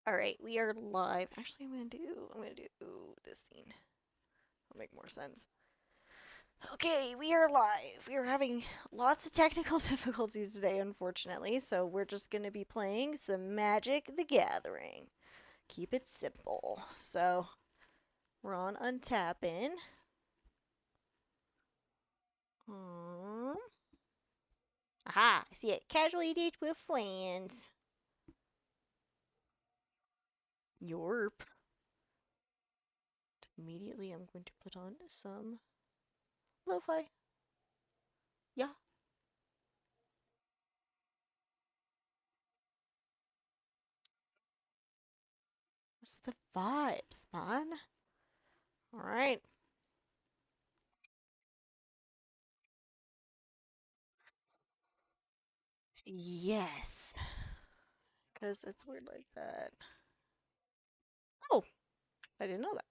Alright, we are live. Actually, I'm gonna do this scene. It'll make more sense. Okay, we are live. We are having lots of technical difficulties today, unfortunately, so we're just gonna be playing some Magic the Gathering. Keep it simple. So, we're on Untapping. Aha, I see it. Casually date with friends. Yorp. Immediately, I'm going to put on some lo-fi. Yeah. What's the vibes, man? Alright. Yes. Because it's weird like that. Oh, I didn't know that.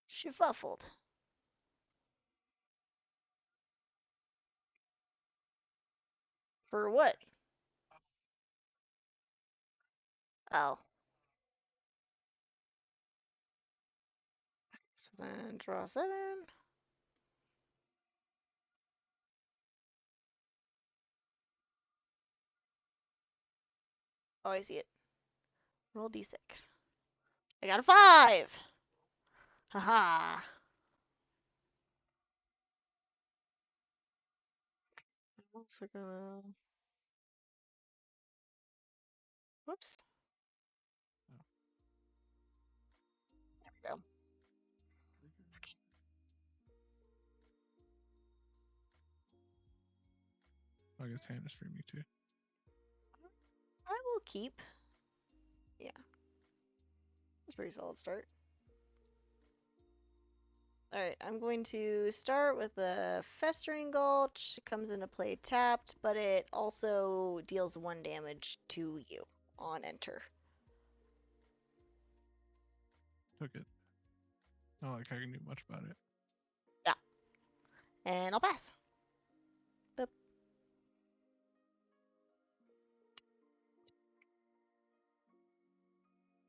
She fuffled. For what? Oh. So then draw 7. Oh, I see it. Roll d6. I got a 5! Haha. I'm also gonna... Whoops. There we go. Okay. I guess Hannah's for me too. I will keep. Yeah. That's a pretty solid start. Alright, I'm going to start with the Festering Gulch. It comes into play tapped, but it also deals 1 damage to you on enter. Took it. Not like I can do much about it. Yeah. And I'll pass. Boop.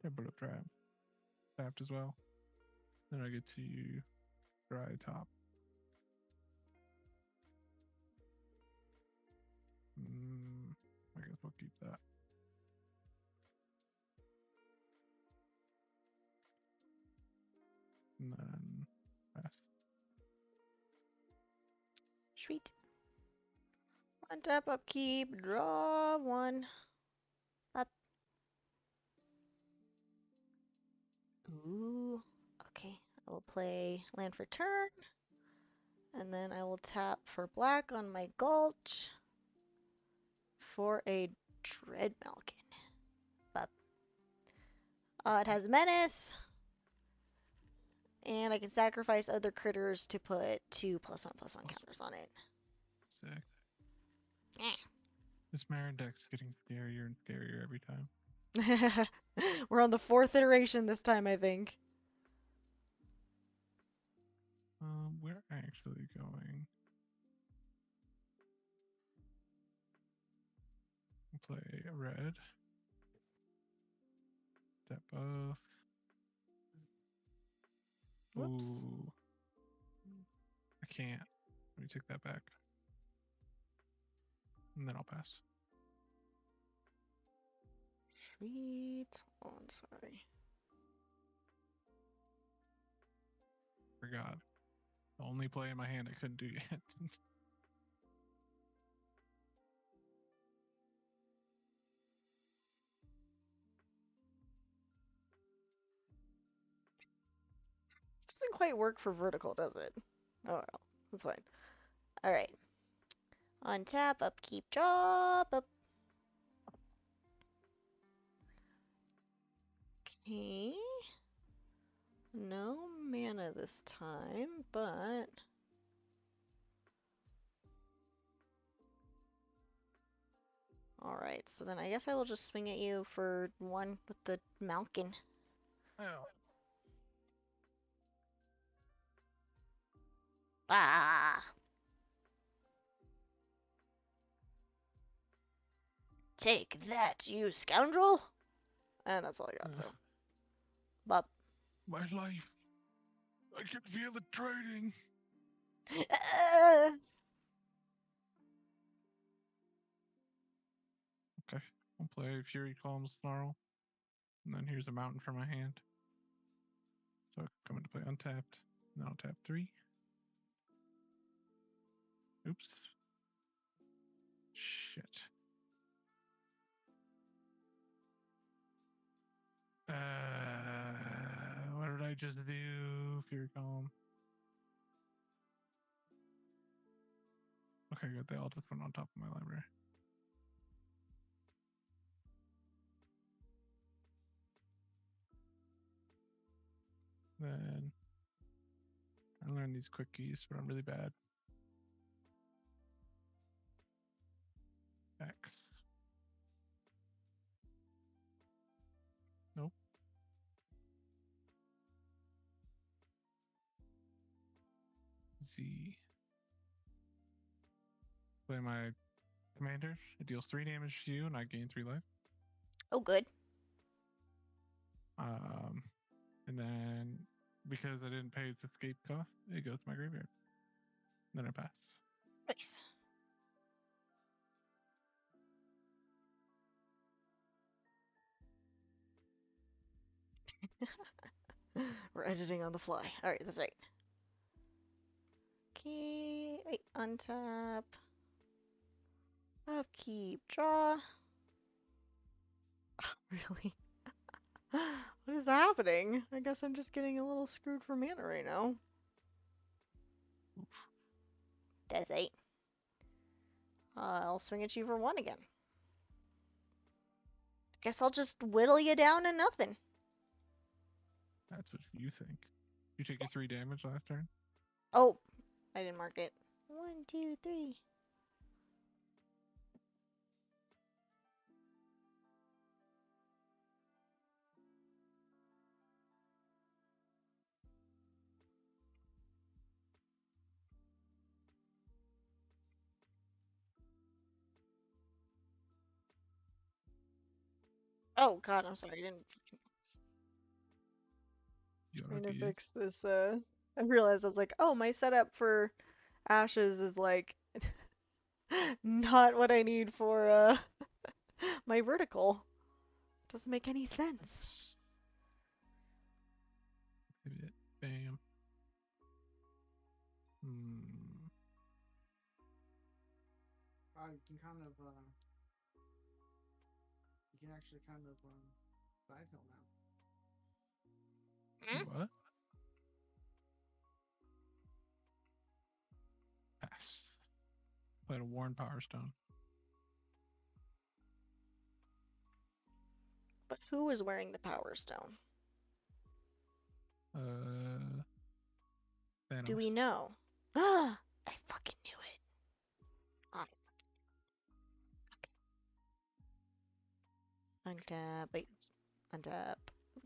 Temple of Trap. Tapped as well. Then I get to dry top. I guess we'll keep that. And then pass. Sweet. Untap, upkeep, draw 1. Up. Ooh. Okay. I will play land for turn. And then I will tap for black on my Gulch for a Dread Malkin. Up. It has Menace. And I can sacrifice other critters to put 2+1/+1 counters on it. Sick. Eh. This Meren deck's getting scarier and scarier every time. We're on the 4th iteration this time, I think. We're actually going to play red. Tap both. Whoops. Ooh. I can't. Let me take that back. And then I'll pass. Sweet. Oh, I'm sorry. Forgot. The only play in my hand I couldn't do yet. Doesn't quite work for vertical, does it? Oh well, that's fine. Alright. On tap, upkeep, drop, up. Okay. No mana this time, but... Alright, so then I guess I will just swing at you for 1 with the Malkin. Oh. Ah! Take that, you scoundrel! And that's all I got, so. Bop. My life. I can feel it draining. Okay, I'll play Fury Calm Snarl. And then here's a mountain for my hand. So I come into play untapped. And then I'll tap 3. Oops. Shit. What did I just do? Fury Calm. Okay, good. They all just went on top of my library. Then I learned these quick keys, but I'm really bad. X. Nope. Z. Play my commander. It deals 3 damage to you, and I gain 3 life. Oh, good. And then because I didn't pay its escape cost, it goes to my graveyard. Then I pass. Nice. We're editing on the fly. Alright, that's right. Okay, wait, untap. Upkeep, draw. Really? What is happening? I guess I'm just getting a little screwed for mana right now. That's 8. I'll swing at you for 1 again. Guess I'll just whittle you down to nothing. That's what you think. You take your 3 damage last turn? Oh, I didn't mark it. 1, 2, 3. Oh god, I'm sorry, I didn't fucking trying to fix this, I realized I was like, oh, my setup for Ashes is like not what I need for my vertical. Doesn't make any sense. Bam. You can kind of, you can actually kind of, side hill now. What? Pass. Played a Worn Power Stone. But who is wearing the Power Stone? Thanos. Do we know? I fucking knew it. Untap, wait. Untap.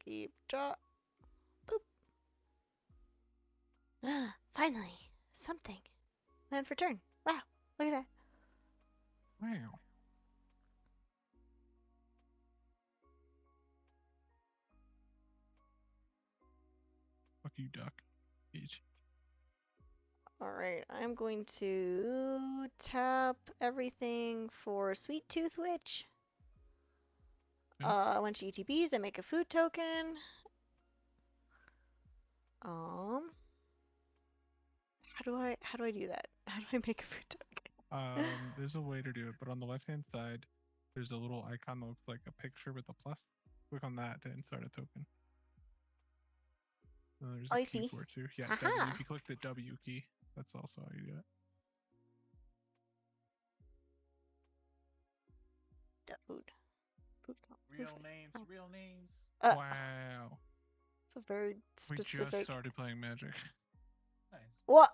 Keep, draw. Boop. Finally. Something. Land for turn. Wow. Look at that. Wow. Fuck you, duck. Bitch. Alright, I'm going to tap everything for Sweet Tooth Witch. Okay. When she ETBs, I make a food token. How do I do that? How do I make a food token? There's a way to do it, but on the left-hand side, there's a little icon that looks like a picture with a plus. Click on that to insert a token. There's a I key see. for it too. Yeah, Haha. W. If you click the W key, that's also how you do it. Food. Real names, real names. Wow. It's a very specific. We just started playing Magic. Nice. What?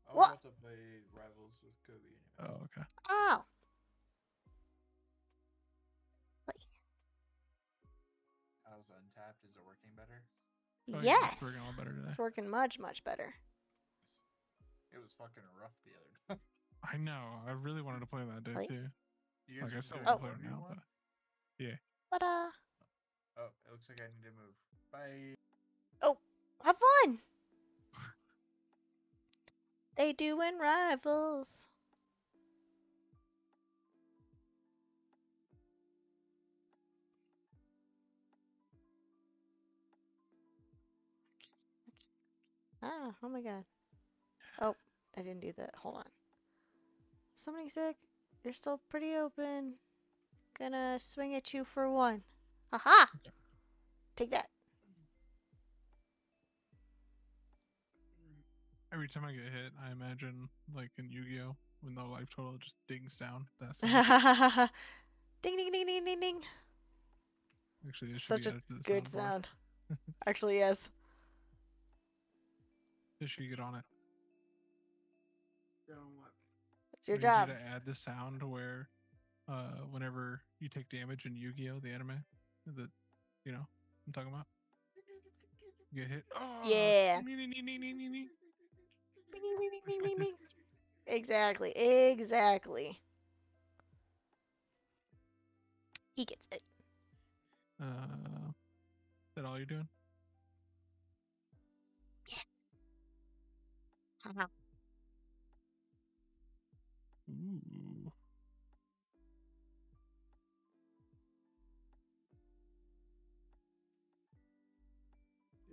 I'm What? about to play Rivals with Kobe anyway. Oh, okay. Oh. How's Untapped? Is it working better? Oh, Yes. yeah, it's working a lot better today. It's working much, much better. It was fucking rough the other day. I know. I really wanted to play that day too. You guys Like I are still doing want Oh. to play it now, 1v1? but yeah. Ta-da! Oh, it looks like I need to move. Bye. Oh, have fun! They doing rivals. Ah, oh my god. Oh, I didn't do that. Hold on. Somebody sick. You're still pretty open. Gonna swing at you for one. Haha! Take that. Every time I get hit, I imagine like in Yu-Gi-Oh when the life total just dings down. That sound. Ding ding ding ding ding ding. Actually, it should Such be a added to the good soundboard. sound. Actually, yes. They should get on it. Get on what? It's your I job. need you to add the sound where, whenever you take damage in Yu-Gi-Oh the anime, that you know, I'm talking about. You get hit. Oh, Yeah. nee, nee, nee, nee, nee, nee, nee. Bing, bing, bing, Push bing, like bing, this. bing. Exactly. Exactly. He gets it. Is that all you're doing? Haha. Ooh.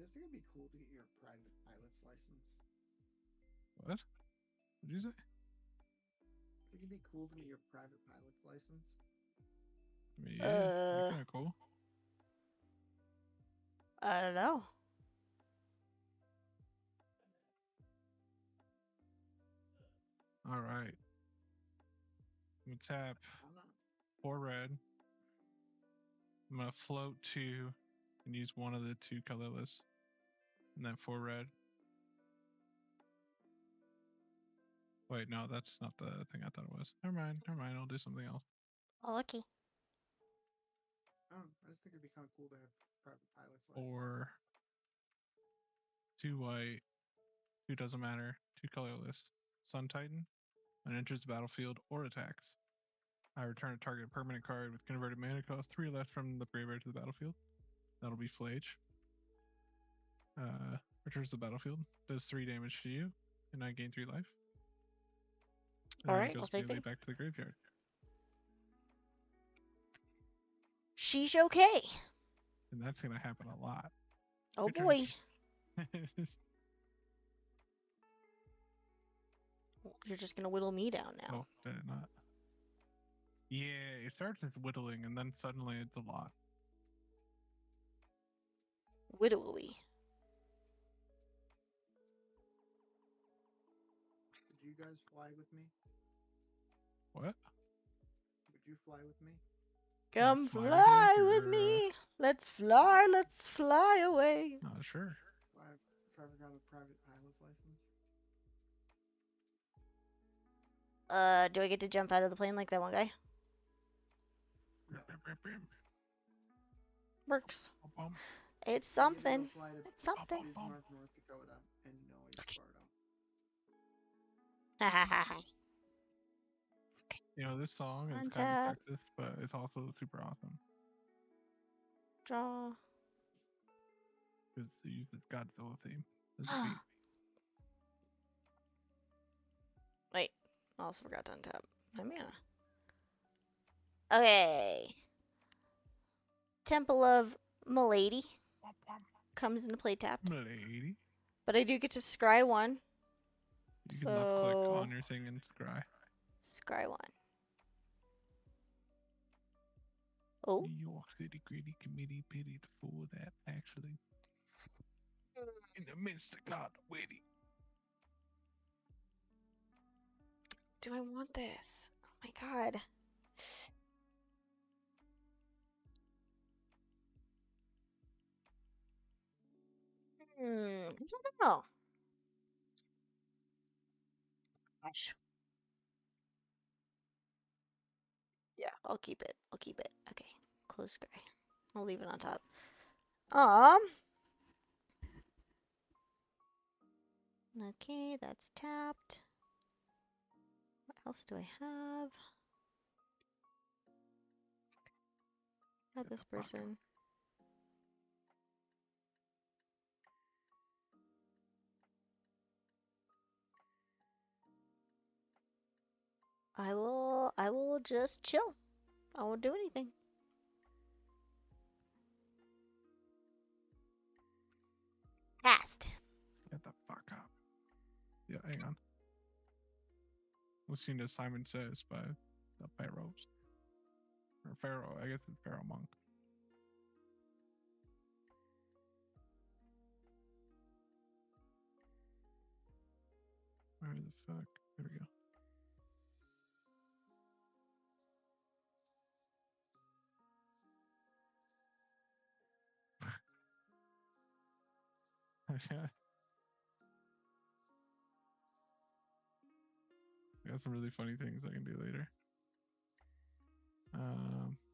It's gonna be cool to get your private pilot's license. What? What'd you say? I think it'd be cool to get your private pilot's license. I mean, yeah, that'd be kind of cool. I don't know. All right. I'm gonna tap I'm not. 4 red. I'm gonna float 2 and use one of the 2 colorless, and then 4 red. Wait, no, that's not the thing I thought it was. Never mind. Never mind. I'll do something else. Oh, okay. I just think it'd be kind of cool to have private pilot's license. 4, 2 white, 2 doesn't matter, 2 colorless. Sun Titan, and enters the battlefield or attacks. I return a target permanent card with converted mana cost 3 less from the graveyard to the battlefield. That'll be Flage. Returns to the battlefield, does 3 damage to you, and I gain 3 life. And then Alright, it I'll goes take immediately that. back to the graveyard. She's okay. And that's gonna happen a lot. Oh Your turn. boy. You're just gonna whittle me down now. Oh, did it not? Yeah, it starts as whittling and then suddenly it's a lot. Whittly. Would you guys fly with me? What? Would you fly with me? Come fly with fly you, with or, me. Let's fly away. Sure. If I ever got a private pilot's license. Do I get to jump out of the plane like that one guy? No. Works. Bum, It's You get to something. go fly to It's something. Bismarck, North Dakota, and Noise, Sparta. Ha ha ha ha. You know, this song is kind Untap. of sexist, but it's also super awesome. Draw. Because it uses Godzilla theme as a beat. Wait. I also forgot to untap my mana. Okay. Temple of Milady comes into play tapped. Milady. But I do get to scry one. You can left click So on your thing and scry. scry one. Oh. New York City Gritty Committee pity the fool that actually in the midst of God waiting. Do I want this? Oh my god. I don't know. Gosh. Yeah, I'll keep it. I'll keep it. Okay. Close scry. I'll leave it on top. Okay, that's tapped. What else do I have? Add this person. I will just chill. I won't do anything. Cast. Get the fuck up. Yeah, hang on. Listening to Simon Says by the Pharaohs. Or Pharaoh, I guess it's Pharaoh Monk. Where the fuck? There we go. I got some really funny things I can do later.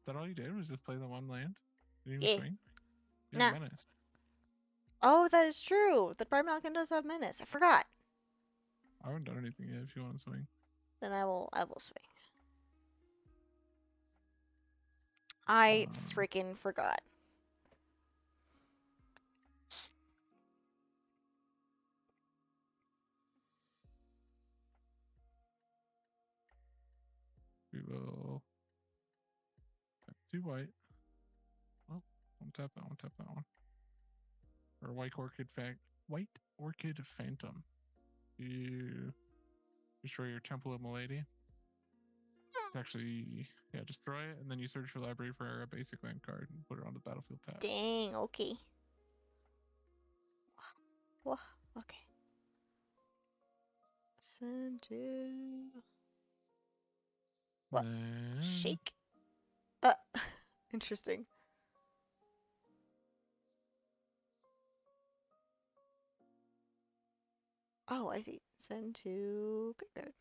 That all you did was just play the one land? You didn't even Yeah. swing? You Nah. have menace. Oh, that is true. The Prime Malkin does have menace. I forgot. I haven't done anything yet if you want to swing. Then I will swing. I freaking forgot. We will tap 2 white. Well, untap that one, tap that one. Or White Orchid Phantom. You destroy your Temple of Milady. It's actually, yeah, destroy it, and then you search your library for a basic land card and put it on the battlefield tab. Dang, okay. Whoa, okay. Send to... What? Shake? Interesting. Oh, I see. Send to graveyard.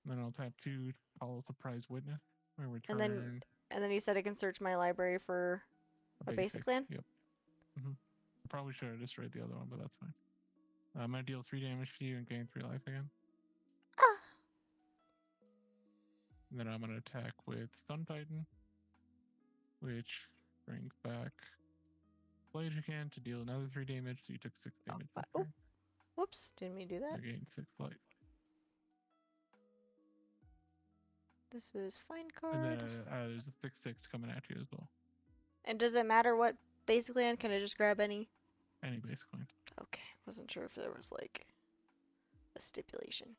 Then I'll tap 2 Follow Surprise Witness. Or return And then you said I can search my library for a basic land? Yep. I probably should have destroyed the other one, but that's fine. I'm going to deal 3 damage to you and gain 3 life again. Ah! And then I'm going to attack with Sun Titan, which brings back Blade again to deal another 3 damage, so you took 6 damage this turn. Whoops, didn't mean to do that. I gained 6 life. This is fine card. And then there's a 6/6 coming at you as well. And does it matter what basic land? Can I just grab any? Any basic land. Okay, wasn't sure if there was like a stipulation.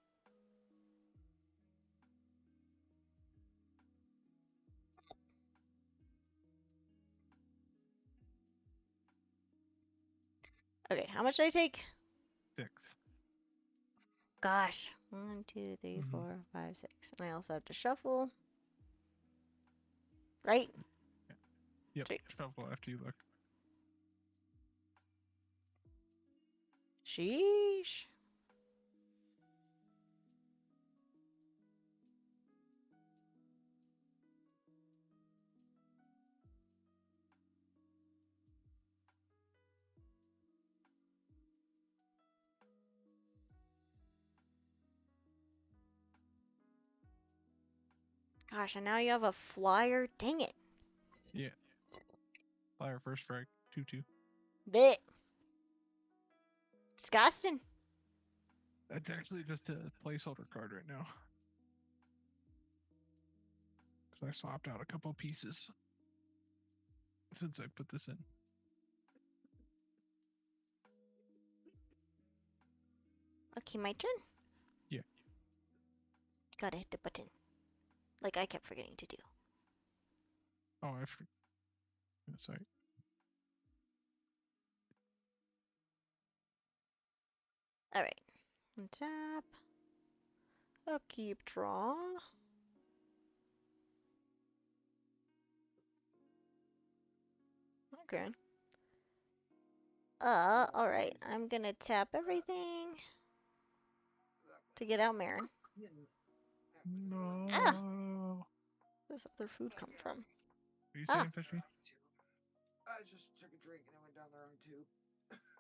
Okay, how much did I take? 6. Gosh. 1, 2, 3, 4, 5, 6. And I also have to shuffle. Right? Yep. Sweet. Shuffle after you look. Sheesh. Gosh, and now you have a flyer? Dang it. Yeah. Flyer first strike. 2/2. Bit. Disgusting. That's actually just a placeholder card right now. Because I swapped out a couple pieces since I put this in. Okay, my turn? Yeah. Gotta hit the button. Like I kept forgetting to do. Oh, I forgot. Sorry. Alright. Untap. Upkeep, draw. Okay. Alright. I'm gonna tap everything to get out Meren. No. Ah! Where's other food come from? Are you saying, Fishy? I just took a drink and I went down the wrong tube.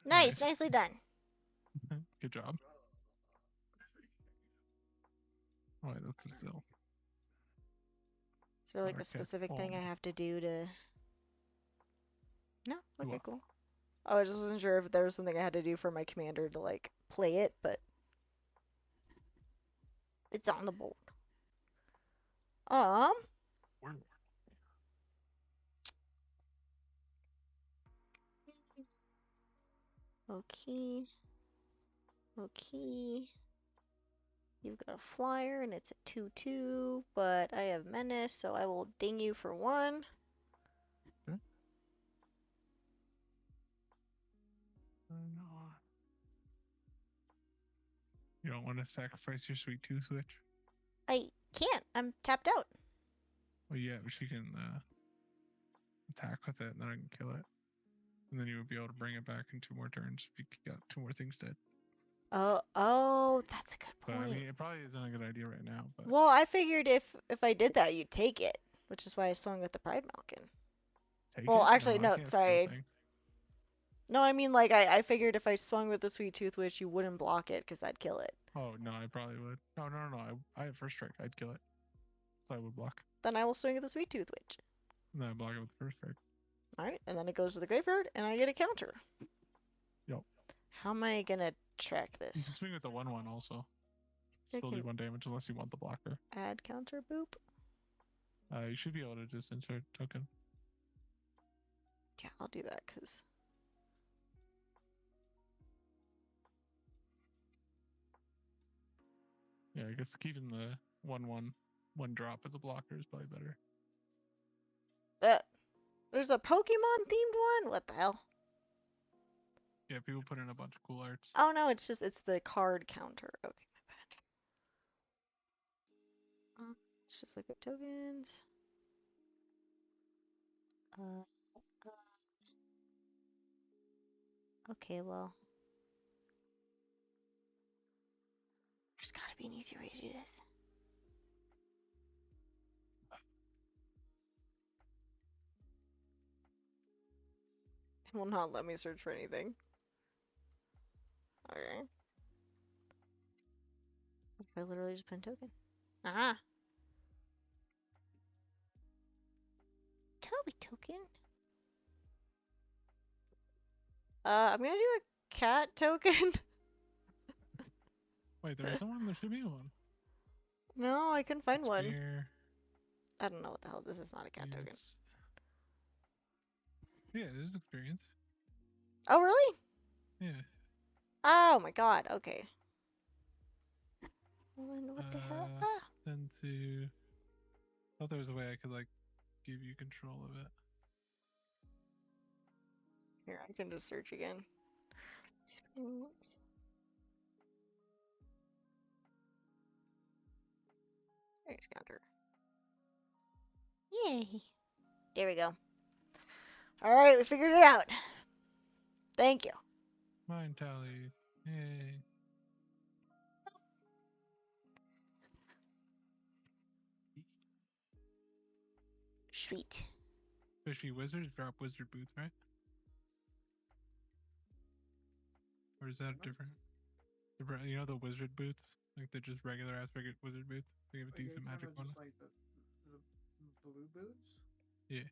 Nice, nicely done. Good job. Oh, wait, that's a still. Is there like a specific thing I have to do to... No? Okay, what? cool. Oh, I just wasn't sure if there was something I had to do for my commander to, like, play it, but it's on the board. Where? Okay. Okay. You've got a flyer and it's a 2/2, but I have menace, so I will ding you for 1. Okay. No. You don't want to sacrifice your sweet tooth switch? I can't. I'm tapped out. Well, yeah, but she can attack with it, and then I can kill it. And then you would be able to bring it back in 2 more turns if you got 2 more things dead. Oh, that's a good But I point. mean, it probably isn't a good idea right now. But Well, I figured if I did that, you'd take it, which is why I swung with the Pride Malkin. take Well, it? actually, No, I no, can't steal sorry. things. No, I mean, like, I figured if I swung with the Sweet Tooth Witch, you wouldn't block it, because that'd kill it. Oh no, I probably would. No. I have first strike. I'd kill it. So I would block. Then I will swing with the Sweet Tooth Witch. And then I block it with the first strike. Alright, and then it goes to the graveyard, and I get a counter. Yup. How am I gonna track You this? can swing with the 1/1 also. I Still do can 1 damage unless you want the blocker. add counter boop. You should be able to just insert token. Yeah, I'll do that, because... Yeah, I guess keeping the 1/1 1 drop as a blocker is probably better. There's a Pokemon themed one? What the hell? Yeah, people put in a bunch of cool arts. Oh no, it's the card counter. Okay, my bad. It's just like the tokens. Uh, okay, well. There's gotta be an easier way to do this. It will not let me search for anything. Okay. I literally just put in token. Aha! Toby token? I'm gonna do a cat token. Wait, there isn't one? There should be one. No, I couldn't find one. Spare. I don't know what the hell. This is not a cat token. It's... Yeah, there's experience. Oh, really? Yeah. Oh my god, okay. Well, then what the hell? Ah! Then to... thought there was a way I could, like, give you control of it. Here, I can just search again. Experience. There's counter. Yay! There we go. Alright, we figured it out. Thank you. Mine tally. Yay. Sweet. Fishy wizards drop wizard boots, right? Or is that different? You know the wizard boots? Like they're just regular ass wizard boots? They have a Like, are you decent talking magic about one. just like the blue boots? Yeah.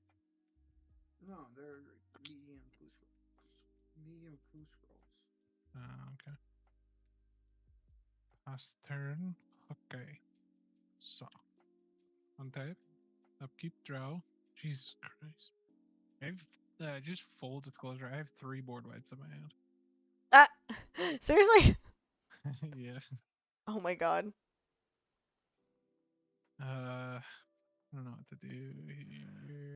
No, they're medium clue scrolls. Okay. Last turn. Okay. So. Untap. Upkeep, draw. Jesus Christ. I've just full disclosure. I have 3 board wipes in my hand. Ah! Seriously? Yeah. Oh my god. I don't know what to do here.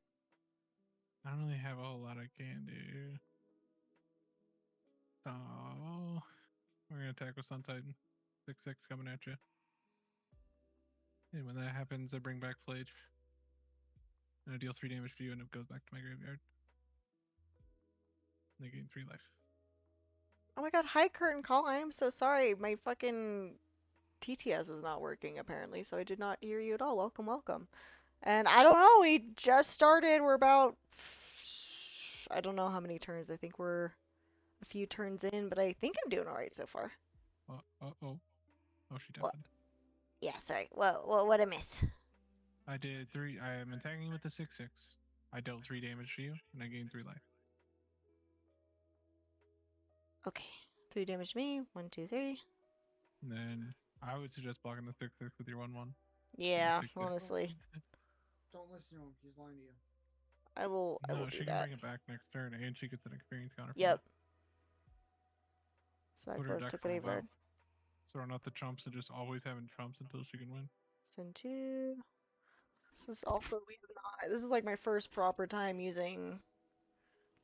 I don't really have a whole lot I can do. So we're gonna attack with Sun Titan. 6/6 coming at you. And when that happens, I bring back Flage. And I deal 3 damage to you, and it goes back to my graveyard. And they gain 3 life. Oh my god, hi Curtain Call. I am so sorry. My fucking TTS was not working apparently, so I did not hear you at all. Welcome, welcome. And I don't know, we just started. We're about... I don't know how many turns. I think we're a few turns in, but I think I'm doing alright so far. Oh, she What? deafened. Yeah, sorry. What I miss? I did 3. I am attacking with the 6/6. I dealt 3 damage to you, and I gained 3 life. Okay. 3 damage to me. 1, 2, 3. And then I would suggest blocking the 6/6 with your 1/1. Yeah, take that. honestly. Don't listen to him. He's lying to you. I will No, do she can that. bring it back next turn, and she gets an experience counter. Yep. So that Put her goes deck to full of graveyard. throwing out the trumps and just always having trumps until she can win. Send 2. This is also, we have not, this is like my first proper time using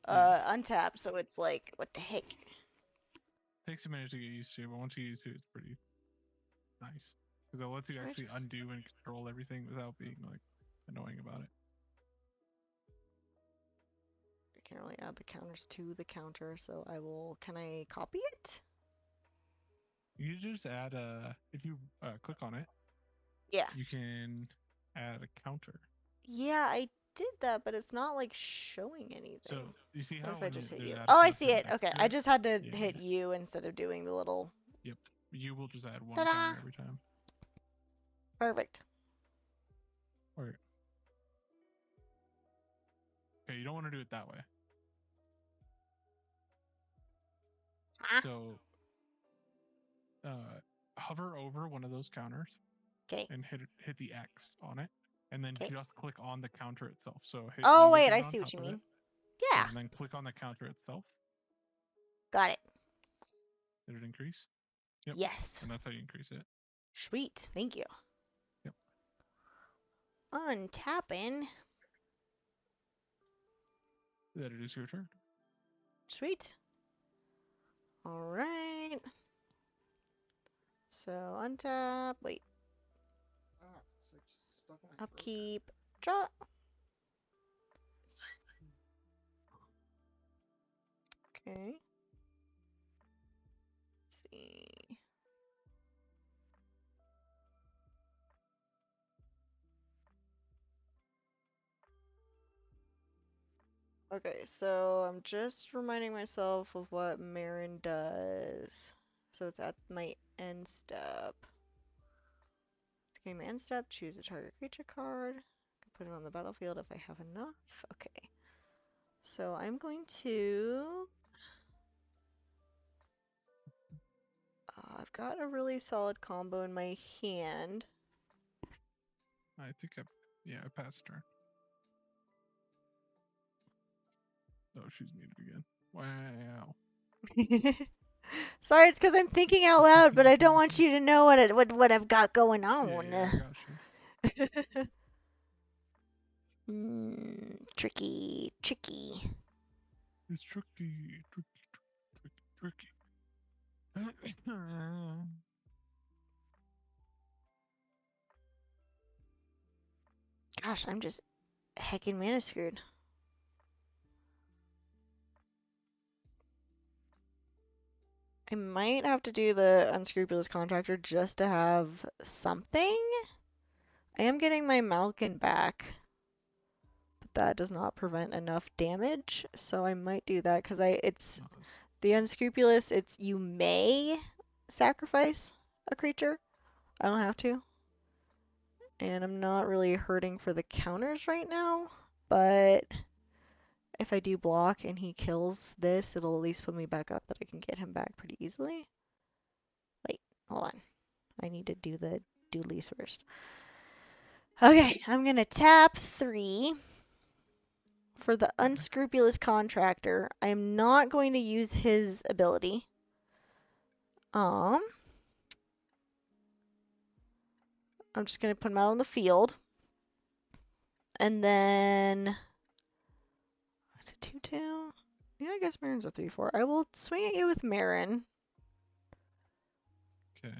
Untap, so it's like, what the heck? Takes a minute to get used to, but once you get used to it, it's pretty nice. Because it lets you Should I actually just- undo and control everything without being like annoying about it. I can't really add the counters to the counter, so I will, can I copy it? You just add if you click on it, Yeah. you can add a counter. Yeah, I did that, but it's not like showing anything. So you see What how if I when just hit there's you? add Oh, I counter see it. next Okay, to I it, just had to Yeah. hit you instead of doing the little. you will just add one Ta-da! counter every time. Perfect. Or okay, you don't want to do it that way. Ah. So hover over one of those counters. Okay. And hit the X on it, and then Okay. just click on the counter itself. So hit Oh E wait, again I on see what top you of mean. it. Yeah. And then click on the counter itself. Got it. Did it increase? Yep. Yes. And that's how you increase it. Sweet. Thank you. Yep. Untapping. That it is your turn. Sweet. All right. So untap. Wait. Ah, it's like just stuck in my throat. Upkeep. Draw. Okay. Let's see. Okay, so I'm just reminding myself of what Meren does. So it's at my end step. It's getting my end step, choose a target creature card. I can put it on the battlefield if I have enough. Okay. So I'm going to... I've got a really solid combo in my hand. I think I passed turn. Oh, she's muted again. Wow. Sorry, it's because I'm thinking out loud, but I don't want you to know what I've got going on. Yeah, I got you. Tricky. It's tricky. Gosh, I'm just heckin' mana screwed. I might have to do the unscrupulous contractor just to have something. I am getting my Malkin back, but that does not prevent enough damage, so I might do that because it's the unscrupulous. It's you may sacrifice a creature. I don't have to, and I'm not really hurting for the counters right now, but if I do block and he kills this, it'll at least put me back up that I can get him back pretty easily. Wait, hold on. I need to do the doolies first. Okay, I'm gonna tap 3 for the unscrupulous contractor. I am not going to use his ability. I'm just gonna put him out on the field. And then it's a 2/2. Yeah, I guess Meren's a 3/4. I will swing at you with Meren. Okay.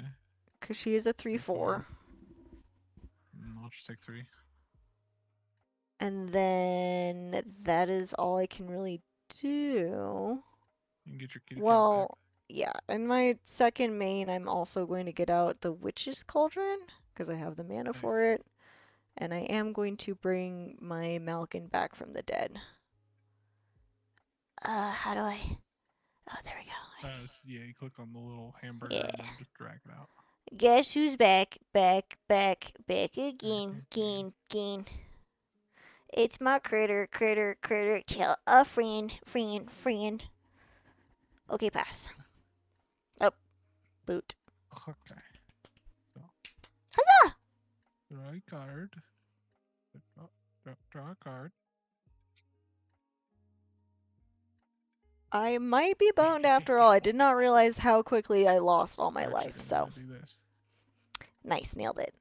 Because she is a 3/4. I'll just take 3. And then that is all I can really do. You can get your kitty cat Well, back. yeah. In my second main, I'm also going to get out the Witch's Cauldron because I have the mana for it. And I am going to bring my Malkin back from the dead. How do I... Oh, there we go. Yeah, you click on the little hamburger Yeah. and then just drag it out. Guess who's back? Back again. It's my critter. Tell a friend. Okay, pass. Oh, boot. Okay. So, Huzzah! draw a card. Draw a card. I might be boned after all. I did not realize how quickly I lost all my Actually, life, I'm so. gonna do this. Nice, nailed it.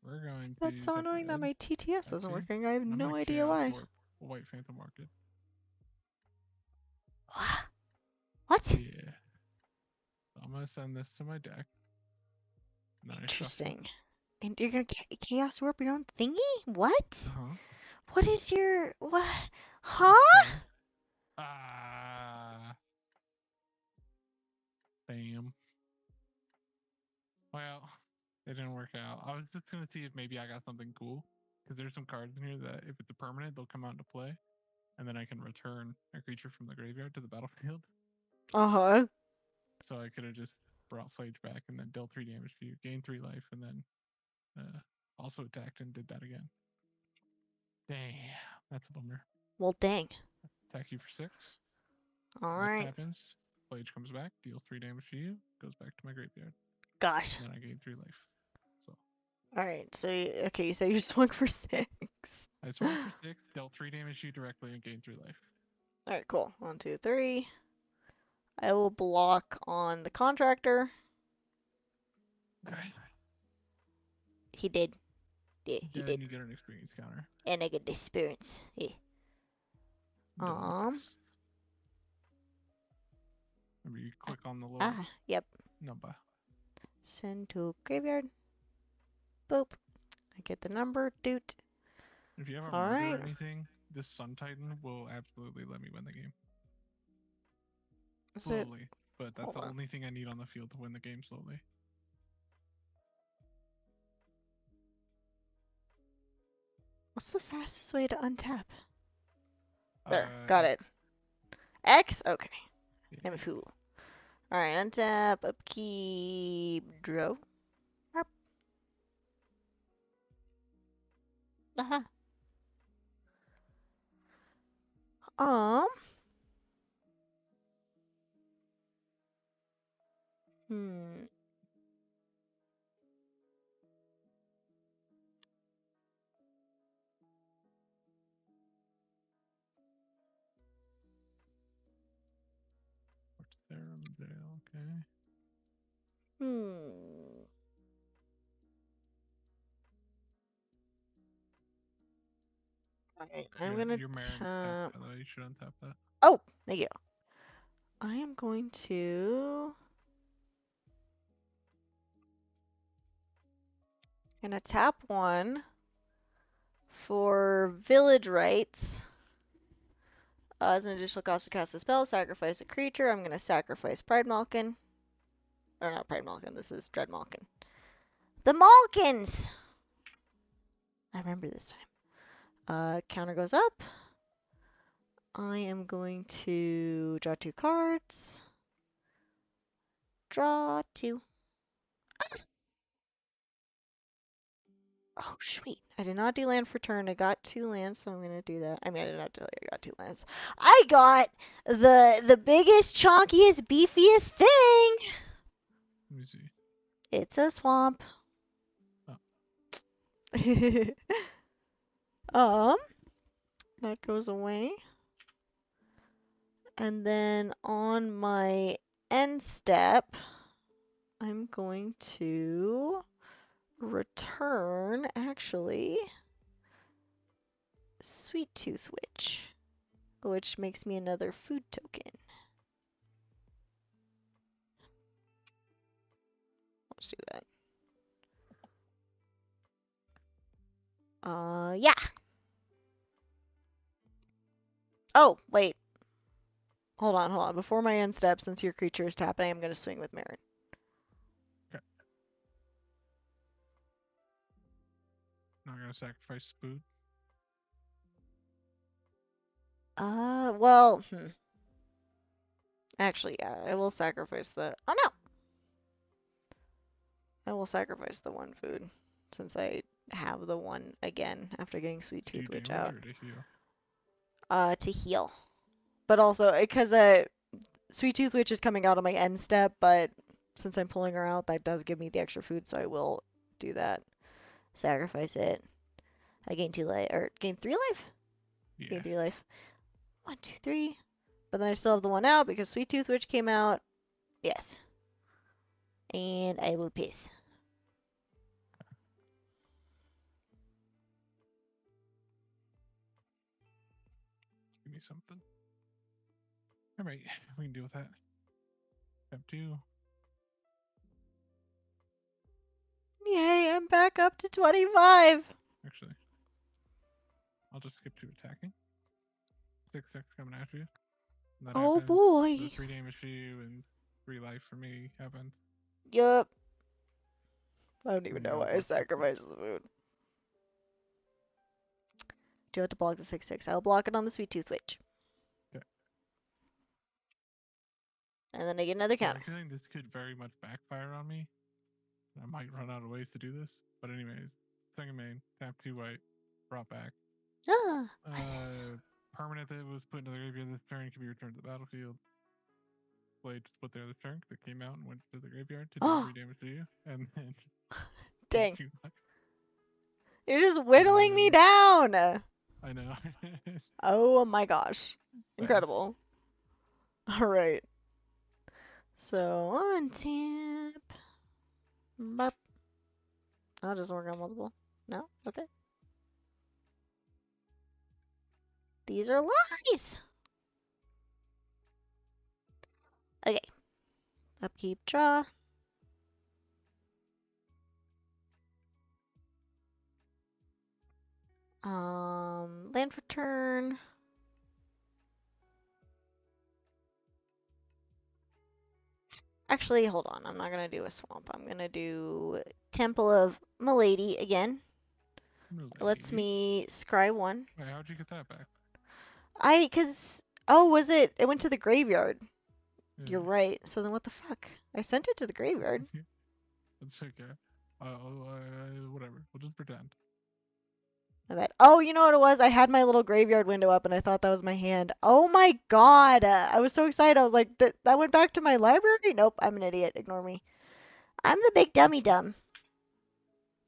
We're going to That's so annoying that my TTS wasn't working. I have no idea why. White Phantom Market. What? Yeah. So I'm gonna send this to my deck. Interesting. And you're gonna Chaos Warp your own thingy? What? Uh-huh. What is your... what? Huh? Bam. Well, it didn't work out. I was just gonna see if maybe I got something cool. Because there's some cards in here that if it's a permanent, they'll come out into play. And then I can return a creature from the graveyard to the battlefield. Uh-huh. So I could have just brought Flage back and then dealt 3 damage to you, gained 3 life, and then also attacked and did that again. Damn, that's a bummer. Well, dang. Attack you for 6. Alright. What happens? Flage comes back, deals 3 damage to you, goes back to my graveyard. Gosh. And then I gain 3 life. So. Alright, so okay, you said you swung for 6. I swung for 6, dealt 3 damage to you directly, and gained 3 life. Alright, cool. 1, 2, 3. I will block on the contractor. Okay. He did. Yeah, he Then did. you get an experience counter. And I get the experience. Yeah. Remember, you click on the little Yep. number. Send to graveyard. Boop. I get the number. Doot. If you have a murder or anything, this Sun Titan will absolutely let me win the game. Slowly. But that's the only thing I need on the field to win the game slowly. What's the fastest way to untap? There. Got it. X? Okay. Yeah. I'm a fool. Alright, untap, upkeep, draw. Uh-huh. Hmm. What's there in the jail? Okay. Alright, I'm gonna your meren tap. by the way, you should untap that. Oh, thank you. I am going to tap 1 for village rights. As an additional cost to cast a spell, sacrifice a creature. I'm gonna sacrifice Pride Malkin. Or not Pride Malkin, this is Dread Malkin. The Malkins! I remember this time. Counter goes up. I am going to draw 2 cards. Draw 2. Ah! Oh, sweet. I did not do land for turn. I got 2 lands, so I'm going to do that. I mean, I did not tell you I got 2 lands. I got the biggest, chonkiest, beefiest thing! Let me see. It's a swamp. Oh. That goes away. And then on my end step, I'm going to return, actually, Sweet Tooth Witch, which makes me another food token. Let's do that. Yeah. Oh, wait. Hold on. Before my end step, since your creature is tapping, I'm going to swing with Meren. Okay. Not gonna sacrifice food. Well, Actually, yeah, I will sacrifice the... Oh, no! I will sacrifice the 1 food, since I have the 1 again after getting Sweet Tooth Witch out. Or to heal? To heal. But also, because Sweet Tooth Witch is coming out on my end step, but since I'm pulling her out, that does give me the extra food, so I will do that. Sacrifice it. I gain 2 life, or gain 3 life? Yeah. Gain 3 life. 1, 2, 3. But then I still have the one out because Sweet Tooth Witch came out. Yes. And I will piss. Give me something. Alright, we can deal with that. Step 2. Yay, I'm back up to 25. Actually, I'll just skip to attacking. 6 coming after you. That Oh happens. boy. The 3 damage to you and 3 life for me happens. Yup. I don't even And you know gotta why I block 6. sacrificed the food. Do I have to block the 6/6? I'll block it on the Sweet Tooth Witch. Okay. And then I get another So counter. I'm feeling this could very much backfire on me. I might run out of ways to do this. But anyways, second main, tap 2 white, brought back. Ah, what's this? Permanent that was put into the graveyard this turn can be returned to the battlefield. Blade split there this turn because it came out and went to the graveyard to do 3 damage to you. And then Dang. 2 life. You're just whittling me down. I know. Oh my gosh. Nice. Incredible. Alright. So, untap. Bop. That doesn't work on multiple. No? Okay. These are lies! Okay. Upkeep, draw. Land for turn. Actually, hold on. I'm not gonna do a swamp. I'm gonna do Temple of Milady again. It lets me scry 1. Wait, how'd you get that back? Oh, was it? It went to the graveyard. Yeah. You're right. So then what the fuck? I sent it to the graveyard. That's okay. Whatever. We'll just pretend. I bet. Oh, you know what it was? I had my little graveyard window up and I thought that was my hand. Oh my god! I was so excited. I was like, that went back to my library? Nope, I'm an idiot. Ignore me. I'm the big dummy dumb.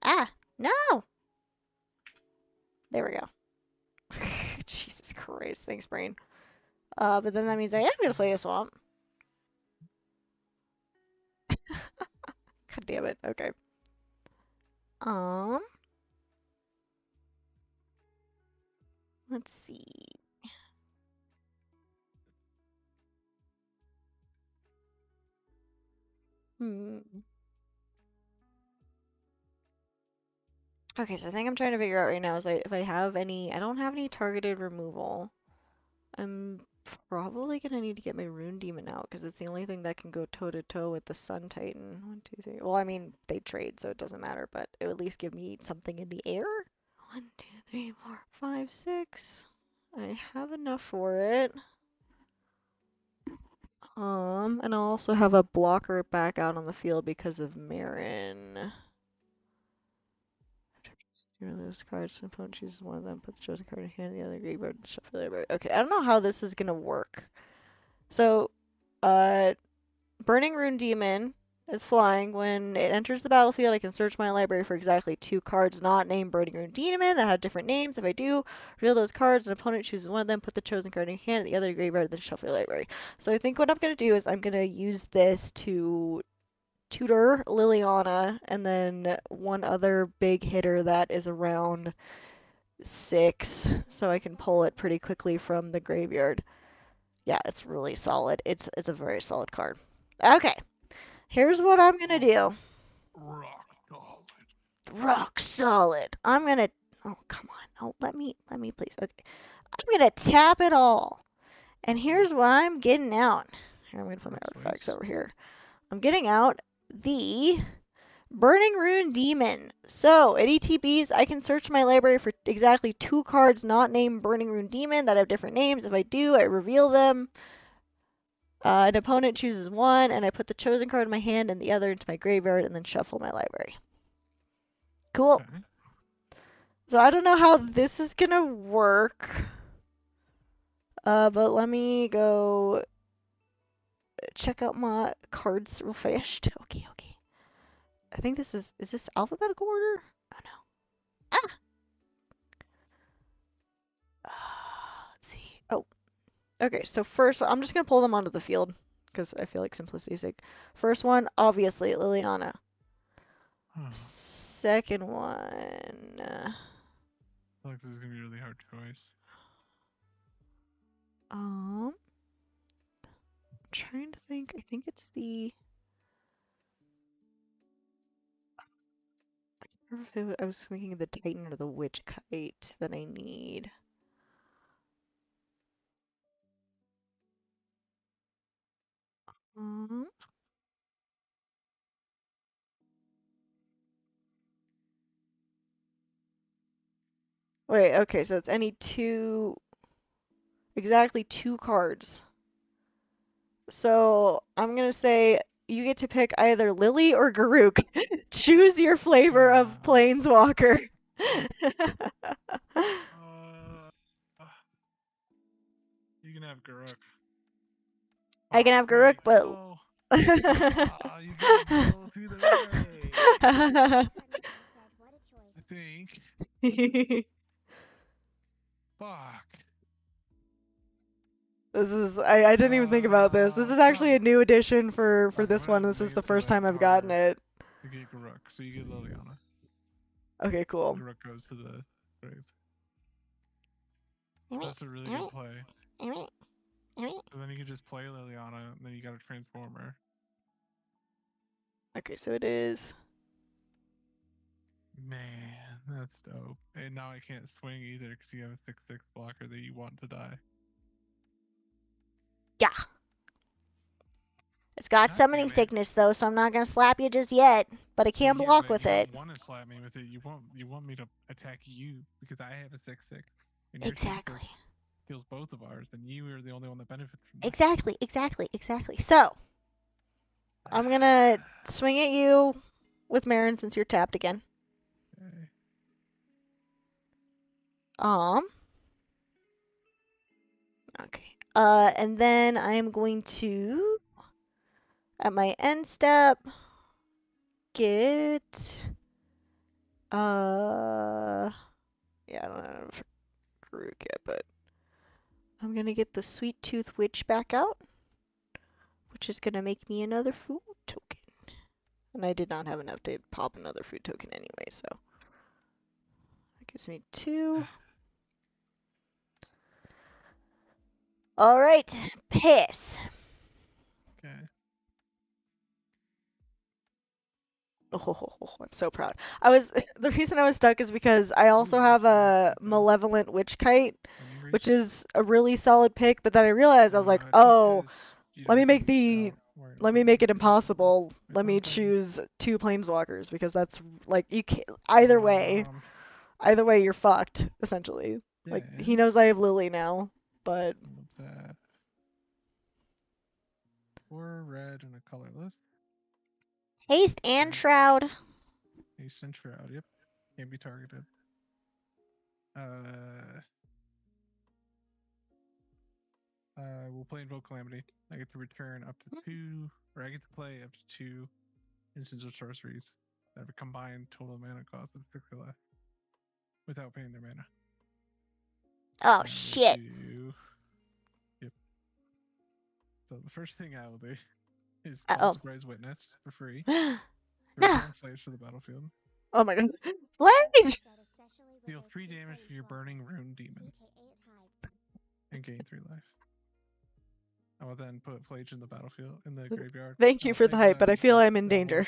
Ah, no! There we go. Jesus Christ. Thanks, brain. But then that means I am gonna play a swamp. God damn it. Okay. Let's see. Okay, so I think I'm trying to figure out right now is if I have any, I don't have any targeted removal. I'm probably gonna need to get my Rune Demon out because it's the only thing that can go toe to toe with the Sun Titan. 1, 2, 3. Well, I mean, they trade, so it doesn't matter, but it would at least give me something in the air. 1, 2, 3, 4, 5, 6. I have enough for it. And I'll also have a blocker back out on the field because of Meren. You lose cards, and opponent chooses one of them, put the chosen card in hand, the other graveyard, and shuffle the library. Okay, I don't know how this is gonna work. So, Burning Rune Demon is flying. When it enters the battlefield, I can search my library for exactly 2 cards not named Burning Rune Demon that have different names. If I do, reveal those cards, and opponent chooses one of them, put the chosen card in hand, the other graveyard, then shuffle your library. So I think what I'm gonna do is I'm gonna use this to tutor Liliana, and then one other big hitter that is around 6, so I can pull it pretty quickly from the graveyard. Yeah, it's really solid. It's a very solid card. Okay, here's what I'm gonna do. Rock solid. Rock solid. I'm gonna. Oh, come on. Oh, let me please. Okay, I'm gonna tap it all. And here's what I'm getting out. Here, I'm gonna put my artifacts over here. I'm getting out the Burning Rune Demon. So, at ETBs, I can search my library for exactly 2 cards not named Burning Rune Demon that have different names. If I do, I reveal them. An opponent chooses one, and I put the chosen card in my hand and the other into my graveyard, and then shuffle my library. Cool. Okay. So I don't know how this is gonna work. But let me go check out my cards real fast. Okay, okay. I think this is this alphabetical order? Oh no. Let's see. Oh, okay. So first, I'm just gonna pull them onto the field because I feel like simplicity's sake. First one, obviously Liliana. Second one. I feel like this is gonna be a really hard choice. I'm trying to think. I think it's the. I was thinking of the Titan or the Witch Kite that I need. Wait, okay, so it's any two, exactly two cards. So I'm gonna say you get to pick either Lily or Garuk. Choose your flavor of Planeswalker. You can have Garuk. I can have Garuk, wait, but. no. You get them both either way. I think. Fuck. This is I didn't even think about this. This is actually a new addition for this one. This is the first time I've gotten it. You get Garuk, so you get Liliana. Okay, cool. Garuk goes to the grave. That's a really good play. So then you can just play Liliana, and then you got a Transformer. Okay, so it is. Man, that's dope. And now I can't swing either because you have a 6/6 blocker that you want to die. Yeah. It's got God summoning sickness though, so I'm not gonna slap you just yet. But I can block with it. You don't want to slap me with it. You want me to attack you because I have a 6/6. And your Exactly. 6/6 kills both of ours, and you are the only one that benefits from that. Exactly. So I'm gonna swing at you with Meren since you're tapped again. Okay. Okay. And then I am going to, at my end step, get, yeah, I don't have Garuk yet, but I'm gonna get the Sweet Tooth Witch back out, which is gonna make me another food token. And I did not have enough to pop another food token anyway, so that gives me 2. Alright, piss. Okay. Oh, I'm so proud. The reason I was stuck is because I also have a Malevolent Witch Kite, which is a really solid pick, but then I realized I was like, oh, let me make it impossible. Let me choose 2 Planeswalkers because that's like you can't either way you're fucked essentially. Yeah. Like he knows I have Lily now, but what's that? 4 red and a colorless. Haste and Shroud. Haste and Shroud, yep. Can't be targeted. We'll play Invoke Calamity. I get to return up to 2, or I get to play up to 2 instants or sorceries that have a combined total mana cost of 6 or less without paying their mana. Oh shit. Yep. So the first thing I will do is Surprise Witness for free. Return Slaves to the battlefield. Oh my god. Slaves! Deal 3 damage to your Burning Rune Demon. And gain 3 life. I will then put Flage in the battlefield, in the graveyard. Thank you for the hype, but I feel I'm in danger.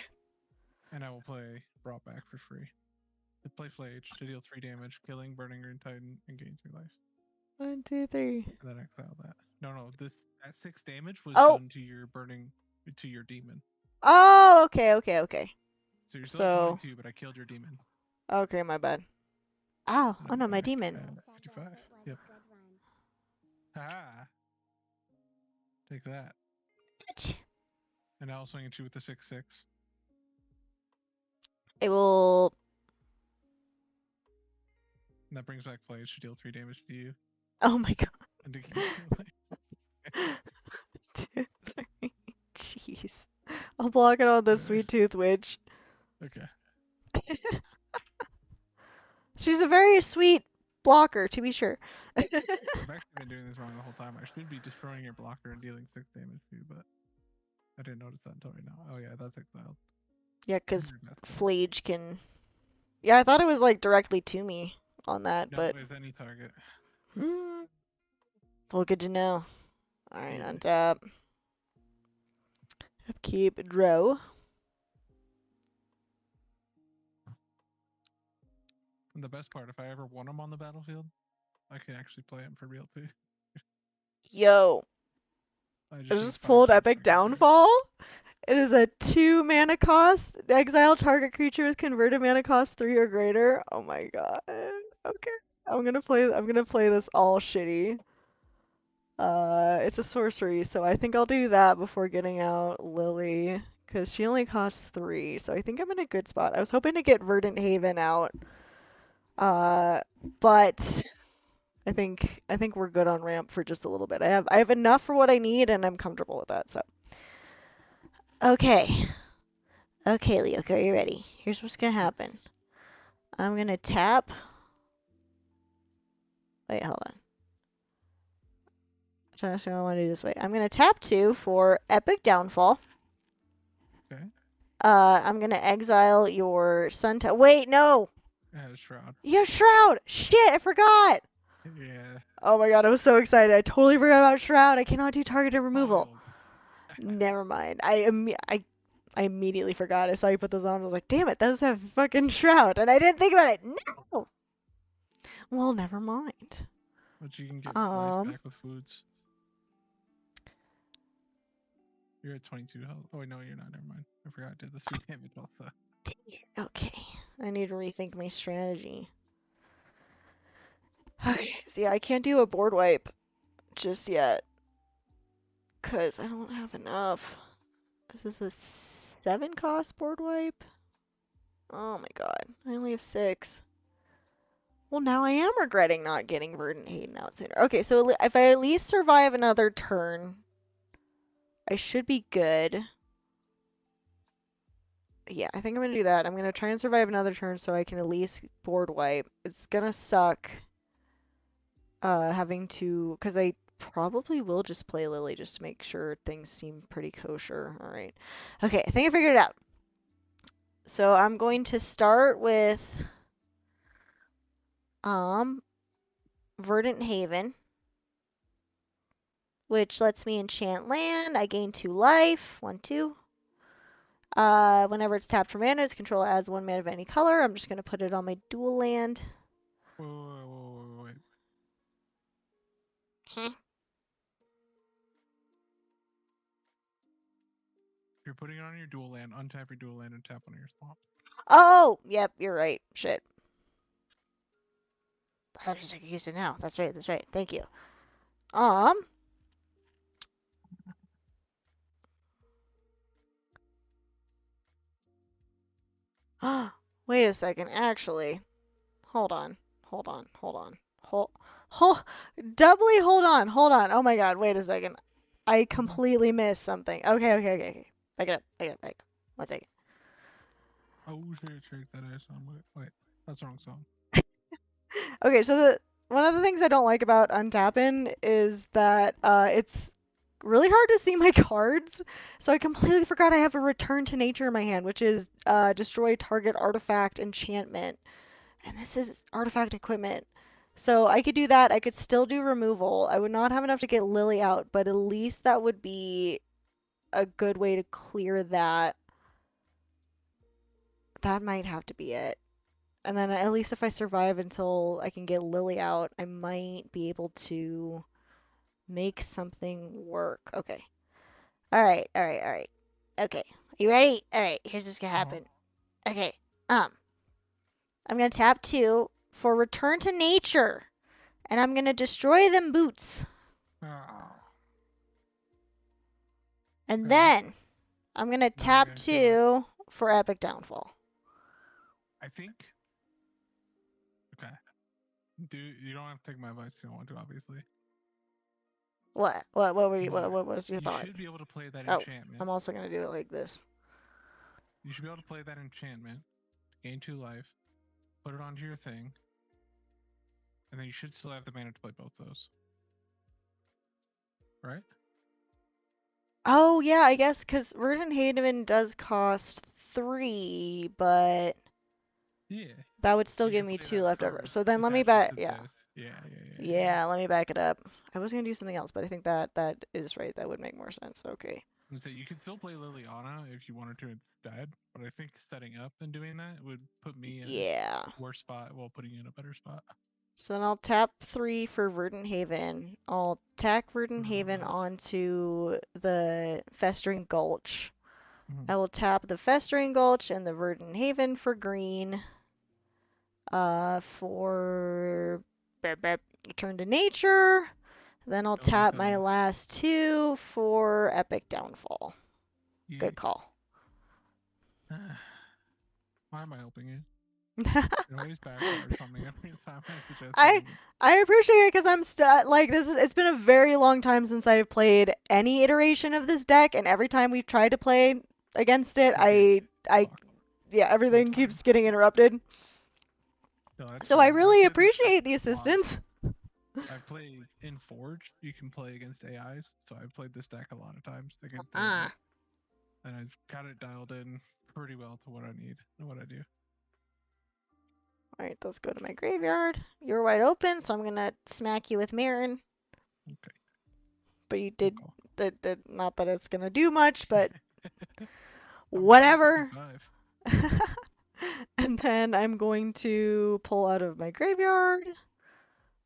And I will play Brought Back for free. To play Flage to deal 3 damage, killing Burning Rune Titan, and gain 3 life. 1, 2, 3. And then exile that. No, that 6 damage was done to your demon. Oh, okay. So you're still at 22, but I killed your demon. Okay, my bad. Oh no, my demon. 55. Yep. Ah. Take that. And now I'll swing at you with the 6/6. It will. And that brings back Flage to deal 3 damage to you. Oh my god. And to keep your life. 2, 3. Jeez. I'll block it on the Yeah. sweet tooth witch. Okay. She's a very sweet blocker, to be sure. I've actually been doing this wrong the whole time. I should be destroying your blocker and dealing 6 damage to you, but I didn't notice that until right now. Oh yeah, that's exiled. Yeah, because Your best bet. Flage can... Yeah, I thought it was like directly to me on that, No, but... it's any target. Well, good to know. Alright, Easy. untap. Upkeep, draw. And the best part, if I ever want him on the battlefield, I can actually play him for real too. Yo, I I just need just 5 pulled cards Epic to get there. Downfall. It is a 2 mana cost. Exile target creature with converted mana cost 3 or greater. Oh my god. Okay. I'm gonna play this all shitty. It's a sorcery, so I think I'll do that before getting out Lily, because she only costs 3, so I think I'm in a good spot. I was hoping to get Verdant Haven out, but I think we're good on ramp for just a little bit. I have enough for what I need, and I'm comfortable with that. So, okay, Lyoko, are you ready? Here's what's gonna happen. Yes. I'm gonna tap. Wait, hold on. I'm trying to see what I want to do this way. I'm gonna tap 2 for Epic Downfall. Okay. I'm gonna exile your Sun. Wait, no. It has Shroud. You have Shroud. Shit, I forgot. Yeah. Oh my god, I was so excited. I totally forgot about Shroud. I cannot do targeted removal. Foiled. Never mind. I immediately forgot. I saw you put those on. I was like, damn it, those have fucking Shroud, and I didn't think about it. No. Well, never mind. But you can get life back with foods. You're at 22 health. Oh, wait, no, you're not. Never mind. I forgot I did the 3 damage also. Okay, I need to rethink my strategy. Okay, see, I can't do a board wipe just yet, because I don't have enough. Is this a 7 cost board wipe? Oh my god, I only have 6. Well, now I am regretting not getting Verdant Hayden out sooner. Okay, so if I at least survive another turn, I should be good. Yeah, I think I'm gonna do that. I'm gonna try and survive another turn so I can at least board wipe. It's gonna suck having to, because I probably will just play Lily just to make sure things seem pretty kosher. Alright. Okay, I think I figured it out. So I'm going to start with Verdant Haven, which lets me enchant land. I gain 2 life. 1, 2. Whenever it's tapped for mana, its controller adds 1 mana of any color. I'm just going to put it on my dual land. Wait. Huh? If you're putting it on your dual land, untap your dual land and tap one of your swamps. Oh, yep, you're right. Shit. I'm just used it now. That's right. Thank you. Wait a second. Actually, hold on. Doubly hold on. Oh my god, wait a second. I completely missed something. Okay. Back it up. 1 second. Oh, shake that ass on. Wait, that's the wrong song. Okay, so one of the things I don't like about untapping is that it's really hard to see my cards. So I completely forgot I have a return to nature in my hand, which is destroy target artifact enchantment. And this is artifact equipment. So I could do that. I could still do removal. I would not have enough to get Lily out, but at least that would be a good way to clear that. That might have to be it. And then at least if I survive until I can get Lily out, I might be able to make something work. Okay. Alright. Okay. You ready? Alright, here's what's gonna happen. Okay. I'm gonna tap 2 for return to nature. And I'm gonna destroy them boots. And then I'm gonna tap 2 for epic downfall. I think. Okay. You don't have to take my advice if you don't want to, obviously. What? What were you? Well, What was your you thought? should be able to play that Oh, enchantment. I'm also gonna do it like this. You should be able to play that enchantment, gain 2 life, put it onto your thing, and then you should still have the mana to play both those. Right? Oh yeah, I guess because Verdant Haven does cost 3, but Yeah. that would still You give should me play 2 that left over. first, So then let me attach it back. to Yeah. this. Yeah. Yeah, let me back it up. I was gonna do something else, but I think that is right. That would make more sense. Okay. So you could still play Liliana if you wanted to instead, but I think setting up and doing that would put me in Yeah. a worse spot while putting you in a better spot. So then I'll tap 3 for Verdant Haven. I'll tack Verdant Haven Right. onto the Festering Gulch. Mhm. I will tap the Festering Gulch and the Verdant Haven for green. For Return to Nature. Then I'll Don't tap look my on. last 2 for Epic Downfall. Yeah. Good call. Why am I helping you? It always backfires on me every time I suggest I anything. I appreciate it because I'm like this is it's been a very long time since I've played any iteration of this deck, and every time we've tried to play against it, You I fuck yeah, everything time. keeps getting interrupted. No, that's So I fair. really played this deck appreciate the a lot. assistance. I've played in Forge. You can play against AIs, so I've played this deck a lot of times against AI, and I've got it dialed in pretty well to what I need and what I do. Alright, those go to my graveyard. You're wide open, so I'm gonna smack you with Meren. Okay. But you did Cool. not that it's gonna do much, but I'm whatever. 55. And then I'm going to pull out of my graveyard.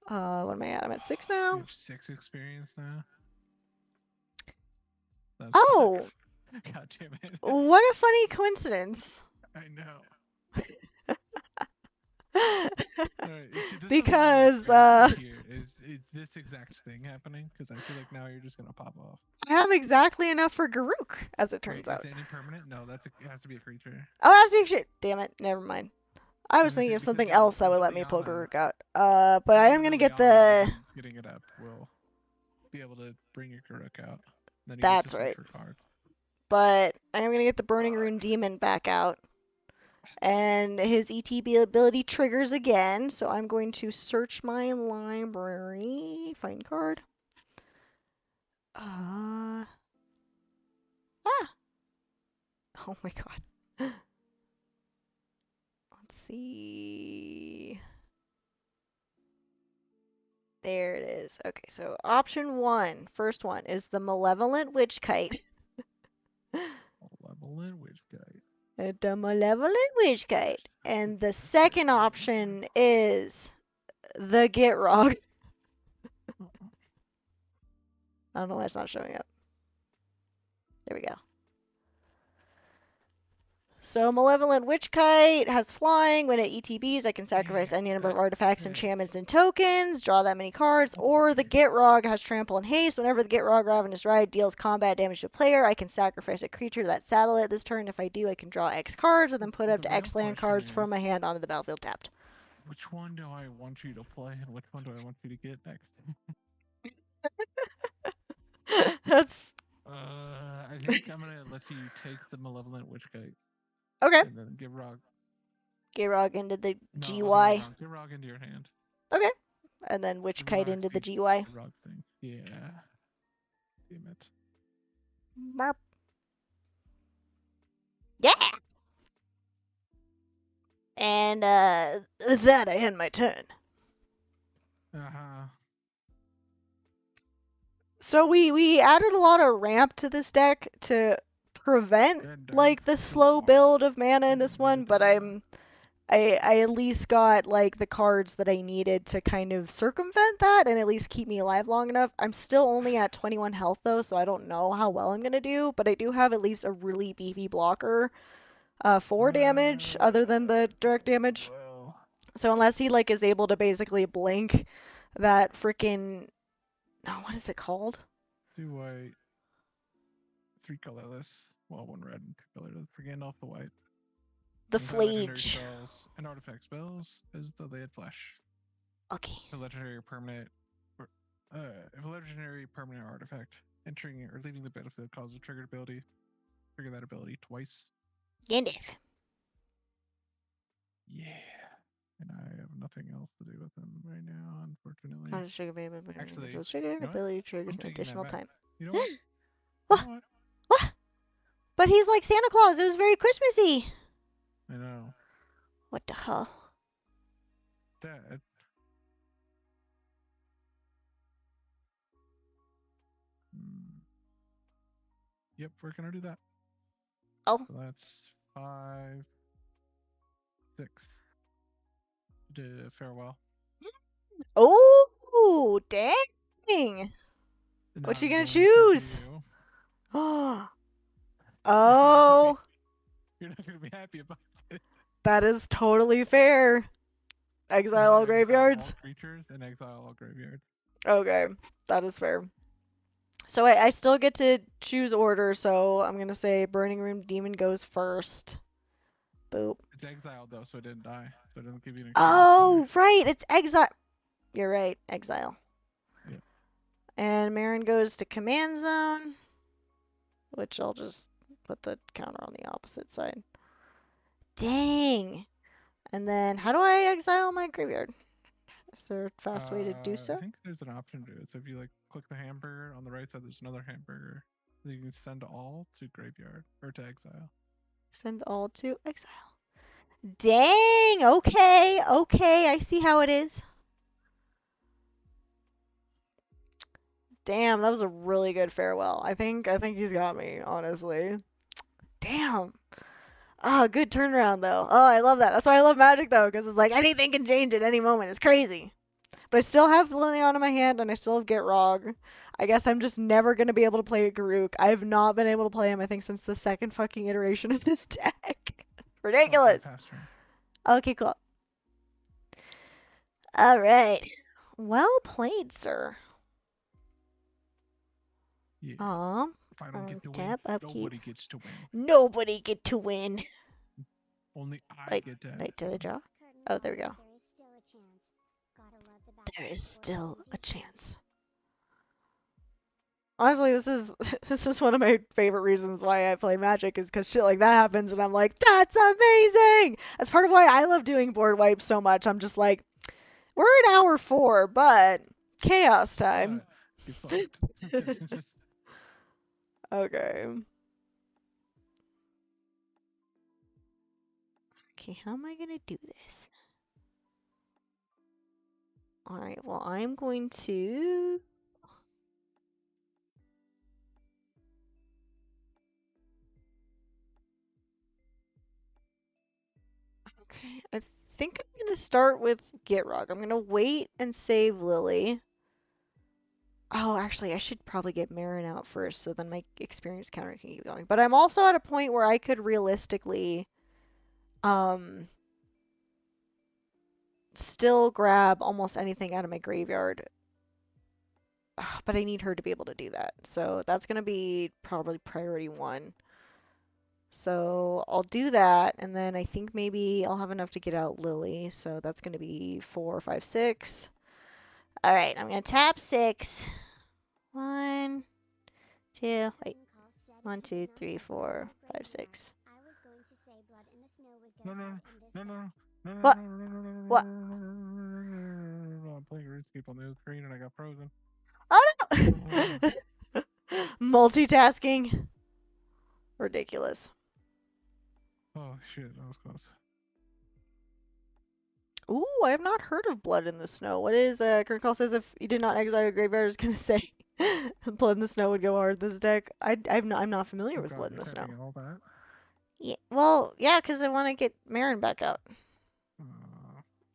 What am I at? I'm at 6 You now. have 6 experience now. That Oh, sucks. God damn it. what a funny coincidence. I know. Alright, see, this Because is what I want to hear. Is this exact thing happening? Because I feel like now you're just gonna pop off. I have exactly enough for Garuk, as it turns Wait, out. is it any permanent? No, it has to be a creature. Oh, that's big shit. Damn it. Never mind. I was thinking of Because something else that would let me pull Liliana, Garuk out. But I am gonna get Liliana, the. getting it up will be able to bring your Karuk out. Then you get to That's search right. for cards. But I am gonna get the Burning Rune Demon back out. And his ETB ability triggers again, so I'm going to search my library. Find card. Ah. Oh my god. Let's see. There it is. Okay, so option 1, first one, is the Malevolent Witch Kite. Malevolent Witch Guide. The Malevolent Witch Kite. And the second option is the Gitrog. I don't know why it's not showing up. There we go. So Malevolent Witch Kite has flying. When it ETBs, I can sacrifice any number of artifacts, enchantments, and tokens, draw that many cards. Or the Gitrog has trample and haste. Whenever the Gitrog Ravenous Ride deals combat damage to a player, I can sacrifice a creature that saddle it this turn. If I do, I can draw X cards and then put up The to X real land question cards is, from my hand onto the battlefield tapped. which one do I want you to play and which one do I want you to get next? That's I think I'm gonna let you take the Malevolent Witch Kite okay. and then give Rog. Gitrog into the No, GY. I'll do it wrong. Give Rog into your hand. Okay. And then Witch Give Kite Rog's into the thing. GY. Rog's thing. Yeah. Damn it. Marp. Yeah! And with that, I end my turn. Uh-huh. So we added a lot of ramp to this deck to prevent like the slow build of mana in this one, but I at least got like the cards that I needed to kind of circumvent that and at least keep me alive long enough. I'm still only at 21 health though, so I don't know how well I'm gonna do, but I do have at least a really beefy blocker for damage other than the direct damage. Well, So unless he like is able to basically blink that freaking what is it called? 2 white, 3 colorless. Well, 1 red and 2 colorless. For Gandalf the white. The Legendary Flage. spells and artifact spells as though they had flesh. Okay. The legendary or permanent If a legendary permanent artifact entering or leaving the battlefield causes a triggered ability, trigger that ability twice. Gandalf. Yeah. And I have nothing else to do with them right now, unfortunately. Actually, trigger you know what? ability triggers I'm an taking that additional back. time. You know what? What? You know what? What? But he's like Santa Claus. It was very Christmassy. I know. What the hell? Dad. Yep, we're gonna do that. Oh. So that's 5, 6. Farewell. Oh, dang. And What now you I'm gonna going to choose? do- Oh. You're not gonna be happy about it. That is totally fair. Exile all graveyards? All creatures and exile all graveyards. Okay, that is fair. So I still get to choose order, so I'm gonna say Burning Room Demon goes first. Boop. It's exiled though, so it didn't die. So it doesn't give you an Oh, right, it's exile. You're right, exile. Yeah. And Meren goes to Command Zone, which I'll just put the counter on the opposite side. Dang. And then, how do I exile my graveyard? Is there a fast way to do so? I think there's an option to do it. So if you like click the hamburger on the right side, there's another hamburger. So you can send all to graveyard or to exile. Send all to exile. Dang. Okay. Okay. I see how it is. Damn, that was a really good farewell. I think he's got me, honestly. Damn. Ah, good turnaround though. Oh, I love that. That's why I love Magic though, because it's like anything can change at any moment. It's crazy. But I still have Liliana in my hand, and I still have Gitrog. I guess I'm just never gonna be able to play Garruk. I have not been able to play him, I think, since the second fucking iteration of this deck. Ridiculous. Okay, cool. All right. Well played, sir. Yeah. If I don't get to Tap, win, upkeep. nobody gets to win. Nobody get to win. Only I Wait, get to. wait, did I draw? Oh, there we go. There is still a chance. Honestly, this is one of my favorite reasons why I play Magic is because shit like that happens, and I'm like, that's amazing. That's part of why I love doing board wipes so much. I'm just like, we're in hour 4, but chaos time. Okay. Okay, how am I gonna do this? Alright, well, I'm going to... Okay, I think I'm gonna start with Gitrog. I'm gonna wait and save Lily. Oh, actually, I should probably get Meren out first, so then my experience counter can keep going. But I'm also at a point where I could realistically, still grab almost anything out of my graveyard. But I need her to be able to do that. So that's gonna be probably priority 1. So I'll do that, and then I think maybe I'll have enough to get out Lily. So that's gonna be 4, 5, 6. All right, I'm gonna tap 6. 1, 2, wait. 1, 2, 3, 4, 5, 6. No. What? What? I'm playing RuneScape on the other screen and I got frozen. Oh no! Multitasking. Ridiculous. Oh shit, that was close. Ooh, I have not heard of Blood in the Snow. What is, KittehCult says if you did not exile your graveyard, I was gonna say Blood in the Snow would go hard this deck. I'm not familiar with Blood in the Snow. All that. Yeah, well, yeah, because I want to get Meren back out.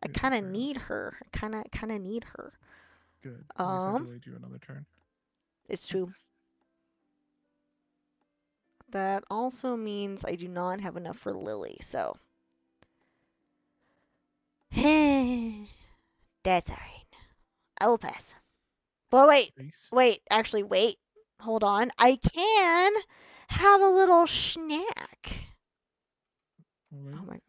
I Yeah, kind of fair need her. Kind of need her. Good. At least I delayed you another turn. It's true. That also means I do not have enough for Lily, so. That's alright. I will pass. But wait, actually, wait. Hold on. I can have a little snack. Oh my god.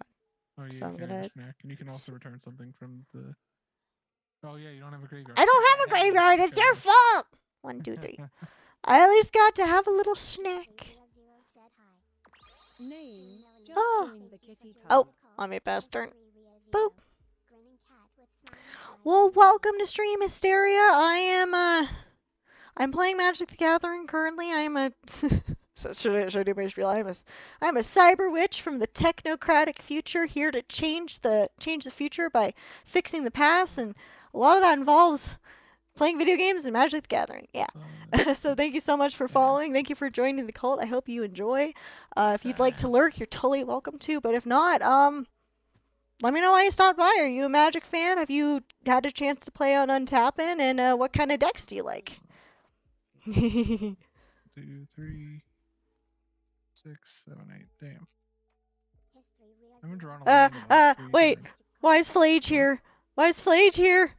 Oh yeah, So I'm gonna... snack. And you can also return something from the... Oh yeah, you don't have a graveyard. I don't have a graveyard. It's your fault. 1, 2, 3. I at least got to have a little snack. Name, just Oh. joined the KittehCult. Oh, let me pass turn. Boop. Well, welcome to Stream Hysteria. I'm playing Magic the Gathering currently. I am a should I do my spiel? I'm a cyber witch from the technocratic future, here to change the future by fixing the past, and a lot of that involves playing video games and Magic the Gathering. Yeah. So thank you so much for following. Thank you for joining the cult. I hope you enjoy. If you'd like to lurk, you're totally welcome to. But if not, let me know why you stopped by. Are you a Magic fan? Have you had a chance to play on Untap? And what kind of decks do you like? 2, 3, 6, 7, 8. Damn. I haven't drawn a land in like 3 wait. turns. Why is Flage here? Why is Flage here?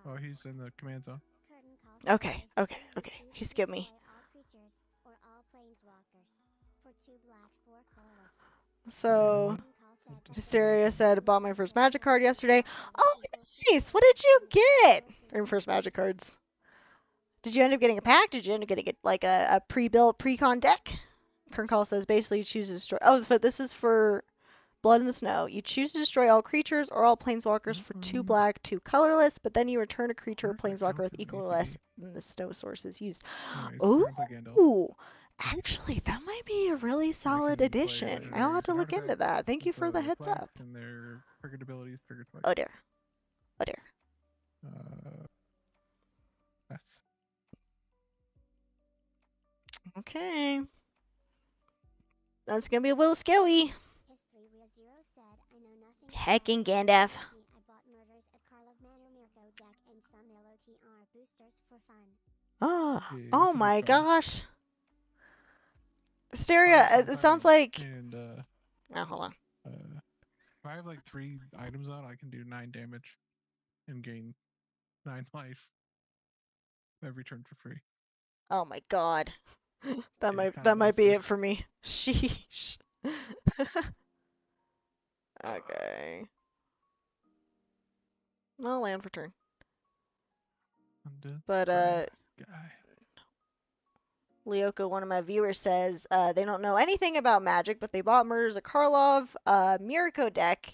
Oh, he's in the command zone. Okay. He skipped me. So, Hysteria said, I bought my first Magic card yesterday. Oh, nice! What did you get? Your first Magic cards. Did you end up getting a pack? Did you end up getting like a pre-built pre-con deck? Kerncall says basically you choose to destroy. Oh, but this is for Blood in the Snow. You choose to destroy all creatures or all planeswalkers for 2 black, 2 colorless, but then you return a creature or planeswalker with equal or less than the snow source is used. Anyways, we're gonna play Gandalf. Ooh, actually, that might be a really solid addition. I'll have to look into that. Thank you for the heads up. And their triggered abilities trigger twice. Oh dear. Oh dear. Yes. Okay. That's gonna be a little scary. Heckin' Gandalf. Oh my gosh. Hysteria, it sounds like... And, oh, hold on. if I have like 3 items out, I can do 9 damage and gain 9 life every turn for free. Oh my god. That It's might be kinda it for me. Sheesh. Okay. I'll land for turn. But Guy. Lyoko, one of my viewers, says they don't know anything about Magic, but they bought Murders of Karlov, Miracle deck,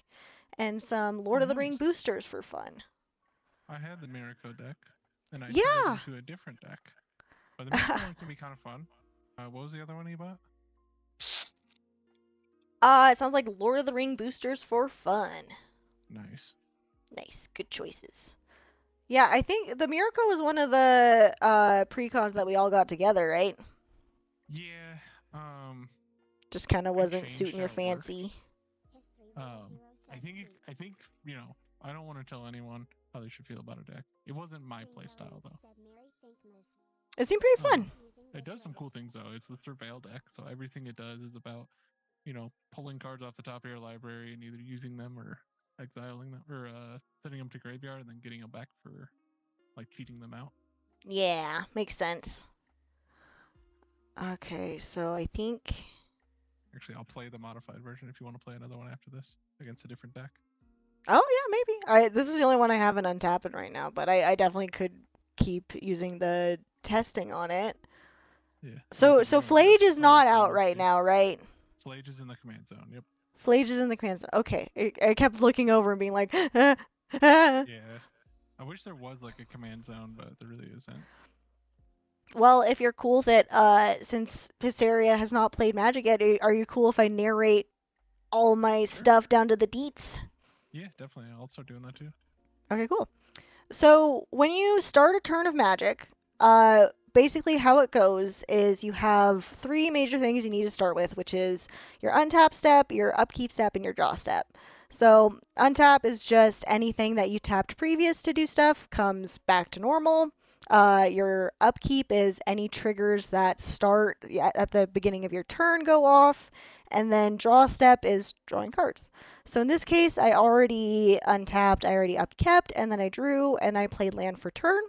and some Lord of the Ring boosters for fun. I had the Miracle deck, and I turned it into a different deck. But the Miracle one can be kind of fun. What was the other one you bought? It sounds like Lord of the Ring boosters for fun. Nice. Nice. Good choices. Yeah, I think the Miracle was one of the pre-cons that we all got together, right? Yeah. Just kind of wasn't suiting your fancy. I think you know, I don't want to tell anyone how they should feel about a deck. It wasn't my playstyle though. It seemed pretty fun. It does some cool things though. It's the surveil deck, so everything it does is about, you know, pulling cards off the top of your library and either using them or exiling them, or sending them to graveyard and then getting them back for, like, cheating them out. Yeah, makes sense. Okay, so I think... Actually, I'll play the modified version if you want to play another one after this against a different deck. Oh, yeah, maybe. This is the only one I haven't untapped right now, but I definitely could keep using the testing on it. Yeah. So Flage is not out right now, right? Flage is in the command zone, yep. Flage is in the command zone. Okay. I kept looking over and being like, Yeah. I wish there was, like, a command zone, but there really isn't. Well, if you're cool that, since Hysteria has not played Magic yet, are you cool if I narrate all my stuff down to the deets? Yeah, definitely. I'll start doing that too. Okay, cool. So, when you start a turn of Magic, basically how it goes is you have 3 major things you need to start with, which is your untap step, your upkeep step, and your draw step. So, untap is just anything that you tapped previous to do stuff comes back to normal. Your upkeep is any triggers that start at the beginning of your turn go off, and then draw step is drawing cards. So in this case, I already untapped, I already upkept, and then I drew, and I played land for turn.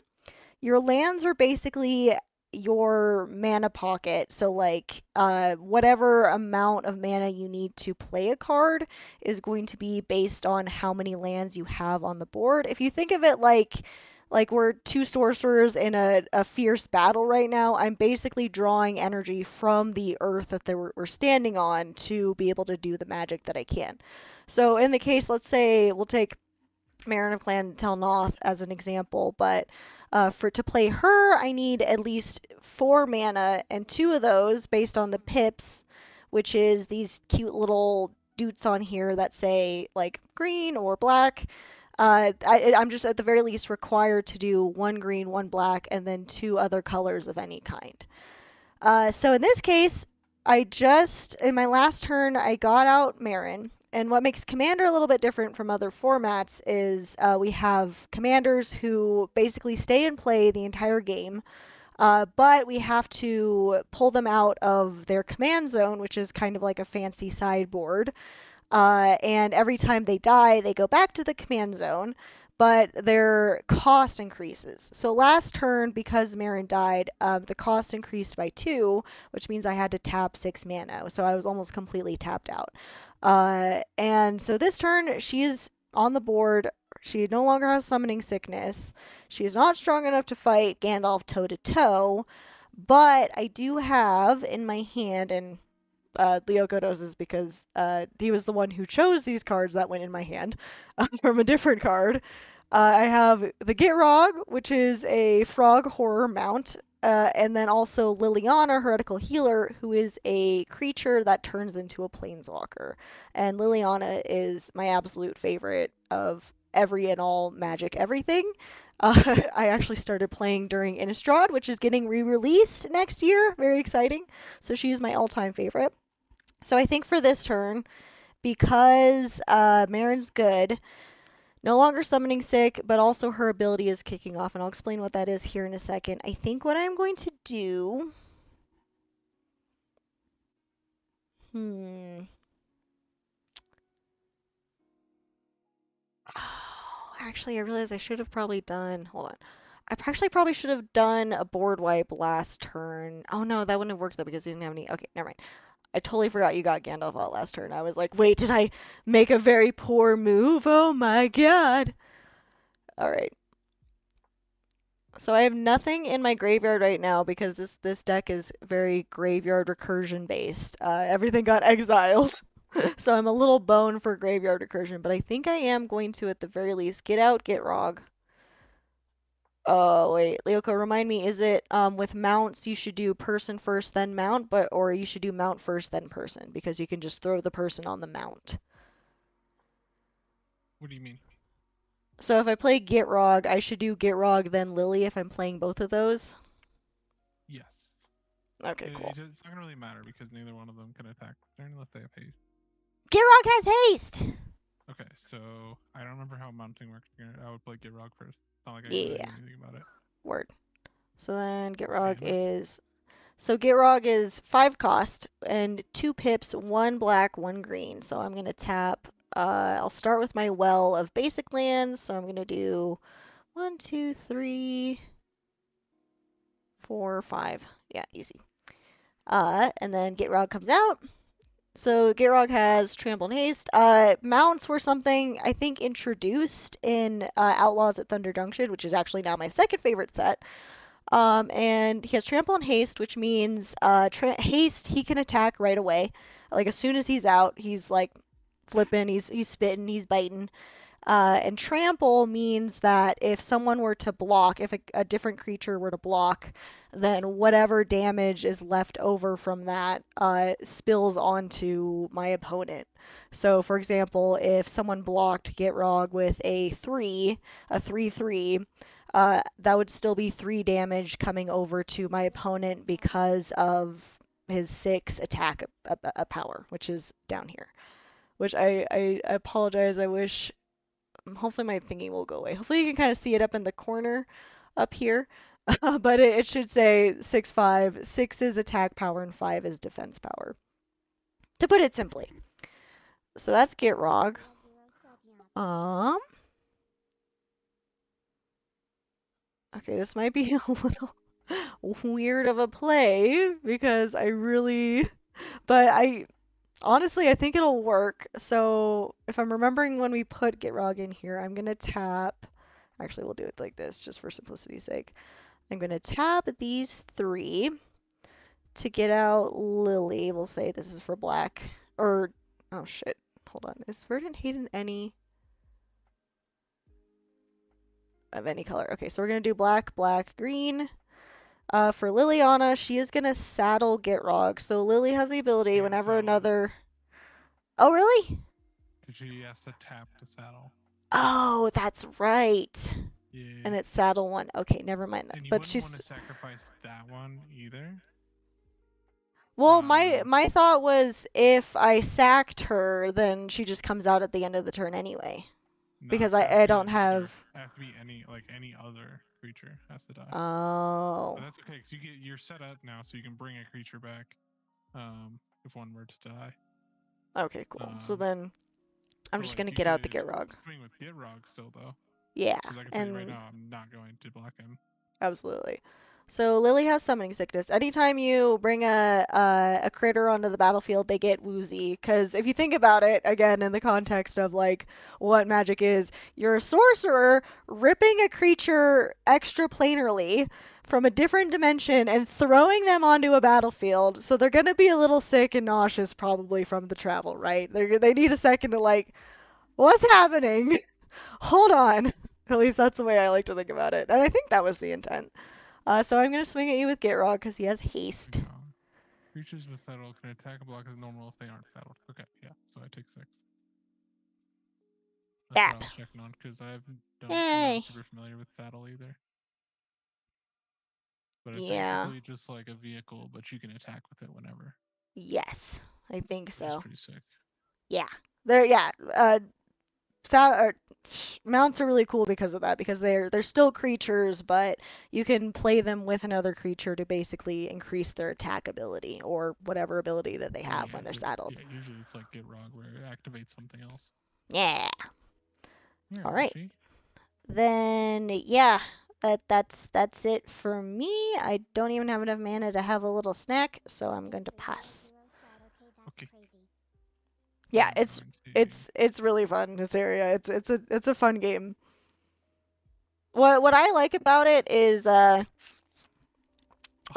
Your lands are basically your mana pocket. So like whatever amount of mana you need to play a card is going to be based on how many lands you have on the board. If you think of it like we're two sorcerers in a fierce battle right now, I'm basically drawing energy from the earth that we're standing on to be able to do the magic that I can. So in the case, let's say we'll take Meren of Clan Telnoth as an example, but to play her, I need at least 4 mana, and 2 of those based on the pips, which is these cute little doots on here that say like green or black. I'm just at the very least required to do 1 green, 1 black, and then 2 other colors of any kind. So in this case, in my last turn, I got out Meren. And what makes Commander a little bit different from other formats is we have commanders who basically stay in play the entire game, but we have to pull them out of their command zone, which is kind of like a fancy sideboard. And every time they die, they go back to the command zone, but their cost increases. So last turn, because Meren died, the cost increased by 2, which means I had to tap 6 mana. So I was almost completely tapped out. And so this turn, she is on the board. She no longer has summoning sickness. She is not strong enough to fight Gandalf toe to toe, but I do have in my hand, and Lyoko knows this because he was the one who chose these cards that went in my hand from a different card. I have the Gitrog, which is a frog horror mount, and then also Liliana, heretical healer, who is a creature that turns into a planeswalker. And Liliana is my absolute favorite of every and all magic everything. I actually started playing during Innistrad, which is getting re-released next year. Very exciting. So she's my all-time favorite. So I think for this turn, because Meren's good, no longer summoning sick, but also her ability is kicking off, and I'll explain what that is here in a second. I think what I'm going to do... Actually, I realize I should have probably done... Hold on. I actually probably should have done a board wipe last turn. Oh no, that wouldn't have worked though because he didn't have any... Okay, never mind. I totally forgot you got Gandalf out last turn. I was like, wait, did I make a very poor move? Oh my god. Alright. So I have nothing in my graveyard right now because this deck is very graveyard recursion based. Everything got exiled. So I'm a little bone for graveyard recursion, but I think I am going to, at the very least, get out Gitrog. Oh, wait, Lyoko, remind me, is it with mounts you should do person first then mount, or you should do mount first then person because you can just throw the person on the mount? What do you mean? So if I play Gitrog, I should do Gitrog then Lily if I'm playing both of those? Yes. Okay, cool. It's not going to really matter because neither one of them can attack unless they have haste. Gitrog has haste! Okay, so I don't remember how mounting works. I would play Gitrog first. It's not like I Yeah. know anything about it. Word. So then Gitrog Damn it. is... So Gitrog is 5 cost and 2 pips, 1 black, 1 green. So I'm going to tap... I'll start with my well of basic lands. So I'm going to do 1, 2, 3, 4, 5. Yeah, easy. And then Gitrog comes out. So Gitrog has Trample and Haste. Mounts were something I think introduced in Outlaws at Thunder Junction, which is actually now my second favorite set. And he has Trample and Haste, which means haste he can attack right away. Like as soon as he's out, he's like flipping, he's spitting, he's biting. And trample means that if someone were to block, if a different creature were to block, then whatever damage is left over from that spills onto my opponent. So, for example, if someone blocked Gitrog with a 3/3, that would still be 3 damage coming over to my opponent because of his 6 attack power, which is down here. Which I apologize, I wish... Hopefully my thinking will go away. Hopefully you can kind of see it up in the corner up here. But it should say 6/5. 6 is attack power and 5 is defense power. To put it simply. So that's Gitrog. Okay, this might be a little weird of a play because but honestly, I think it'll work. So if I'm remembering when we put Gitrog in here, I'm gonna tap. Actually, we'll do it like this just for simplicity's sake. I'm gonna tap these 3 to get out Lily. We'll say this is for black. Or, oh shit, hold on. Is Verdant Hayden any of any color? Okay, so we're gonna do black, black, green. For Liliana, she is gonna saddle Gitrog. So Lily has the ability Yeah, whenever so- another. Oh, really? She has to tap the saddle. Oh, that's right. Yeah. And it's saddle 1. Okay, never mind that. And you But wouldn't want to sacrifice that one either. Well, my thought was if I sacked her, then she just comes out at the end of the turn anyway. No, Because it has I to don't be have. It has to be any other creature has to die. Oh. But that's okay, because you're set up now, so you can bring a creature back, if one were to die. Okay, cool. So then I'm So, just like, gonna you get out the could Gitrog. swing with Gitrog still though. Yeah, Because I can tell you right and now, I'm not going to block him. absolutely. So Lily has summoning sickness. Anytime you bring a critter onto the battlefield, they get woozy. Because if you think about it, again, in the context of like what magic is, you're a sorcerer ripping a creature extraplanarly from a different dimension and throwing them onto a battlefield. So they're gonna be a little sick and nauseous probably from the travel, right? They need a second to like, what's happening? Hold on. At least that's the way I like to think about it. And I think that was the intent. So I'm going to swing at you with Gitrog because he has haste. Creatures with saddle can attack and block as normal if they aren't saddled. Okay, yeah, so I take 6. That's what I was checking on, because I'm not super familiar with saddle either. But it's basically just like a vehicle, but you can attack with it whenever. Yes, I think so. Which is pretty sick. Yeah. Mounts are really cool because of that, because they're still creatures, but you can play them with another creature to basically increase their attack ability or whatever ability that they have when they're saddled. Yeah, usually it's like Gitrog where it activates something else. Yeah. Yeah, all right. Then yeah, that's it for me. I don't even have enough mana to have a little snack, so I'm going to pass. Okay. Yeah, it's really fun, this area. It's a fun game. What I like about it is when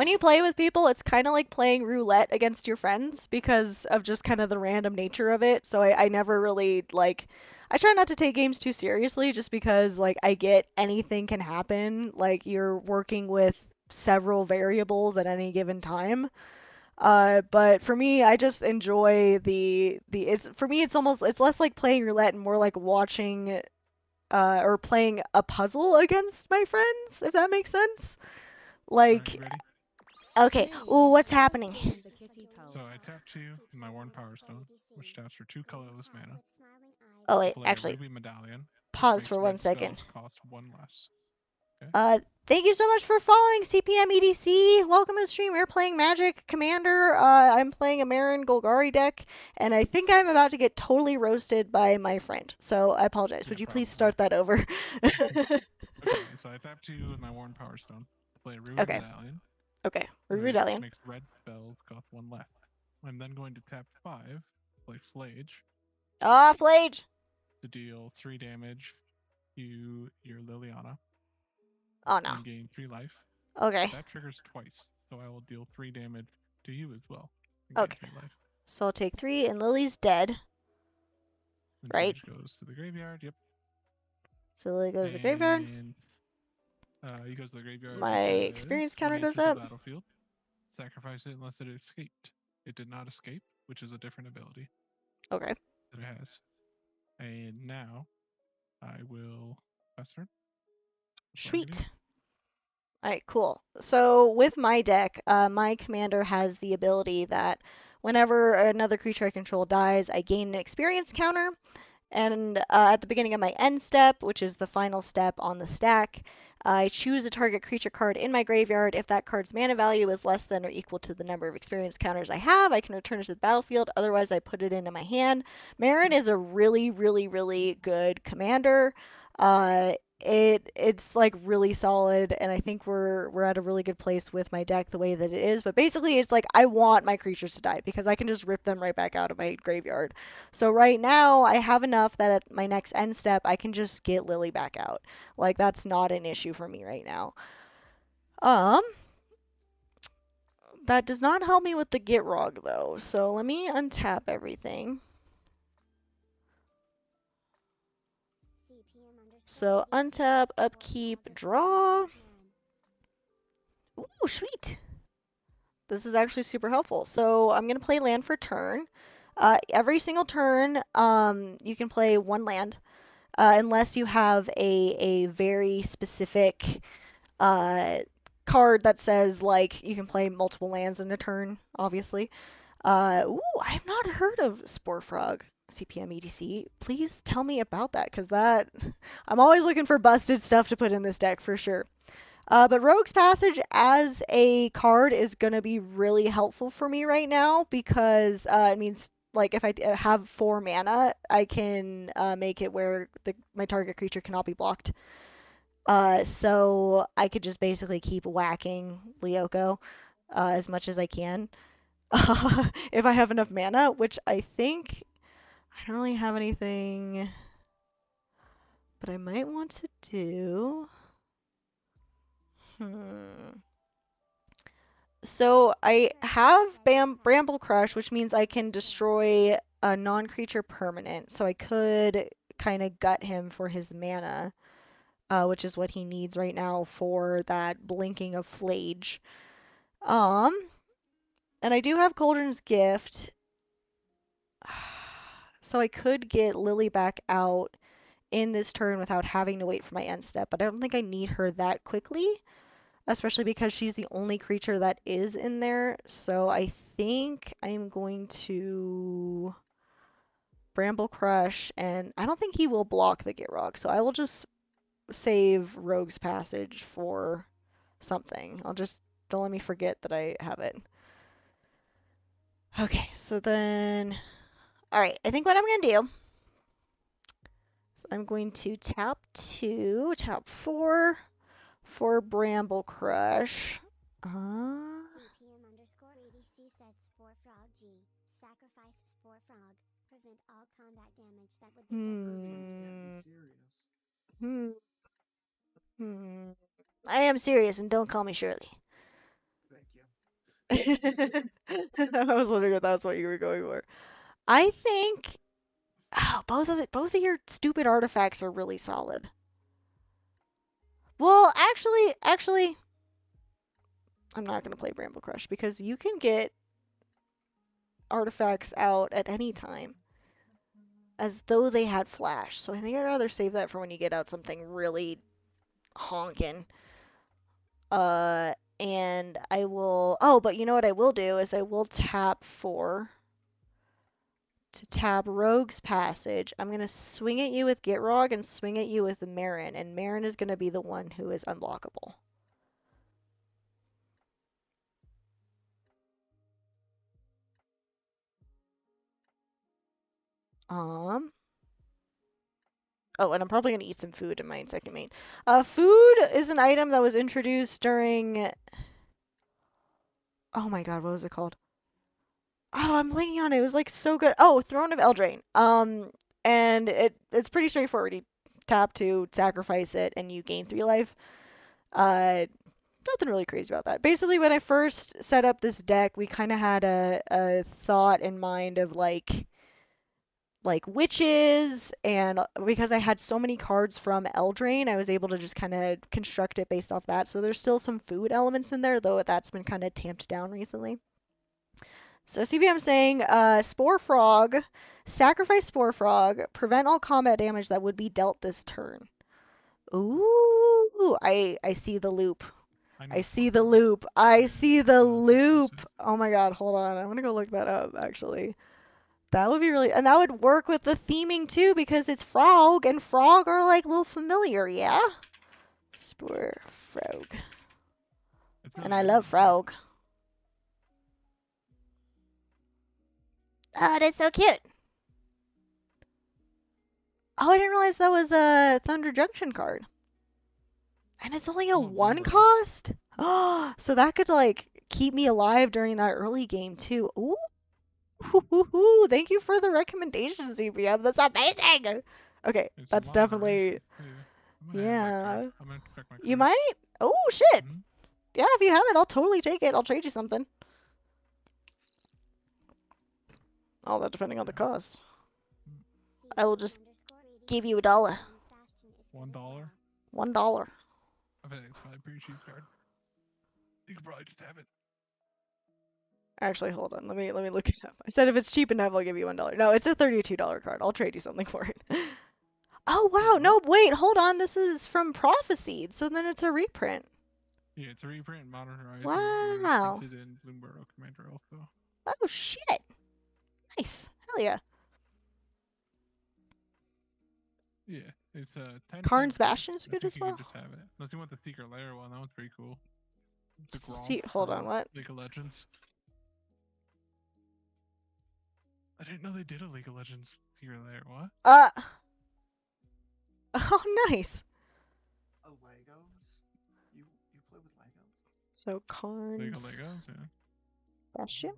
you play with people, it's kind of like playing roulette against your friends because of just kind of the random nature of it. So I never really like. I try not to take games too seriously just because like I get anything can happen. Like you're working with several variables at any given time. But for me, I just enjoy it's less like playing roulette and more like watching or playing a puzzle against my friends, if that makes sense. Like, okay, ooh, what's happening? So I tap 2 in my Worn Power Stone, which taps for 2 colorless mana. Oh wait, Play actually, a Ruby Medallion. pause for 1 second. Cost 1 less. Okay. Thank you so much for following CPM EDC. Welcome to the stream. We're playing Magic Commander. I'm playing a Meren Golgari deck, and I think I'm about to get totally roasted by my friend. So I apologize. Would you please start that over? Okay, so I tap 2 with my Worn Power Stone. Play a Ruby Medallion. Okay, Ruby Medallion. Makes red spells cost 1 less. I'm then going to tap 5, play Flage. Flage! To deal 3 damage to your Liliana. Oh no. And gain 3 life. Okay. That triggers twice, so I will deal 3 damage to you as well. Okay. 3 life. So I'll take 3, and Lily's dead. And right? Flage goes to the graveyard, yep. So Lily goes to the graveyard. He goes to the graveyard. My experience counter goes up. Battlefield, sacrifice it unless it escaped. It did not escape, which is a different ability. Okay. That it has. And now I will pass turn. Sweet. Alright, cool. So with my deck, my commander has the ability that whenever another creature I control dies, I gain an experience counter. And at the beginning of my end step, which is the final step on the stack, I choose a target creature card in my graveyard. If that card's mana value is less than or equal to the number of experience counters I have, I can return it to the battlefield. Otherwise, I put it into my hand. Meren is a really, really, really good commander. it's like really solid, and I think we're at a really good place with my deck the way that it is. But basically, it's like I want my creatures to die because I can just rip them right back out of my graveyard. So right now, I have enough that at my next end step, I can just get Lily back out. Like that's not an issue for me right now. That does not help me with the Gitrog though. So let me untap everything. So untap, upkeep, draw. Ooh, sweet. This is actually super helpful. So I'm gonna play land for turn. Every single turn, you can play one land, unless you have a very specific card that says like you can play multiple lands in a turn. Obviously. Ooh, I've not heard of Spore Frog CPM EDC. Please tell me about that, because that I'm always looking for busted stuff to put in this deck for sure. But Rogue's Passage as a card is going to be really helpful for me right now because it means like if I have 4 mana, I can make it where my target creature cannot be blocked. So I could just basically keep whacking Lyoko as much as I can. If I have enough mana, which I think I don't really have anything, but I might want to do. So I have Bramble Crush, which means I can destroy a non-creature permanent. So I could kind of gut him for his mana, which is what he needs right now for that blinking of Flage. And I do have Cauldron's Gift. So I could get Lily back out in this turn without having to wait for my end step, but I don't think I need her that quickly, especially because she's the only creature that is in there. So I think I'm going to Bramble Crush, and I don't think he will block the Gitrog, so I will just save Rogue's Passage for something. Don't let me forget that I have it. Okay, so then, alright, I think what I'm going to do, so I'm going to tap 2, tap 4 for Bramble Crush. CPM_ADC said Spore Frog G. Sacrifice Spore Frog. Prevent all combat damage that would be I am serious, and don't call me Shirley. Thank you. I was wondering if that's what you were going for. I think both of your stupid artifacts are really solid. Well, actually, I'm not gonna play Bramble Crush because you can get artifacts out at any time, as though they had flash. So I think I'd rather save that for when you get out something really honkin'. And I will. Oh, but you know what I will do is I will tap 4 to tap Rogue's Passage. I'm gonna swing at you with Gitrog and swing at you with the Meren, and Meren is gonna be the one who is unblockable. Oh, and I'm probably gonna eat some food in my second main. Food is an item that was introduced during. Oh my god, what was it called? Oh, I'm blanking on it. It was like so good. Oh, Throne of Eldraine. And it's pretty straightforward. You tap to sacrifice it, and you gain 3 life. Nothing really crazy about that. Basically, when I first set up this deck, we kind of had a thought in mind of like witches, and because I had so many cards from Eldraine, I was able to just kind of construct it based off that. So there's still some food elements in there, though that's been kind of tamped down recently. So CBM saying, Spore Frog, sacrifice Spore Frog, prevent all combat damage that would be dealt this turn. Ooh, I see the loop. I see the loop. I see the loop. Oh my god, hold on. I'm gonna go look that up, actually. That would be really, and that would work with the theming too, because it's frog, and frog are like a little familiar, yeah? Spore Frog. And I love frog. Oh, that's so cute. Oh, I didn't realize that was a Thunder Junction card. And it's only a Oh, 1 Bloomberg. cost? Oh, so that could like keep me alive during that early game too. Ooh. Thank you for the recommendation, CPM. That's amazing. Okay, It's a that's lot of definitely races too. I'm gonna have that card. yeah. I'm gonna check my You cards. might? Oh shit. Mhm. Yeah, if you have it, I'll totally take it. I'll trade you something. All that depending on the cost. I will just give you $1. $1? $1. I think it's probably a pretty cheap card. You could probably just have it. Actually, hold on. Let me look it up. I said if it's cheap enough, I'll give you $1. No, it's a $32 card. I'll trade you something for it. Oh wow, What? no, wait, hold on. This is from Prophesied, so then it's a reprint. Yeah, it's a reprint in Modern Horizons. Wow. And it's in Bloomberg Commander also. Oh shit. Nice. Hell yeah. Yeah, it's 10 Karn's cents. Bastion is I good think as you well. can just have it. Unless you want the Secret Lair one, that one's pretty cool. It's a See, Gromp hold for on, what? League of Legends. I didn't know they did a League of Legends Secret Lair. What? Oh nice. Oh, Legos? You play with Legos? So League of Karn's Legos, yeah. Bastion.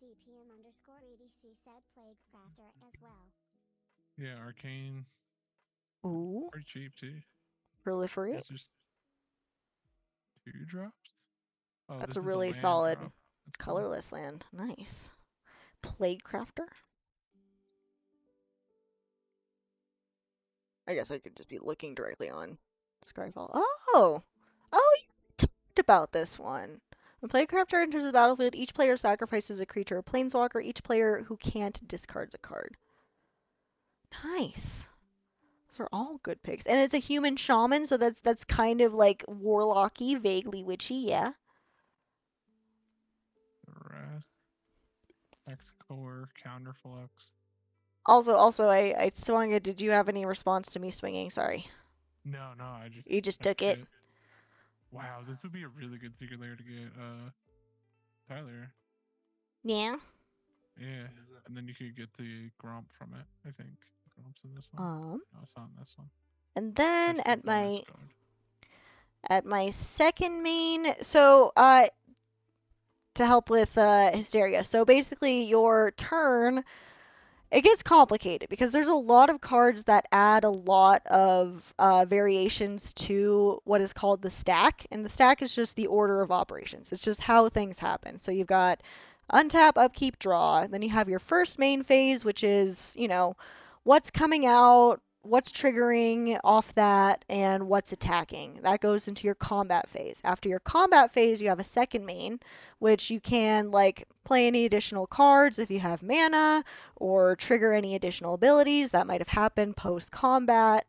CPM_EDC said Plague Crafter as well. Yeah, Arcane. Ooh. Pretty cheap too. Proliferate. It's just 2 drops? Oh, That's this a is the really land solid drop. That's cool. colorless land. Nice. Plague Crafter. I guess I could just be looking directly on Scryfall. Oh! Oh, you talked about this one. When Plague Crafter enters the battlefield, each player sacrifices a creature or planeswalker. Each player who can't discards a card. Nice. Those are all good picks. And it's a human shaman, so that's kind of like warlocky, vaguely witchy, yeah. Wrath. X-Core. Counterflux. Also, I swung it. Did you have any response to me swinging? Sorry. No, You just took it. Wow, this would be a really good Secret Lair to get, Tyler. Yeah. Yeah, and then you could get the Gromp from it, I think. Gromp's in this one. No, it's not in this one. And then That's the bonus card. at my second main, so to help with hysteria. So basically, your turn, it gets complicated because there's a lot of cards that add a lot of variations to what is called the stack, and the stack is just the order of operations. It's just how things happen. So you've got untap, upkeep, draw. And then you have your first main phase, which is, you know, what's coming out, what's triggering off that, and what's attacking. That goes into your combat phase. After your combat phase, you have a second main, which you can, like, play any additional cards if you have mana, or trigger any additional abilities that might have happened post-combat,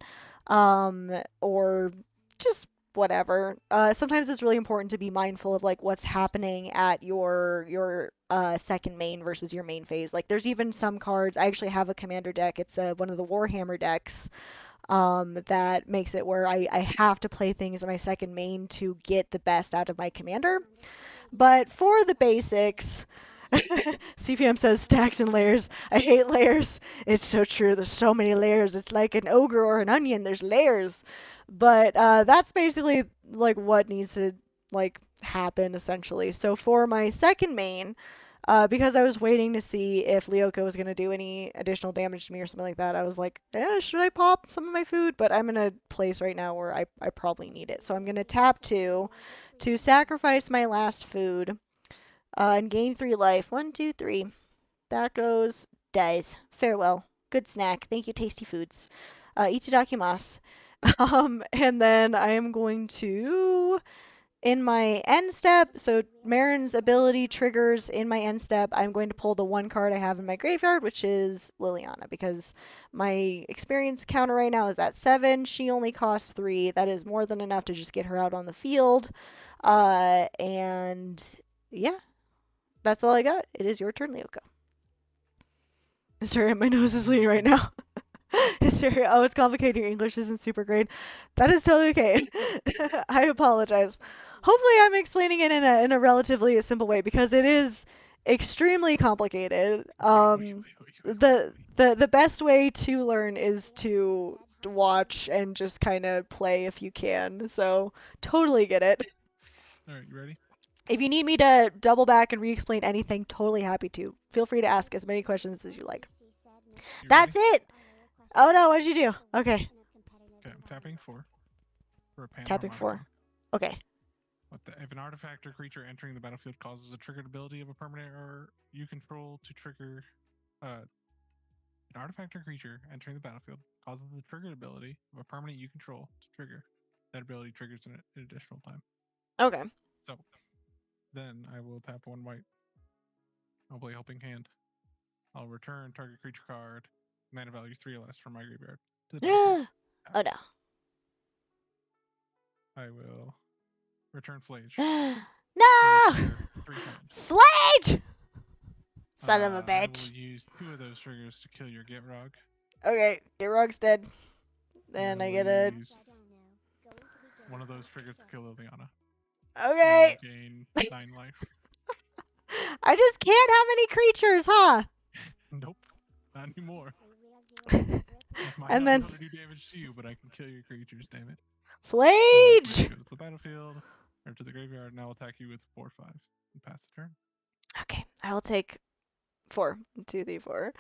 or just whatever. Sometimes it's really important to be mindful of like what's happening at your second main versus your main phase. Like there's even some cards. I actually have a commander deck. It's one of the Warhammer decks. That makes it where I have to play things in my second main to get the best out of my commander. But for the basics, CPM says stacks and layers. I hate layers. It's so true. There's so many layers. It's like an ogre or an onion. There's layers. But that's basically like what needs to like happen essentially. So for my second main, because I was waiting to see if Leoka was going to do any additional damage to me or something like that, I was like, should I pop some of my food? But I'm in a place right now where I probably need it. So I'm going to tap 2 to sacrifice my last food and gain 3 life. 1, 2, 3. That goes. Dies. Farewell. Good snack. Thank you, tasty foods. Ichidakimasu. And then I am going to, in my end step, so Meren's ability triggers in my end step, I'm going to pull the 1 card I have in my graveyard, which is Liliana, because my experience counter right now is at 7. She only costs 3. That is more than enough to just get her out on the field. And yeah, that's all I got. It is your turn, Leoka. Sorry, my nose is bleeding right now. Sorry, oh, it's complicated. Your English isn't super great. That is totally okay. I apologize. Hopefully, I'm explaining it in a relatively simple way because it is extremely complicated. The best way to learn is to watch and just kind of play if you can. So totally get it. All right, you ready? If you need me to double back and re-explain anything, totally happy to. Feel free to ask as many questions as you like. You That's ready? it! Oh no, what did you do? Okay. Okay, I'm tapping 4 for a Tapping 4. Panorama. Okay. If an artifact or creature entering the battlefield causes a triggered ability of a permanent or you control to trigger, an artifact or creature entering the battlefield causes the triggered ability of a permanent you control to trigger. That ability triggers an additional time. Okay. So, then I will tap 1 white. I'll play Helping Hand. I'll return target creature card, mana value 3 or less from my graveyard to the battlefield. Oh no. I will return Flage. No! Trigger 3 times. Flage! Son of a I will bitch. use 2 of those triggers to kill your Gitrog. Okay, Girl's dead. Then I will get a... use 1 of those triggers to kill Liliana. Okay. And gain 9 life. I just can't have any creatures, huh? Nope, not anymore. Might And not then... be able to do damage to you, but I can kill your creatures, damn it. Flage! Go to the battlefield, or to the graveyard, and I'll attack you with 4/5 and pass the turn. Okay, I will take 4. 2, 3, 4.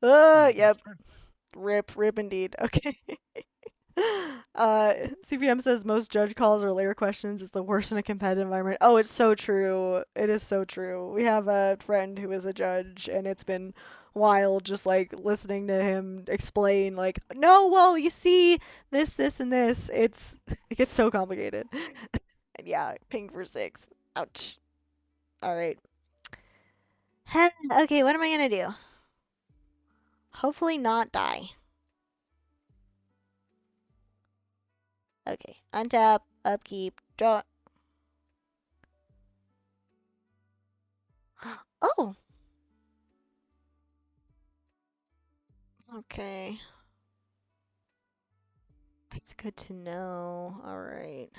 Yep. Rip indeed. Okay. CPM says most judge calls or layer questions is the worst in a competitive environment. Oh, it's so true. It is so true. We have a friend who is a judge, and it's been wild just like listening to him explain like, no, well, you see this, and this. It gets so complicated. And yeah, ping for 6. Ouch. All right. Okay, what am I gonna do? Hopefully not die. Okay, untap, upkeep, draw. Oh! Okay. That's good to know. Alright.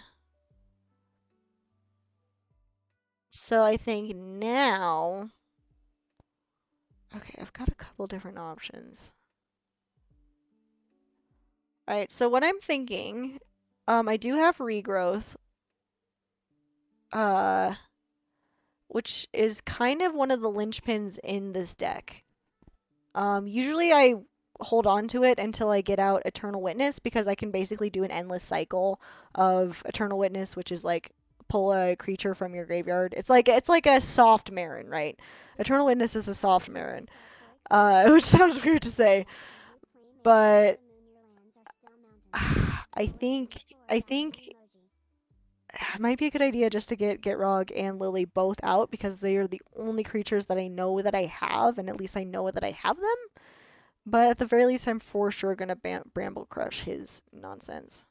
So I think now... Okay, I've got a couple different options. Alright, so what I'm thinking... I do have regrowth. Which is kind of one of the linchpins in this deck. Usually I hold on to it until I get out Eternal Witness because I can basically do an endless cycle of Eternal Witness, which is like pull a creature from your graveyard. It's like a soft meren, right? Eternal Witness is a soft meren. Which sounds weird to say, but I think it might be a good idea just to get Gitrog and Lily both out because they are the only creatures that I know that I have, and at least I know that I have them. But at the very least, I'm for sure gonna Bramble Crush his nonsense.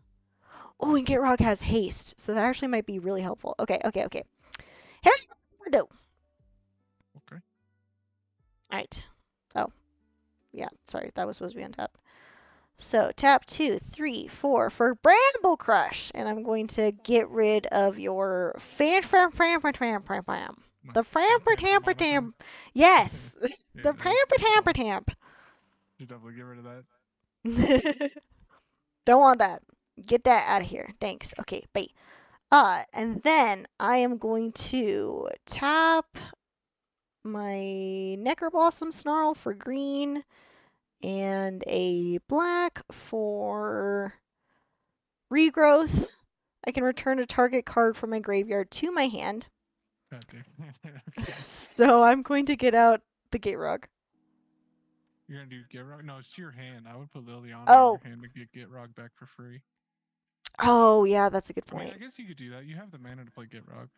Oh, and Gitrog has haste, so that actually might be really helpful. Okay. Here's what I'm gonna do. Okay. Alright. Oh. Yeah, sorry, that was supposed to be untapped. So, tap 2, 3, 4 for Bramble Crush, and I'm going to get rid of your The Frampertampertam. Yes! The Frampertampertamp. You definitely get rid of that. Don't want that. Get that out of here. Thanks. Okay, bye. And then I am going to tap my Necroblossom Snarl for green and a black for regrowth. I can return a target card from my graveyard to my hand. Okay. So I'm going to get out the Gitrog. You're gonna do Gitrog? No, it's to your hand. I would put Liliana in Oh. your hand to get Gitrog back for free. Oh, yeah, that's a good I mean, point. I guess you could do that. You have the mana to play Gitrog.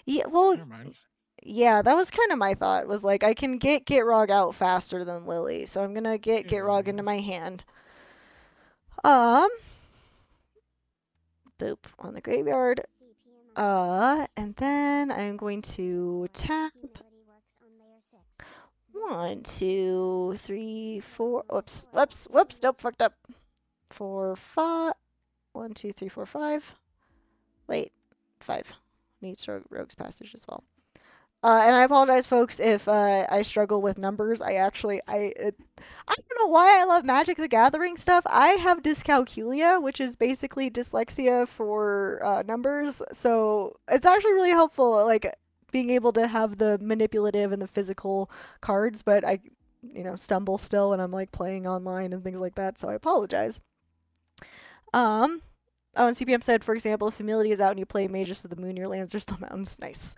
Yeah, well, Never mind. yeah, that was kind of my thought. Was like I can get Gitrog out faster than Lily, so I'm gonna get Gitrog into my hand. Boop on the graveyard. And then I'm going to tap 1, 2, 3, 4. Whoops. Nope, fucked up. 4, 5. 1, 2, 3, 4, 5. Wait, 5. Needs Rogue's Passage as well. And I apologize, folks, if I struggle with numbers. I don't know why I love Magic the Gathering stuff. I have dyscalculia, which is basically dyslexia for numbers. So it's actually really helpful, like being able to have the manipulative and the physical cards, but I, stumble still when I'm like playing online and things like that. So I apologize. Um, Oh, and CPM said, for example, if Humility is out and you play Magus of the Moon, your lands are still mountains. Nice.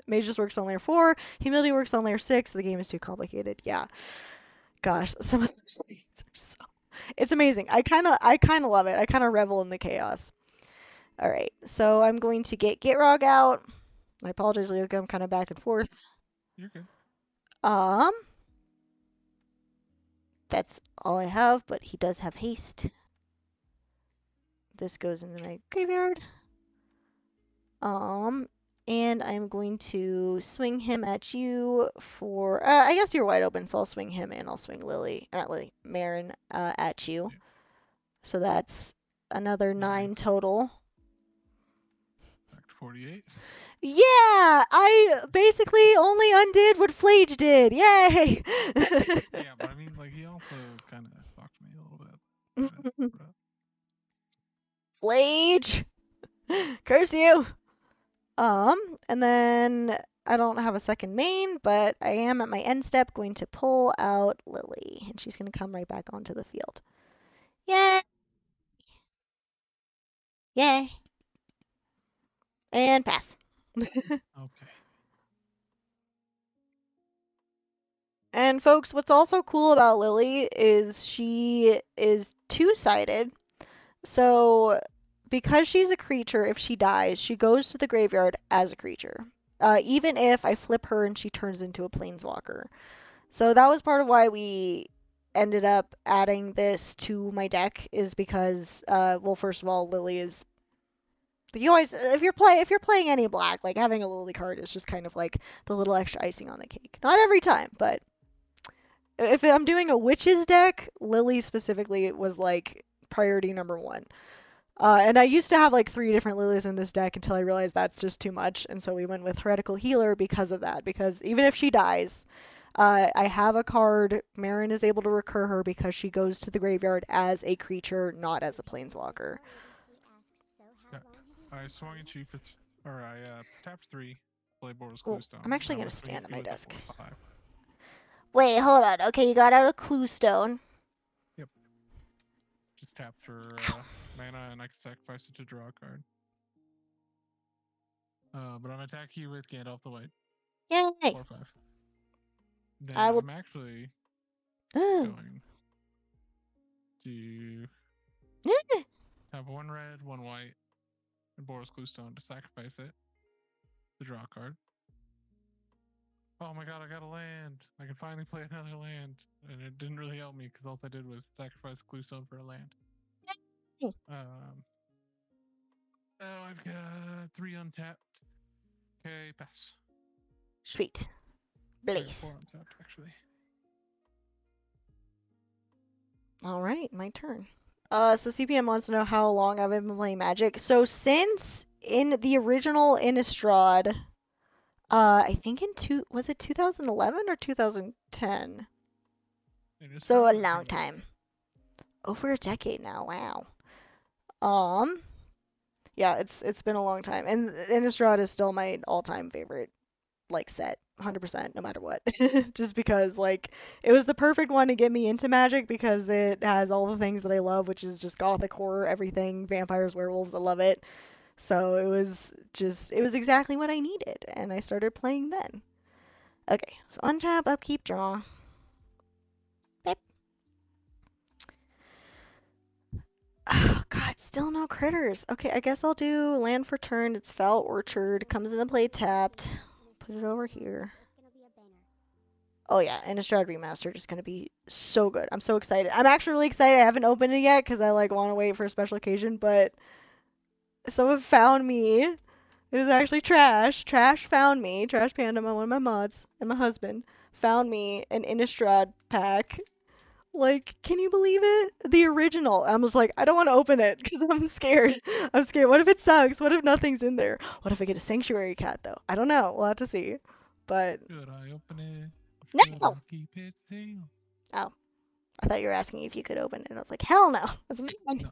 Magus works on layer 4, Humility works on layer 6, so the game is too complicated. Yeah. Gosh, some of those lands are so... It's amazing. I kinda love it. I kinda revel in the chaos. Alright, so I'm going to get Gitrog out. I apologize, Luke, I'm kinda back and forth. You're good. That's all I have, but he does have haste. This goes into my graveyard. And I'm going to swing him at you for, I guess you're wide open, so I'll swing him and I'll swing Meren, at you. Yeah. So that's another 9 total. Back to 48. Yeah, I basically only undid what Flage did. Yay! Yeah, but I mean, like, he also kind of fucked me a little bit. Flage! Curse you! And then I don't have a second main, but I am at my end step going to pull out Lily, and she's going to come right back onto the field. Yay! Yay! And pass. Okay. And folks, what's also cool about Lily is she is two-sided. So because she's a creature, if she dies, she goes to the graveyard as a creature. Even if I flip her and she turns into a planeswalker. So that was part of why we ended up adding this to my deck, is because, well, first of all, Lily is... You always, if you're playing any black, like having a Lily card is just kind of like the little extra icing on the cake. Not every time, but if I'm doing a witches deck, Lily specifically was like priority number 1. And I used to have like 3 different Lilies in this deck until I realized that's just too much, and so we went with Heretical Healer because of that. Because even if she dies, I have a card. Meren is able to recur her because she goes to the graveyard as a creature, not as a planeswalker. Yeah. I swung at you for, I tapped 3, played Boros Oh, Cluestone. I'm actually Now going my to swing stand at at you my is a desk. 4/5. Wait, hold on. Okay, you got out a Cluestone. Yep. Just tap for mana, and I can sacrifice it to draw a card. But I'm attacking you with Gandalf the White. Yay! 4/5. Then I will... I'm actually going to have 1 red, 1 white, and Boros Cluestone to sacrifice it to draw a card. Oh my god, I got a land! I can finally play another land. And it didn't really help me because all I did was sacrifice Cluestone for a land. Oh, I've got 3 untapped. Okay, pass. Sweet. Blaze. 4 untapped, actually. Alright, my turn. So CPM wants to know how long I've been playing Magic. So since in the original Innistrad, I think was it 2011 or 2010? So a long time. Over a decade now, wow. Yeah, it's been a long time. And Innistrad is still my all-time favorite, like, set. 100%, no matter what. Just because, like, it was the perfect one to get me into Magic because it has all the things that I love, which is just gothic horror, everything, vampires, werewolves, I love it. So it was exactly what I needed, and I started playing then. Okay, so untap, upkeep, draw. Beep. Oh god, still no critters. Okay, I guess I'll do land for turn. It's Foul Orchard, comes into play tapped. Put it over here. Oh yeah, Innistrad Remastered is going to be so good. I'm so excited. I'm actually really excited. I haven't opened it yet because I like want to wait for a special occasion, but someone found me. It was actually Trash. Trash found me. Trash Panda, one of my mods, and my husband found me an Innistrad pack Like, can you believe it? The original. I was like, I don't want to open it because I'm scared. I'm scared. What if it sucks? What if nothing's in there? What if I get a sanctuary cat though? I don't know. We'll have to see. But Should I open it? Should no. I keep it sealed? Oh, I thought you were asking if you could open it. And I was like, hell no. That's mine. No.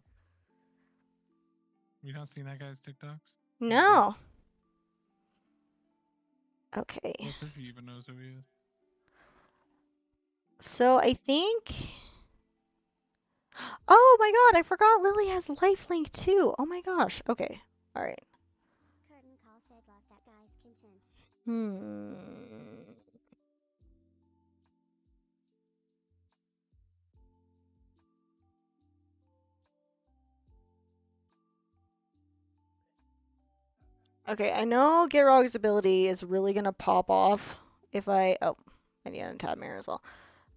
You not seen that guy's TikToks? No. Okay. What if he even knows who he is? So I think. Oh my god, I forgot Lily has lifelink too. Oh my gosh. Okay. All right. Curtain call said love that guy's content. Okay, I know Girlgamer's ability is really gonna pop off if I. Oh, I need an untap mirror as well.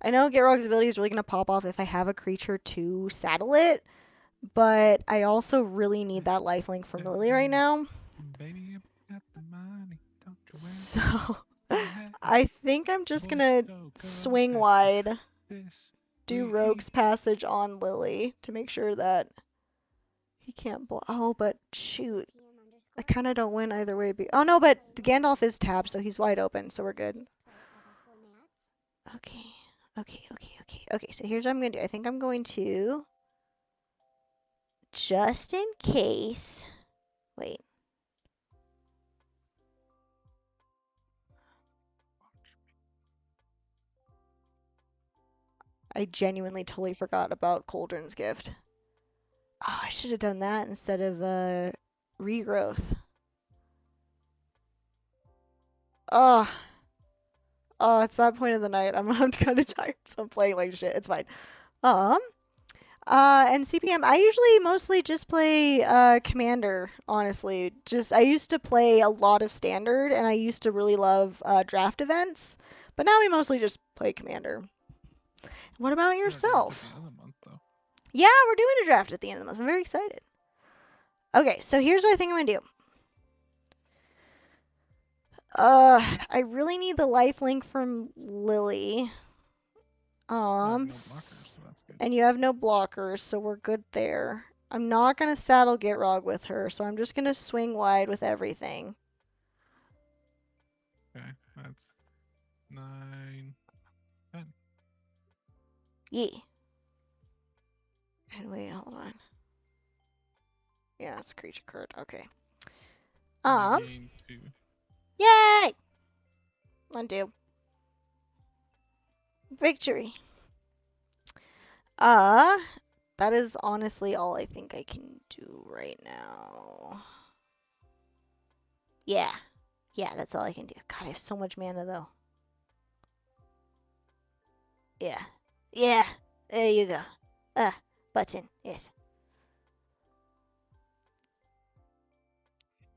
I know Girlgamer's ability is really gonna pop off if I have a creature to saddle it, but I also really need that lifelink from Lily right now. Baby, I got the money. Don't you So I think I'm just gonna swing wide, do Rogue's Passage on Lily to make sure that he can't block. Oh, but shoot. I kind of don't win either way. Oh no, but Gandalf is tapped, so he's wide open, so we're good. Okay, okay. So here's what I'm gonna do. I think I'm going to, just in case. Wait. I genuinely totally forgot about Cauldron's Gift. Oh, I should have done that instead of regrowth. Oh, it's that point of the night. I'm kind of tired, so I'm playing like shit. It's fine. And CPM, I usually mostly just play Commander, honestly. I used to play a lot of Standard, and I used to really love draft events, but now we mostly just play Commander. What about yourself? At the end of the month, though. Yeah, we're doing a draft at the end of the month. I'm very excited. Okay, so here's what I think I'm gonna do. I really need the lifelink from Lily. No blockers, so that's good. And you have no blockers, so we're good there. I'm not gonna saddle Gitrog with her, so I'm just gonna swing wide with everything. Okay, that's 9, 10. Yee. And wait, hold on. Yeah, it's a creature card. Okay. Gain 2. Yay! 1, 2. Victory. That is honestly all I think I can do right now. Yeah. Yeah, that's all I can do. God, I have so much mana though. Yeah. Yeah. There you go. Button. Yes.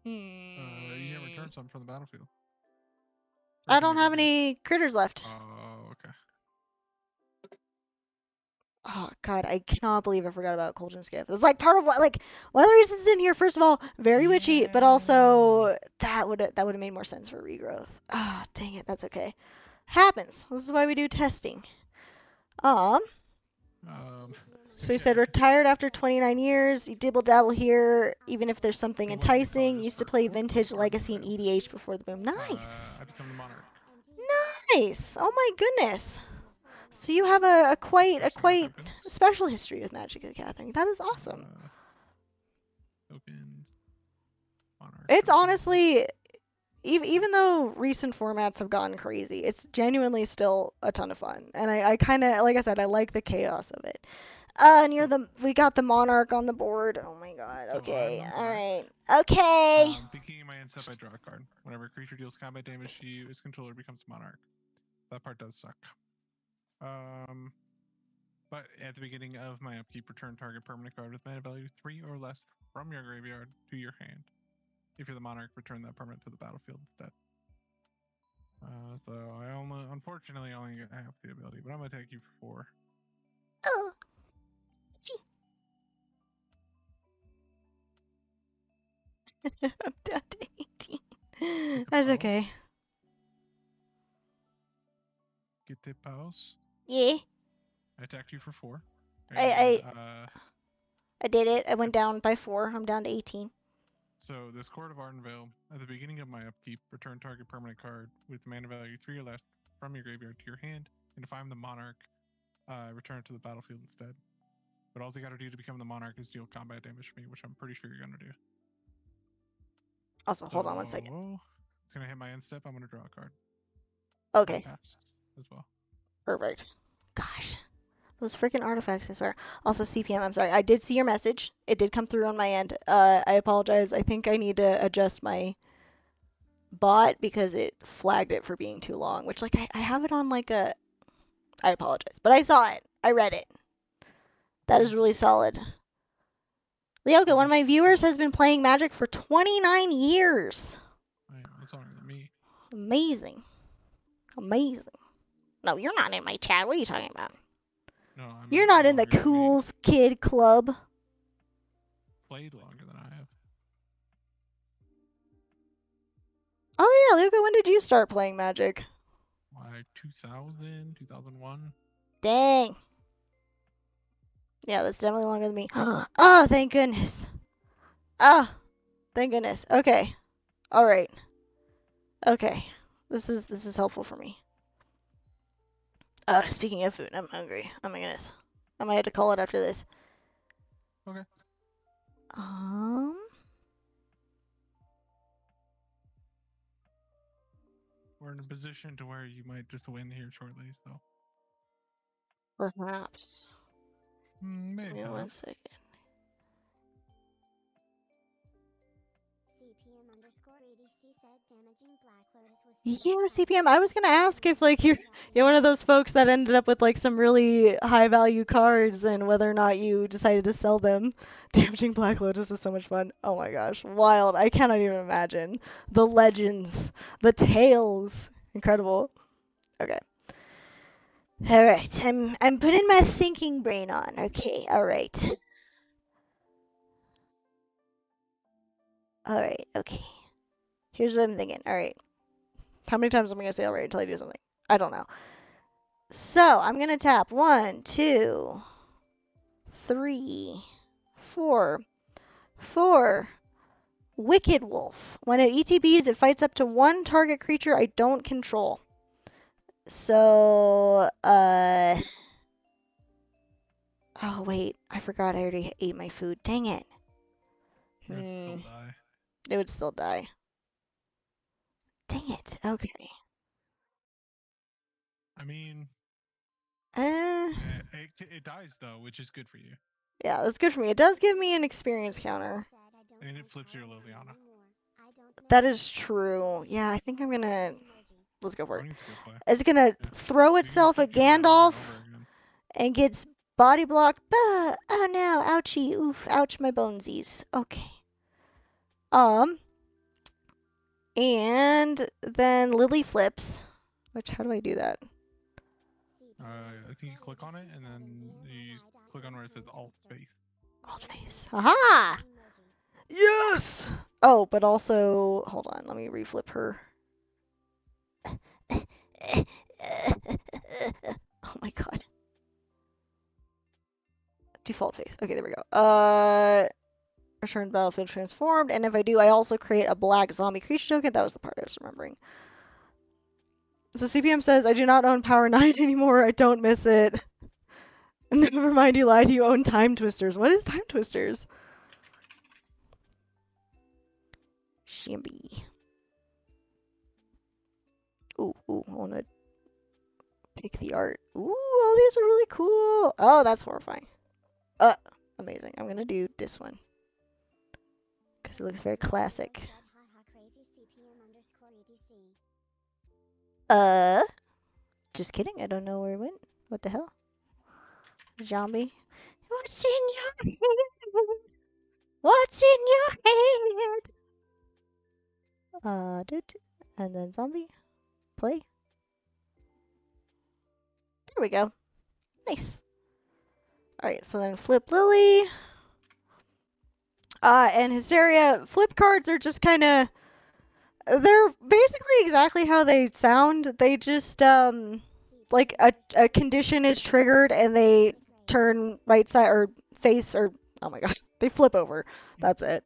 You can't return something from the battlefield. I don't have any critters left. Oh, okay. Oh god, I cannot believe I forgot about Cauldron's Gift. It's like part of what, like, one of the reasons it's in here. First of all, very witchy, but also that would have made more sense for regrowth. Ah, dang it, that's okay. Happens. This is why we do testing. So he said retired after 29 years. You dibble dabble here, even if there's something enticing. Used to play Vintage, Legacy, and EDH before the boom. Nice. I become the monarch. Nice. Oh my goodness. So you have a quite special history with Magic the Gathering. That is awesome. Tokens. Monarch. It's honestly, even though recent formats have gotten crazy, it's genuinely still a ton of fun. And I kind of, like I said, I like the chaos of it. We got the Monarch on the board. Oh my god. Okay. Alright. Okay. Beginning my end step, I draw a card. Whenever a creature deals combat damage to you, its controller becomes Monarch. That part does suck. But at the beginning of my upkeep, return target permanent card with mana value 3 or less from your graveyard to your hand. If you're the Monarch, return that permanent to the battlefield instead. So I unfortunately only have the ability, but I'm gonna take you for 4. Oh. Gee. I'm down to 18. That's okay. Get the pause. Yeah. I attacked you for 4. I And, did it. I went down by 4. I'm down to 18. So this Court of Ardenvale, at the beginning of my upkeep, return target permanent card with mana value 3 or less from your graveyard to your hand, and if I'm the monarch, return it to the battlefield instead. But all you gotta do to become the monarch is deal combat damage to me, which I'm pretty sure you're gonna do. Also, hold on one second. It's gonna hit my end step. I'm gonna draw a card. Okay. Pass as well. Perfect. Gosh. Those freaking artifacts, I swear. Also, CPM, I'm sorry. I did see your message. It did come through on my end. I apologize. I think I need to adjust my bot because it flagged it for being too long, which, like, I have it on, like, a... I apologize. But I saw it. I read it. That is really solid. Leoka, one of my viewers, has been playing Magic for 29 years. That's longer than me. Amazing. Amazing. No, you're not in my chat. What are you talking about? No, I'm You're not in the longer than me. Cools Kid Club. Played longer than I have. Oh yeah, Leoka, when did you start playing Magic? Like 2000, 2001. Dang. Yeah, that's definitely longer than me. Oh, thank goodness. Oh, thank goodness. Okay. All right. Okay. This is helpful for me. Speaking of food, I'm hungry. Oh my goodness. I might have to call it after this. Okay. We're in a position to where you might just win here shortly, so. Perhaps. Maybe. Give me 1 second. Yeah, CPM, I was gonna ask if, like, you're one of those folks that ended up with, like, some really high-value cards and whether or not you decided to sell them. Damaging Black Lotus was so much fun. Oh my gosh, wild. I cannot even imagine. The legends, the tales. Incredible. Okay. Alright, I'm putting my thinking brain on. Okay, alright. Alright, okay. Here's what I'm thinking. Alright. How many times am I going to say alright until I do something? I don't know. So, I'm going to tap 1, 2, 3, 4. 4. Wicked Wolf. When it ETBs, it fights up to 1 target creature I don't control. So, oh wait, I forgot I already ate my food. Dang it. It would still die. It would still die. Dang it. Okay. I mean, it dies though, which is good for you. Yeah, that's good for me. It does give me an experience counter. And it flips your Liliana. That is true. Yeah, I think I'm gonna... Let's go for it. Go It's gonna throw itself at Gandalf and gets body blocked. Oh no, ouchie, oof, ouch my bonesies. Okay. And then Lily flips. Which, how do I do that? I think you click on it and then you click on where it says alt space. Alt face. Aha! Yes! Oh, but also, hold on, let me reflip her. Oh my god. Default face. Okay, there we go. Return battlefield transformed, and if I do, I also create a black zombie creature token. That was the part I was remembering. So CPM says, I do not own Power 9 anymore. I don't miss it. Never mind, you lied. You own Time Twisters. What is Time Twisters? Shambi. Ooh, I want to pick the art. Ooh, all these are really cool. Oh, that's horrifying. Amazing. I'm going to do this one. Because it looks very classic. Just kidding. I don't know where it went. What the hell? Zombie. What's in your head? What's in your head? And then zombie. Play. There we go. Nice. Alright, so then flip Lily. And Hysteria. Flip cards are just kind of... They're basically exactly how they sound. They just, like a condition is triggered and they turn right side or face or oh my god, they flip over. That's it.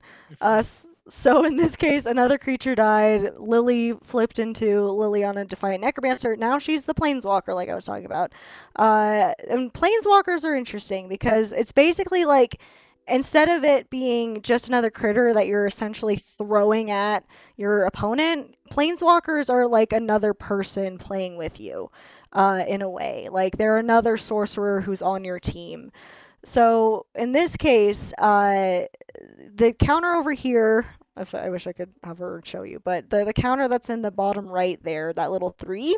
So in this case, another creature died. Lily flipped into Liliana Defiant Necromancer. Now she's the Planeswalker, like I was talking about. And Planeswalkers are interesting because it's basically like instead of it being just another critter that you're essentially throwing at your opponent, Planeswalkers are like another person playing with you, in a way. Like they're another sorcerer who's on your team. So in this case, the counter over here, I wish I could have her show you, but the counter that's in the bottom right there, that little 3,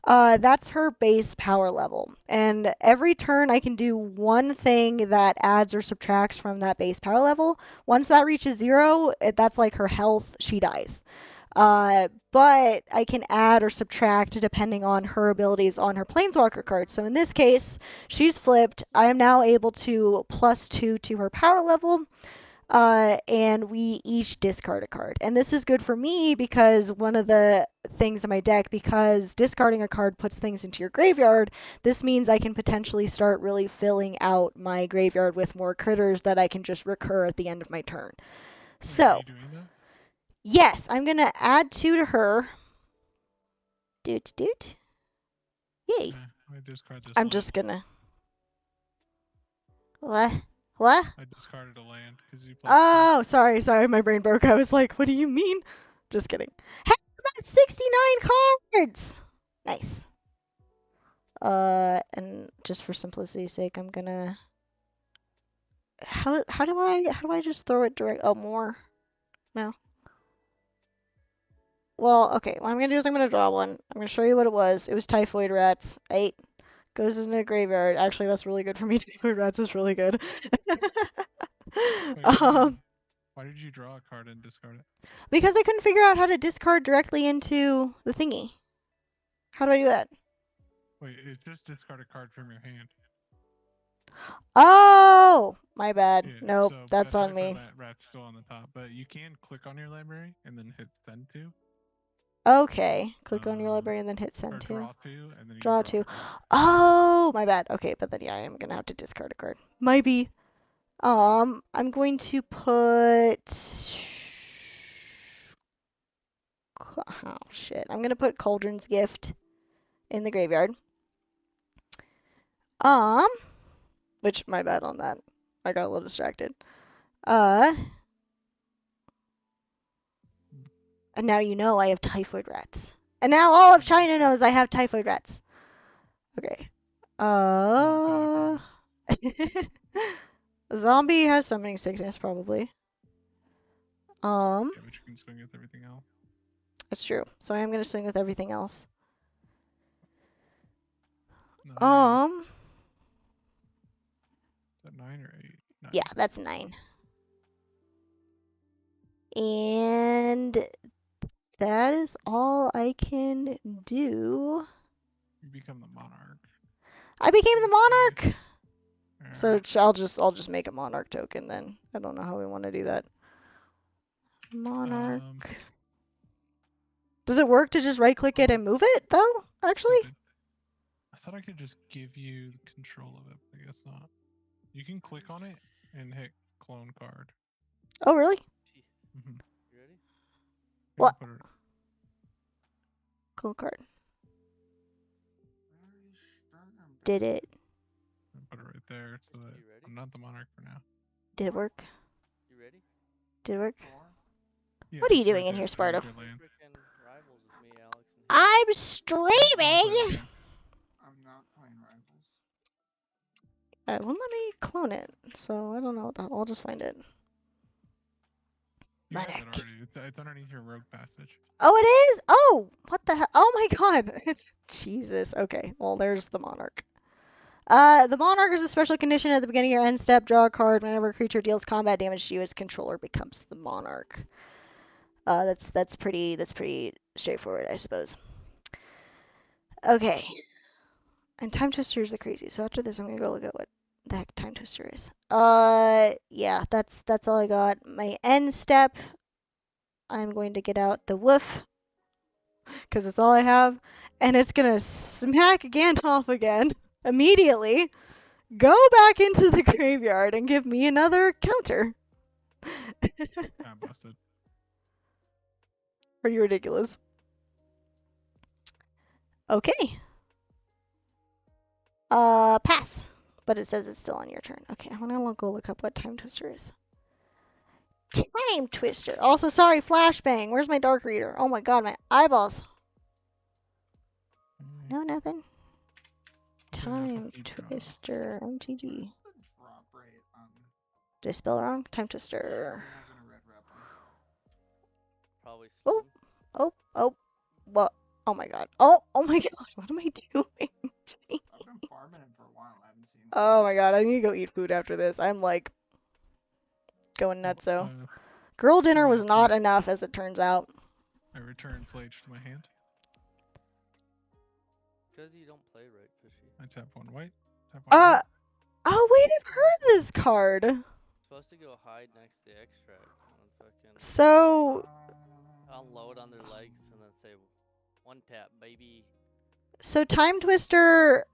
that's her base power level. And every turn I can do one thing that adds or subtracts from that base power level. Once that reaches 0, that's like her health, she dies. But I can add or subtract depending on her abilities on her Planeswalker card. So in this case, she's flipped. I am now able to +2 to her power level. And we each discard a card. And this is good for me because one of the things in my deck, because discarding a card puts things into your graveyard, this means I can potentially start really filling out my graveyard with more critters that I can just recur at the end of my turn. So, are you doing that? Yes, I'm going to add 2 to her. Doot. Yay. I discard this I'm land. just going to... What? I discarded a land because you played. Oh, sorry, my brain broke. I was like, what do you mean? Just kidding. Hey, I'm at 69 cards! Nice. And just for simplicity's sake, I'm gonna... How do I just throw it direct? Oh, more? No. Well, okay, what I'm gonna do is I'm gonna draw one. I'm gonna show you what it was. It was Typhoid Rats. 8. Goes in a graveyard. Actually, that's really good for me. Typhoid Rats is really good. Wait, why did you draw a card and discard it? Because I couldn't figure out how to discard directly into the thingy. How do I do that? Wait, it just discard a card from your hand. Oh, my bad. Yeah, Nope, so that's that on Typhoid me. Rat's still on the top, but you can click on your library and then hit send to. Okay, click on your library and then hit Or send to. draw 2, and then you Draw can 2. a card. Oh, my bad. Okay, but then yeah, I am gonna have to discard a card. Might be. I'm going to put. Oh shit! I'm gonna put Cauldron's Gift in the graveyard. Which my bad on that. I got a little distracted. And now you know I have Typhoid Rats. And now all of China knows I have Typhoid Rats. Okay. Zombie has Summoning Sickness, probably. Yeah, but you can swing with everything else. That's true. So I am gonna swing with everything else. 9. Is that 9 or 8? 9. Yeah, that's 9. And that is all I can do. You become the monarch. I became the monarch. So Alright. I'll just make a monarch token then. I don't know how we want to do that. Monarch. Does it work to just right click it and move it though? Actually? I thought I could just give you the control of it, but I guess not. You can click on it and hit clone card. Oh really? Mm-hmm. You ready? What? Clone card. Did it? Put it right there so that I'm not the monarch for now. Did it work? You ready? Did it work? Yeah, What are you right doing in there, here, so there's Sparto? your land. Freaking rivals with me, Alex. I'm streaming! I'm not playing Rivals. It won't let me clone it, so I don't know what the hell. I'll just find it. You have it Monarch. already. It's underneath your rogue passage. Oh, it is? Oh, what the hell? Oh my god. Jesus. Okay, well, there's the Monarch. The Monarch is a special condition at the beginning of your end step. Draw a card. Whenever a creature deals combat damage to you, its controller becomes the Monarch. That's pretty straightforward, I suppose. Okay. And Time Twister is the crazy. So after this, I'm gonna go look at what the heck Time Twister is. Yeah, that's all I got. My end step. I'm going to get out the woof. because it's all I have, and it's gonna smack Gandalf again immediately, go back into the graveyard, and give me another counter. Busted. Pretty ridiculous. Okay. Pass. But it says it's still on your turn. Okay, I'm gonna go look up what Time Twister is. Time Twister. Also, sorry, Flashbang. Where's my Dark Reader? Oh my god, my eyeballs. No, nothing. Time Twister. MTG. What's the drop rate on Did I spell it wrong? Time Twister. having a red rep on? Probably Oh. slim. Oh. What? Oh my god. Oh my god. What am I doing? I've been farming him for a while. I haven't seen. Oh my god. I need to go eat food after this. I'm like going nutso. Girl dinner was not enough, as it turns out. I return Flage to my hand. Because you don't play right, Fishy. I tap one white. Tap one white. Oh wait, I've heard of this card. Supposed to go hide next to the extract and fucking So unload on their legs and then say, one tap, baby. So Time Twister,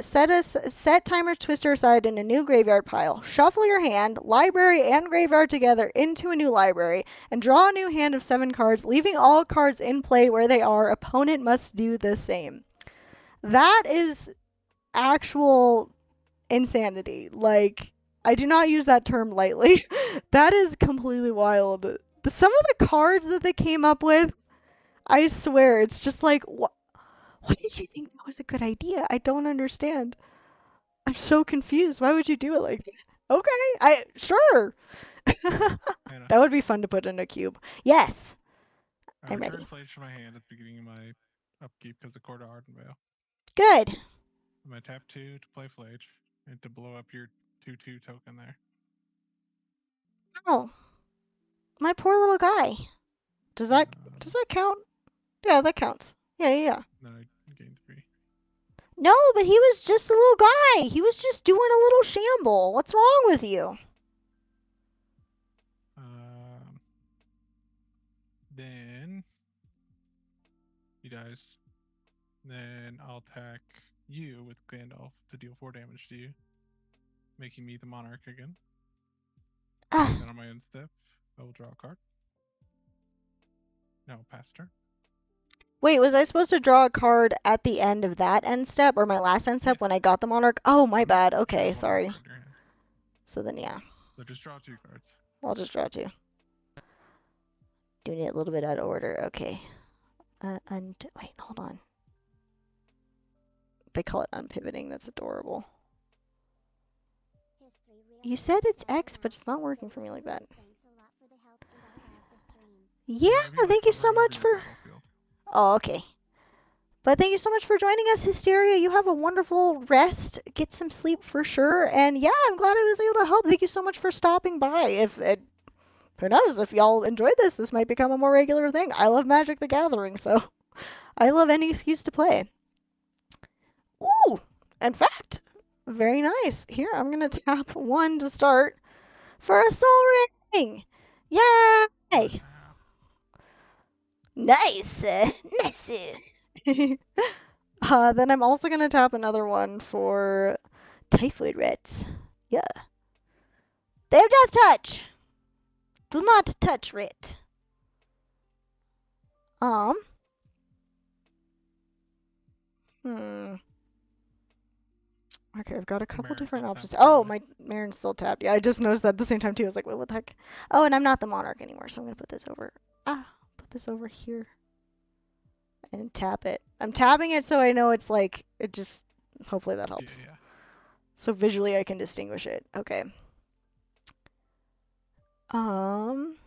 set Timer Twister aside in a new graveyard pile. Shuffle your hand, library and graveyard together into a new library, and draw a new hand of 7 cards, leaving all cards in play where they are. Opponent must do the same. That is actual insanity. Like, I do not use that term lightly. That is completely wild. Some of the cards that they came up with, I swear, it's just like, what? Why did you think that was a good idea? I don't understand. I'm so confused. Why would you do it like that? Okay, sure. That would be fun to put in a cube. Yes. I'm ready. I return Flage to my hand at the beginning of my upkeep because of Court of Ardenvale. Good. I'm gonna tap 2 to play Flage and to blow up your 2/2 token there. Oh, my poor little guy. Does that count? Yeah, that counts. Yeah. Then I gain 3. No, but he was just a little guy. He was just doing a little shamble. What's wrong with you? Then he dies. Then I'll attack you with Gandalf to deal 4 damage to you, making me the monarch again. Then on my end step, I will draw a card. No, pass turn. Wait, was I supposed to draw a card at the end of that end step, or my last end step when I got the monarch? Oh, my bad. Okay, sorry. So then, yeah. So just draw 2 cards. I'll just draw 2. Doing it a little bit out of order. Okay. Wait, hold on. They call it unpivoting. That's adorable. You said it's X, but it's not working for me like that. Yeah, thank you so much for... Oh, okay. But thank you so much for joining us, Hysteria. You have a wonderful rest. Get some sleep for sure. And yeah, I'm glad I was able to help. Thank you so much for stopping by. Who knows, if y'all enjoyed this might become a more regular thing. I love Magic the Gathering, so I love any excuse to play. Ooh, in fact, very nice. Here, I'm going to tap 1 to start for a Soul Ring. Yay! Nice. Nice. Then I'm also going to tap another one for Typhoid Rats. Yeah. They're death touch. Do not touch it. Okay, I've got a couple different options. Oh, my Meren's still tapped. Yeah, I just noticed that at the same time too. I was like, wait, what the heck? Oh, and I'm not the monarch anymore, so I'm gonna put this over. Put this over here. And tap it. I'm tapping it so I know it's like, it just, hopefully that helps. Yeah. So visually I can distinguish it. Okay. I'm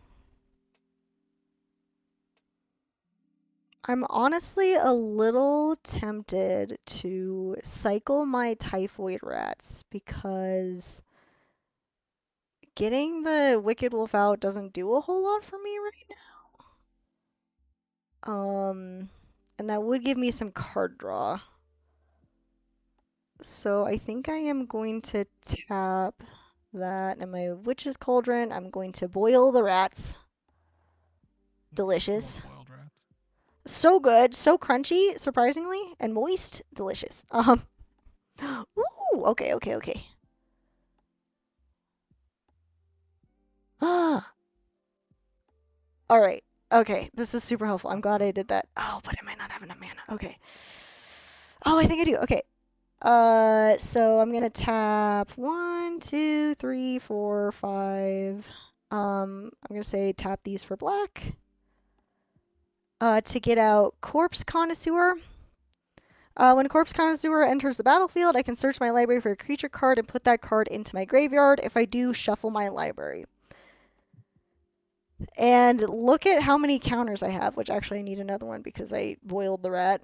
honestly a little tempted to cycle my Typhoid Rats because getting the Wicked Wolf out doesn't do a whole lot for me right now. And that would give me some card draw. So I think I am going to tap that in my Witch's Cauldron. I'm going to boil the rats. Delicious. Boiled rats. So good, so crunchy, surprisingly, and moist, delicious. Ooh, okay. Ah, all right. Okay, this is super helpful. I'm glad I did that. Oh, but I might not have enough mana. Okay. Oh, I think I do. Okay. So I'm gonna tap 1, 2, 3, 4, 5. I'm gonna say tap these for black. To get out Corpse Connoisseur. When a Corpse Connoisseur enters the battlefield, I can search my library for a creature card and put that card into my graveyard. If I do, shuffle my library. And look at how many counters I have, which actually I need another one because I boiled the rat.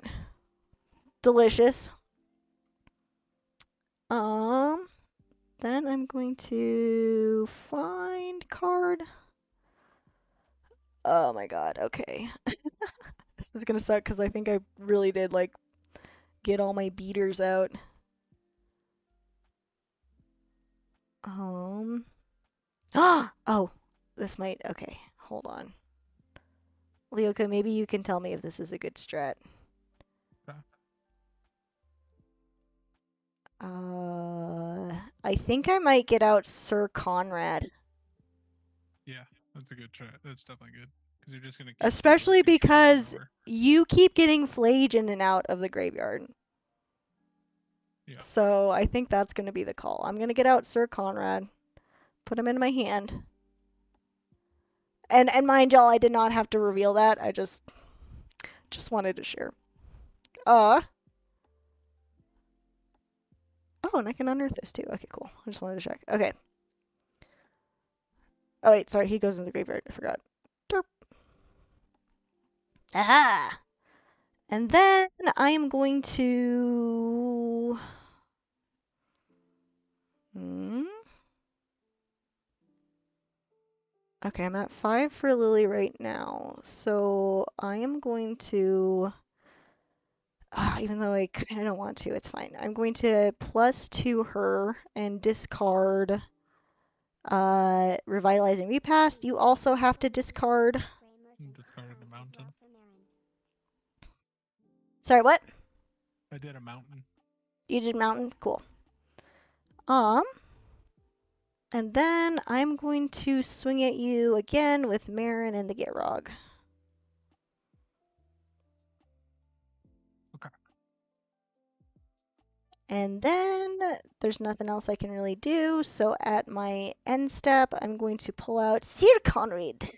Delicious. Then I'm going to find card. Oh my god, okay. This is gonna suck because I think I really did, like, get all my beaters out. Oh, this might, okay, hold on. Leoka, maybe you can tell me if this is a good strat. I think I might get out Sir Conrad. Yeah, that's a good try. That's definitely good. Because you're just going to keep Especially because you keep getting Flage in and out of the graveyard. Yeah. So I think that's going to be the call. I'm going to get out Sir Conrad. Put him in my hand. And mind y'all, I did not have to reveal that. I just wanted to share. Oh, and I can unearth this too. Okay, cool. I just wanted to check. Okay. Oh, wait, sorry. He goes in the graveyard. I forgot. Derp. Aha! And then I am going to... Okay, I'm at 5 for Lily right now. So I am going to... even though I kind of don't want to, it's fine. I'm going to +2 her and discard Revitalizing Repast. You also have to discard... Discarded a mountain. Sorry, what? I did a mountain. You did mountain? Cool. And then I'm going to swing at you again with Meren and the Gitrog. Okay. And then there's nothing else I can really do, so at my end step, I'm going to pull out Sir Conrad.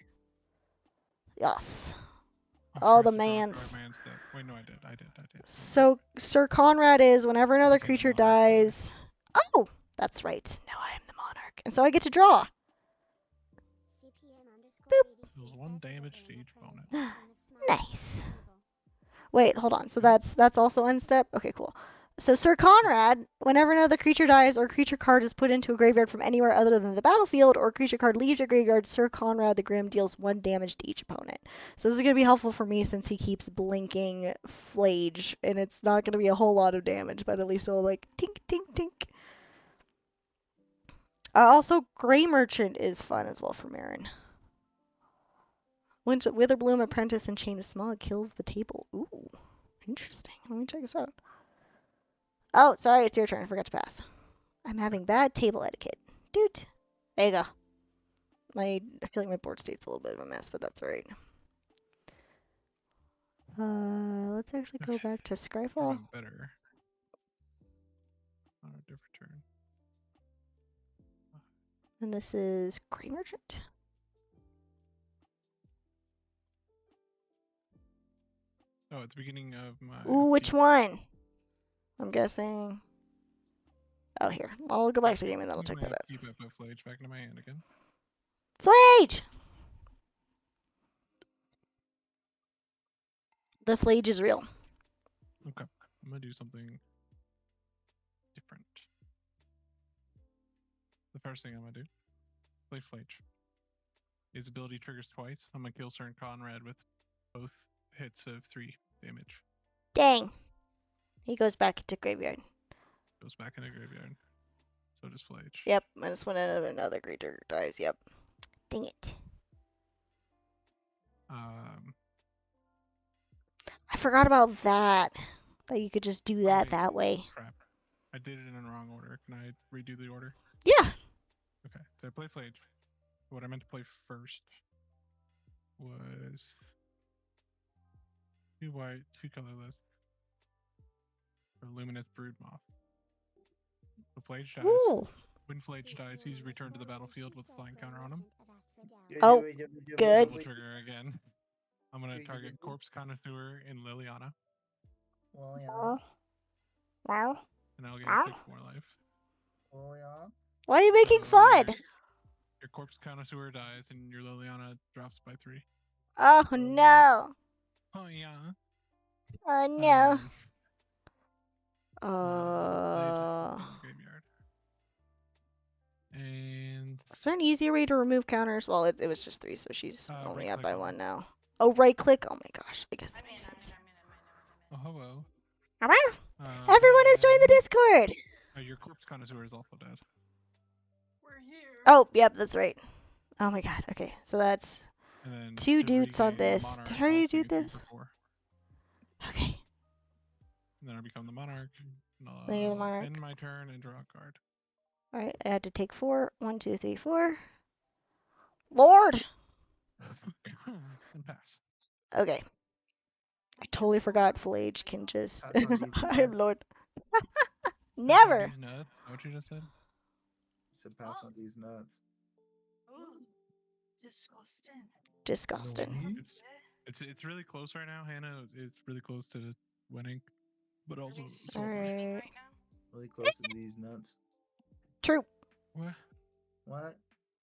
Yes. All the mans. Wait, no, I did. So Sir Conrad is whenever another creature dies. Oh, that's right. Now I am the monarch. And so I get to draw. Boop. Deals 1 damage to each opponent. Nice. Wait, hold on. So that's also end step? Okay, cool. So Sir Conrad, whenever another creature dies or creature card is put into a graveyard from anywhere other than the battlefield or creature card leaves your graveyard, Sir Conrad the Grim deals 1 damage to each opponent. So this is going to be helpful for me since he keeps blinking Flage, and it's not going to be a whole lot of damage, but at least it'll like tink, tink, tink. Also, Grey Merchant is fun as well for Meren. Witherbloom, Apprentice, and Chain of Smog kills the table. Ooh, interesting. Let me check this out. Oh, sorry, it's your turn. I forgot to pass. I'm having bad table etiquette. Dude. There you go. I feel like my board state's a little bit of a mess, but that's alright. Let's actually go back to Scryfall. Better. On a different turn. And this is Grey Merchant. Oh, at the beginning of my... Ooh, which one? I'm guessing... Oh, here. I'll go back to the game and then I'll check that out. Keep it, put Flage back into my hand again. Flage! The Flage is real. Okay. I'm going to do something different. The first thing I'm going to do, play Flage. His ability triggers twice. I'm going to kill Sir Conrad with both hits of 3 damage. Dang. He goes back into graveyard. Goes back into graveyard. So does Flage. Yep, I just went into another creature dies. Yep. Dang it. forgot about that. That you could just do Oh, that wait, that way. Crap. I did it in the wrong order. Can I redo the order? Yeah. Okay. So I play Flage. What I meant to play first was 2 white, 2 colorless for Luminous Broodmoth. So Flage dies. Ooh. When Flage dies, he's returned to the battlefield with flying counter on him. Oh, good. Double trigger again. I'm gonna target Corpse Connoisseur and Liliana, Well, yeah. Wow. and I'll get Ow. 6 more life. Well, yeah. Why are you making So fun? Your Corpse Connoisseur dies, and your Liliana drops by 3. Oh no. Oh yeah. Oh no. Flage is in the graveyard. And Is there an easier way to remove counters? Well, it was just 3, so she's only up right-click by on 1 it. now. Oh, right click. Oh my gosh. I guess that makes sense. Oh hello. Everyone has joined the Discord. Your Corpse Connoisseur is also dead. We're here. Oh, yep, that's right. Oh my god. Okay, so that's And then 2 to dudes on regain the this. Monarch, Did I already I'll do take a 2 this? for 4. Okay. And then I become the Monarch. Then you're the Monarch. End my turn and draw a card. Alright, I had to take 4. 1, 2, 3, 4. Lord! And pass. Okay. I totally forgot Flage can just. That's not easy, I'm man. Lord. Pass on Never! these nuts. Is that what you just said? Said pass on these nuts. Ooh, disgusting. Disgusting. It's really close right now, Hannah. It's really close to winning, but also Really so far. Alright. right now. Really close to these nuts. True. What? What?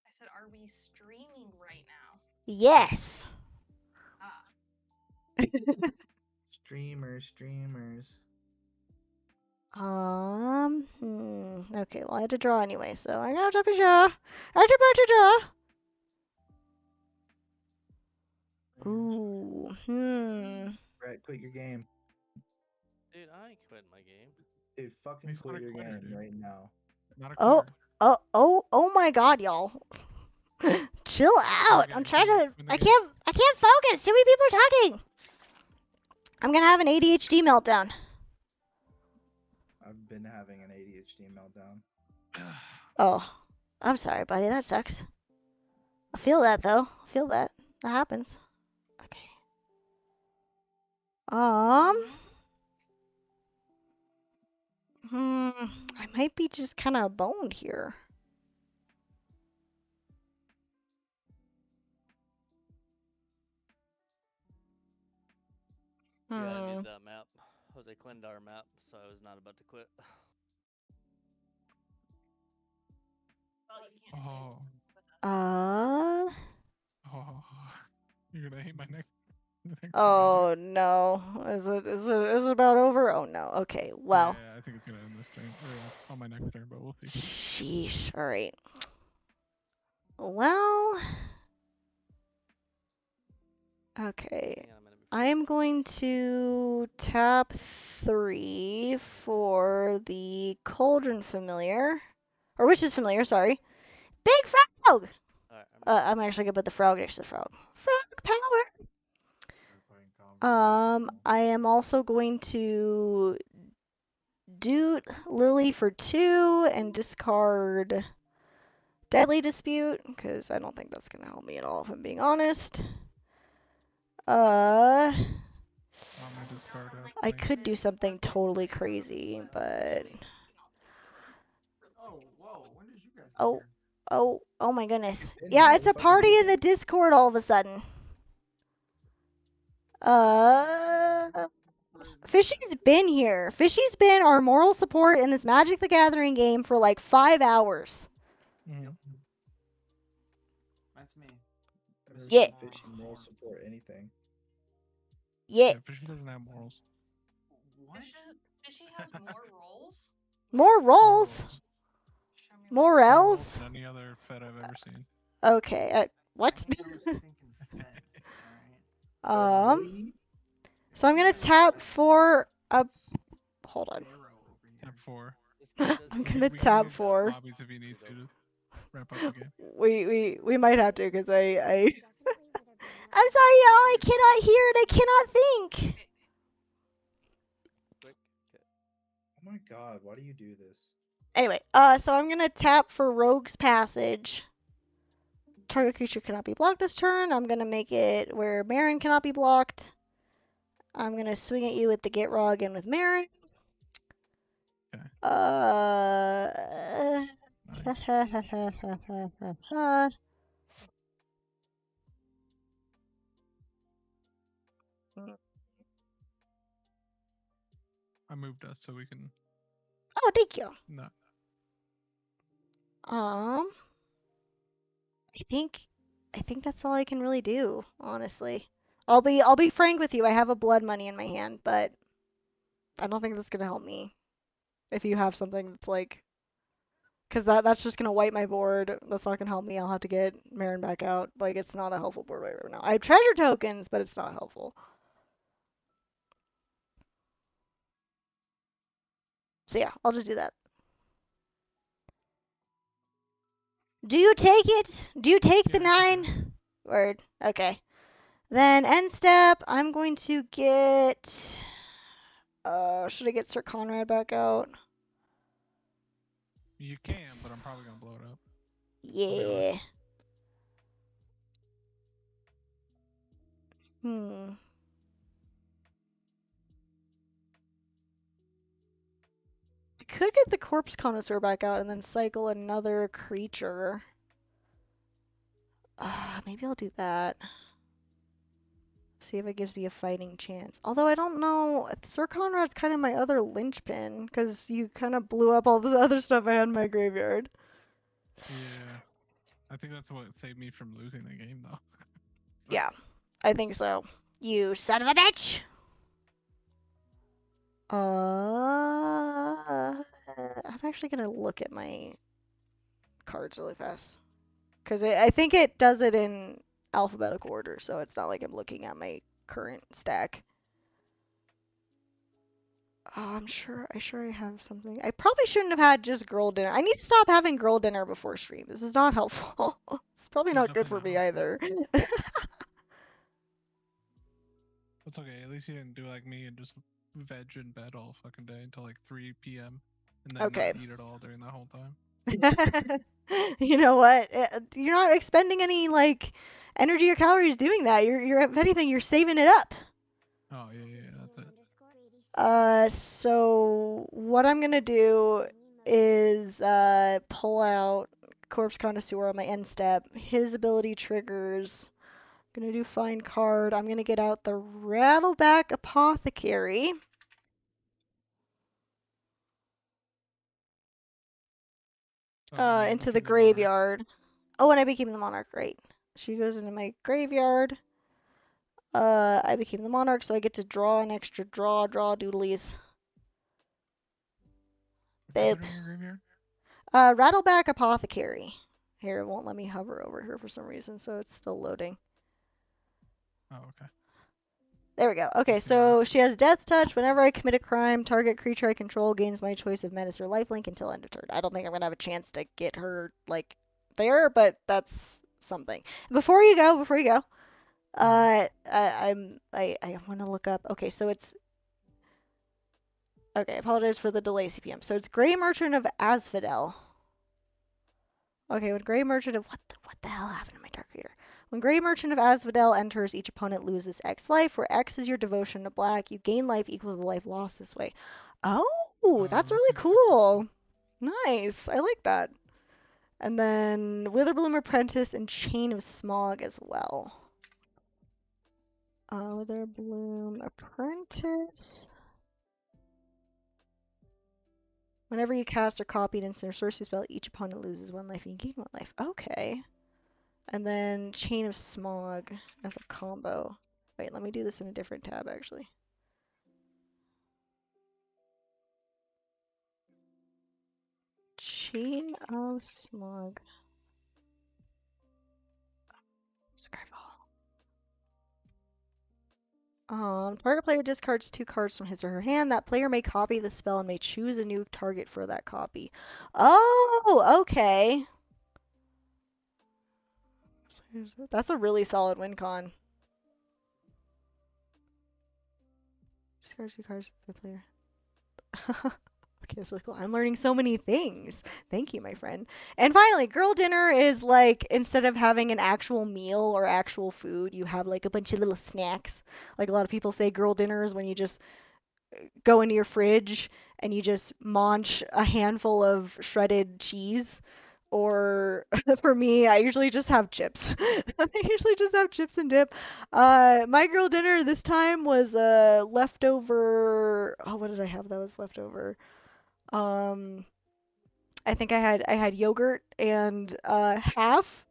I said, are we streaming right now? Yes! Ah. Streamers. Okay, well, I had to draw anyway, so I got to draw. I got to draw. Ooh, Brett, quit your game. Dude, I ain't quitting my game. Dude, fucking He's not quit a your quitter, game dude. right now. Not a Oh, quitter. oh my god, y'all. Chill out. Okay, I'm trying to. win the I game. can't focus. Too many people are talking. I'm gonna have an ADHD meltdown. I've been having an ADHD meltdown. Oh, I'm sorry, buddy. That sucks. I feel that though. I feel that. That happens. Okay. I might be just kind of boned here. Yeah, I did that map. Jose Klindar map, so I was not about to quit. Well, you can't Oh. Uh. You're gonna hate my next. Oh no. Is it about over? Oh no. Okay. Well. Yeah, I think it's gonna end this turn or on my next turn, but we'll see. Sheesh. All right. Well. Okay. I am going to tap 3 for the Cauldron Familiar. Or Witch's Familiar, sorry. Big Frog! Alright, I'm actually gonna put the frog next to the frog. Frog power! I am also going to Doot Lily for 2 and discard Deadly Dispute, because I don't think that's gonna help me at all, if I'm being honest. I could do something totally crazy, but Oh, whoa! When did you guys get here? oh my goodness. been Yeah, here. it's What a the fuck have party you in the been? Discord all of a sudden. Fishy's been here. Fishy's been our moral support in this Magic the Gathering game for like 5 hours. Yep. That's me. Yeah. Fishing, moral support, anything. Yeah. Fishy doesn't have morals. What? Fishy has more rolls? More rolls? Show me More where. L's? Than any other Fed I've ever seen. Okay, what? I think I was stinking fed. Alright. Really? So I'm gonna tap for a. Hold on. Tap 4. I'm We gonna can tap move 4. lobbies if you need to wrap up the game. We might have to, because I I'm sorry, y'all. I cannot hear and I cannot think. Oh my god, why do you do this? Anyway, so I'm gonna tap for Rogue's Passage. Target creature cannot be blocked this turn. I'm gonna make it where Meren cannot be blocked. I'm gonna swing at you with the Get Raw again with Meren. Okay. I moved us so we can. Oh, thank you. No. I think that's all I can really do, honestly. I'll be frank with you. I have a blood money in my hand, but I don't think that's gonna help me. If you have something that's like, because that's just gonna wipe my board. That's not gonna help me. I'll have to get Meren back out. Like, it's not a helpful board right now. I have treasure tokens, but it's not helpful. So yeah, I'll just do that. Do you take it? Do you take the Yeah, I took 9? Word. Okay. Then end step, I'm going to get. Should I get Sir Conrad back out? You can, but I'm probably gonna blow it up. Yeah. Hmm. I could get the Corpse Connoisseur back out and then cycle another creature. Maybe I'll do that. See if it gives me a fighting chance. Although I don't know, Sir Conrad's kind of my other linchpin, because you kind of blew up all the other stuff I had in my graveyard. Yeah. I think that's what saved me from losing the game, though. Yeah, I think so. You son of a bitch! I'm actually gonna look at my cards really fast. Because I think it does it in alphabetical order, so it's not like I'm looking at my current stack. Oh, I'm sure I have something. I probably shouldn't have had just girl dinner. I need to stop having girl dinner before stream. This is not helpful. It's probably It's not good for definitely me not either. It's okay. At least you didn't do like me and just veg in bed all fucking day until like 3 p.m. and then Okay. not eat at all during that whole time. You know what? You're not expending any like energy or calories doing that. You're if anything, you're saving it up. Oh, yeah, that's it. So what I'm gonna do is pull out Corpse Connoisseur on my end step. His ability triggers. Gonna do find card. I'm gonna get out the Rattleback Apothecary. Oh, you Into the became the monarch. graveyard. Oh, and I became the monarch. Great. She goes into my graveyard. I became the monarch, so I get to draw an extra draw doodlies. What you Boop. put in your graveyard? Rattleback Apothecary. Here, it won't let me hover over here for some reason, so it's still loading. Oh, okay. There we go. Okay, so she has Death Touch. Whenever I commit a crime, target creature I control gains my choice of menace or lifelink until end of turn. I don't think I'm gonna have a chance to get her like there, but that's something. Before you go, I want to look up. Okay, so it's okay. I apologize for the delay, CPM. So it's Grey Merchant of Asphodel. Okay, when Grey Merchant of what the hell happened to my Dark Reader? When Grey Merchant of Asphodel enters, each opponent loses X life, where X is your devotion to black. You gain life equal to the life lost this way. Oh, that's really super cool. Nice. I like that. And then Witherbloom Apprentice and Chain of Smog as well. Witherbloom Apprentice. Whenever you cast or copy an instant or sorcery spell, each opponent loses 1 life and you gain 1 life. Okay. And then Chain of Smog as a combo. Wait, let me do this in a different tab, actually. Chain of Smog. Target player discards 2 cards from his or her hand. That player may copy the spell and may choose a new target for that copy. Oh, okay. That's a really solid win con. Discards 2 cards to the player. Okay, that's really cool. I'm learning so many things. Thank you, my friend. And finally, girl dinner is like instead of having an actual meal or actual food, you have like a bunch of little snacks. Like a lot of people say girl dinner is when you just go into your fridge and you just munch a handful of shredded cheese. Or for me, I usually just have chips. I usually just have chips and dip. My girl dinner this time was leftover. Oh, what did I have that was leftover? Um, I think I had yogurt and half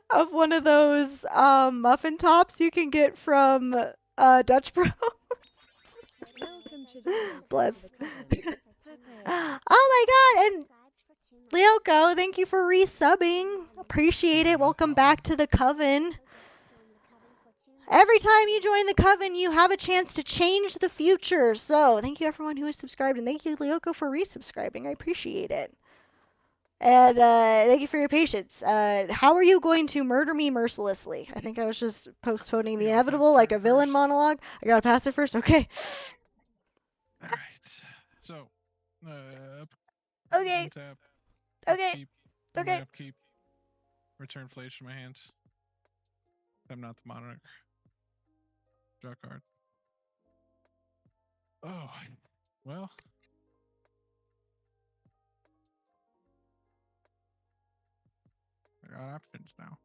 of one of those muffin tops you can get from Dutch Bro. Welcome to the Bless. coven. Oh my god, and Lyoko, thank you for resubbing. Appreciate it. Welcome back to the coven. Every time you join the coven, you have a chance to change the future. So, thank you everyone who is subscribed, and thank you, Lyoko, for resubscribing. I appreciate it. And thank you for your patience. How are you going to murder me mercilessly? I think I was just postponing the inevitable, like a villain monologue. I gotta pass it first? Okay. Alright. So, Okay. untap, Okay. upkeep, on Okay. my upkeep, return Flage to my hand. I'm not the monarch. Draw a card. Oh, well. I got options now.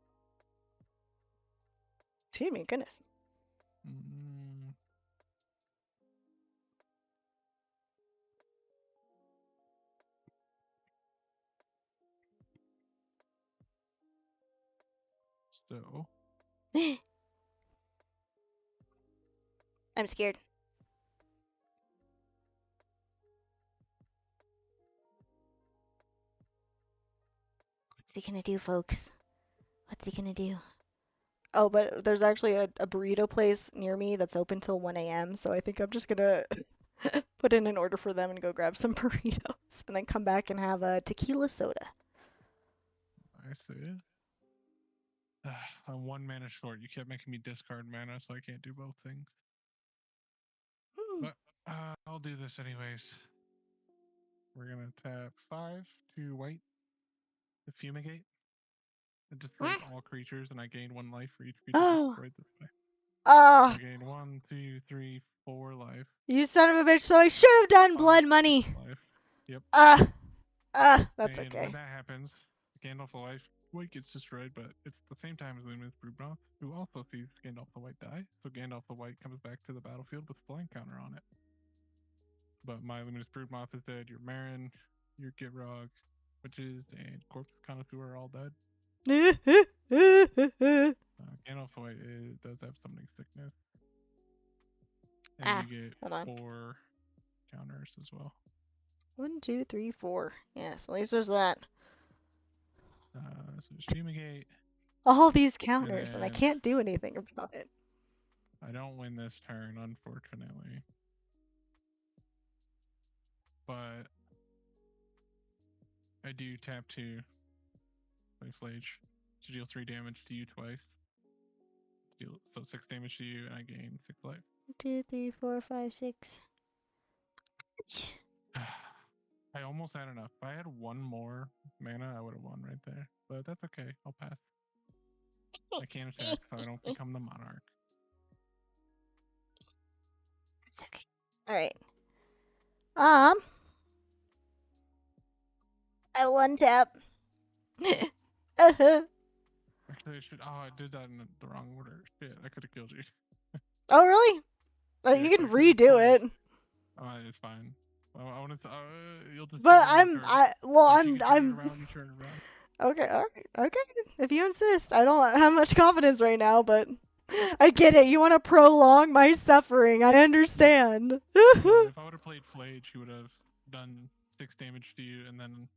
Excuse me, goodness. So. I'm scared. What's he gonna do, folks? What's he gonna do? Oh, but there's actually a burrito place near me that's open till 1 a.m., so I think I'm just gonna put in an order for them and go grab some burritos, and then come back and have a tequila soda. I see. I'm 1 mana short. You kept making me discard mana, so I can't do both things. But I'll do this anyways. We're gonna tap 5 to white to fumigate. It destroys all creatures, and I gain 1 life for each creature destroyed this way. Oh. I gain 1, 2, 3, 4 life. You son of a bitch! So I should have done blood money. Life. Yep. That's and okay. when that happens, Gandalf the White gets destroyed, but it's the same time as Luminous Broodmoth, who also sees Gandalf the White die. So Gandalf the White comes back to the battlefield with flank counter on it. But my Luminous Broodmoth is dead. Your Meren, your Gitrog, Witches, and Corpse Connoisseur are all dead. Gandalf the White does have Summoning Sickness. And you get 4 counters as well. 1, 2, 3, 4. Yes, at least there's that. So just fumigate. All these counters, and I can't do anything about it. I don't win this turn, unfortunately. But I do tap 2 by Flage to deal 3 damage to you twice. So 6 damage to you, and I gain 6 life. 1, 2, 3, 4, 5, 6. I almost had enough. If I had 1 more mana, I would have won right there. But that's okay. I'll pass. I can't attack, so I don't become the monarch. It's okay. Alright. I untap. Actually, I did that in the wrong order. Shit, I could have killed you. Oh, really? Well, you can redo it. It's fine. Well, I want to. You'll just. But I'm. You turn around. Okay, alright, okay. If you insist. I don't have much confidence right now, but I get it. You want to prolong my suffering. I understand. If I would have played Flage, he would have done 6 damage to you and then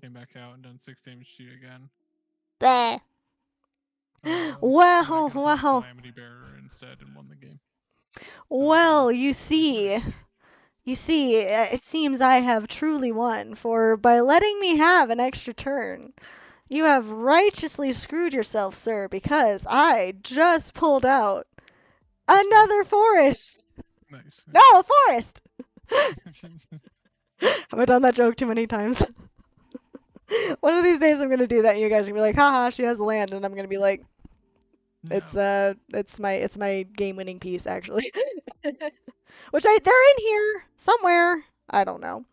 came back out and done 6 damage to you again. Bleh. Well. Calamity Bearer instead and won the game. Well, you see, it seems I have truly won, for by letting me have an extra turn, you have righteously screwed yourself, sir, because I just pulled out another forest. Nice. No, a forest. Have I done that joke too many times? One of these days I'm gonna do that and you guys are gonna be like, haha, she has land, and I'm gonna be like, No. it's my game winning piece actually. Which they're in here somewhere. I don't know.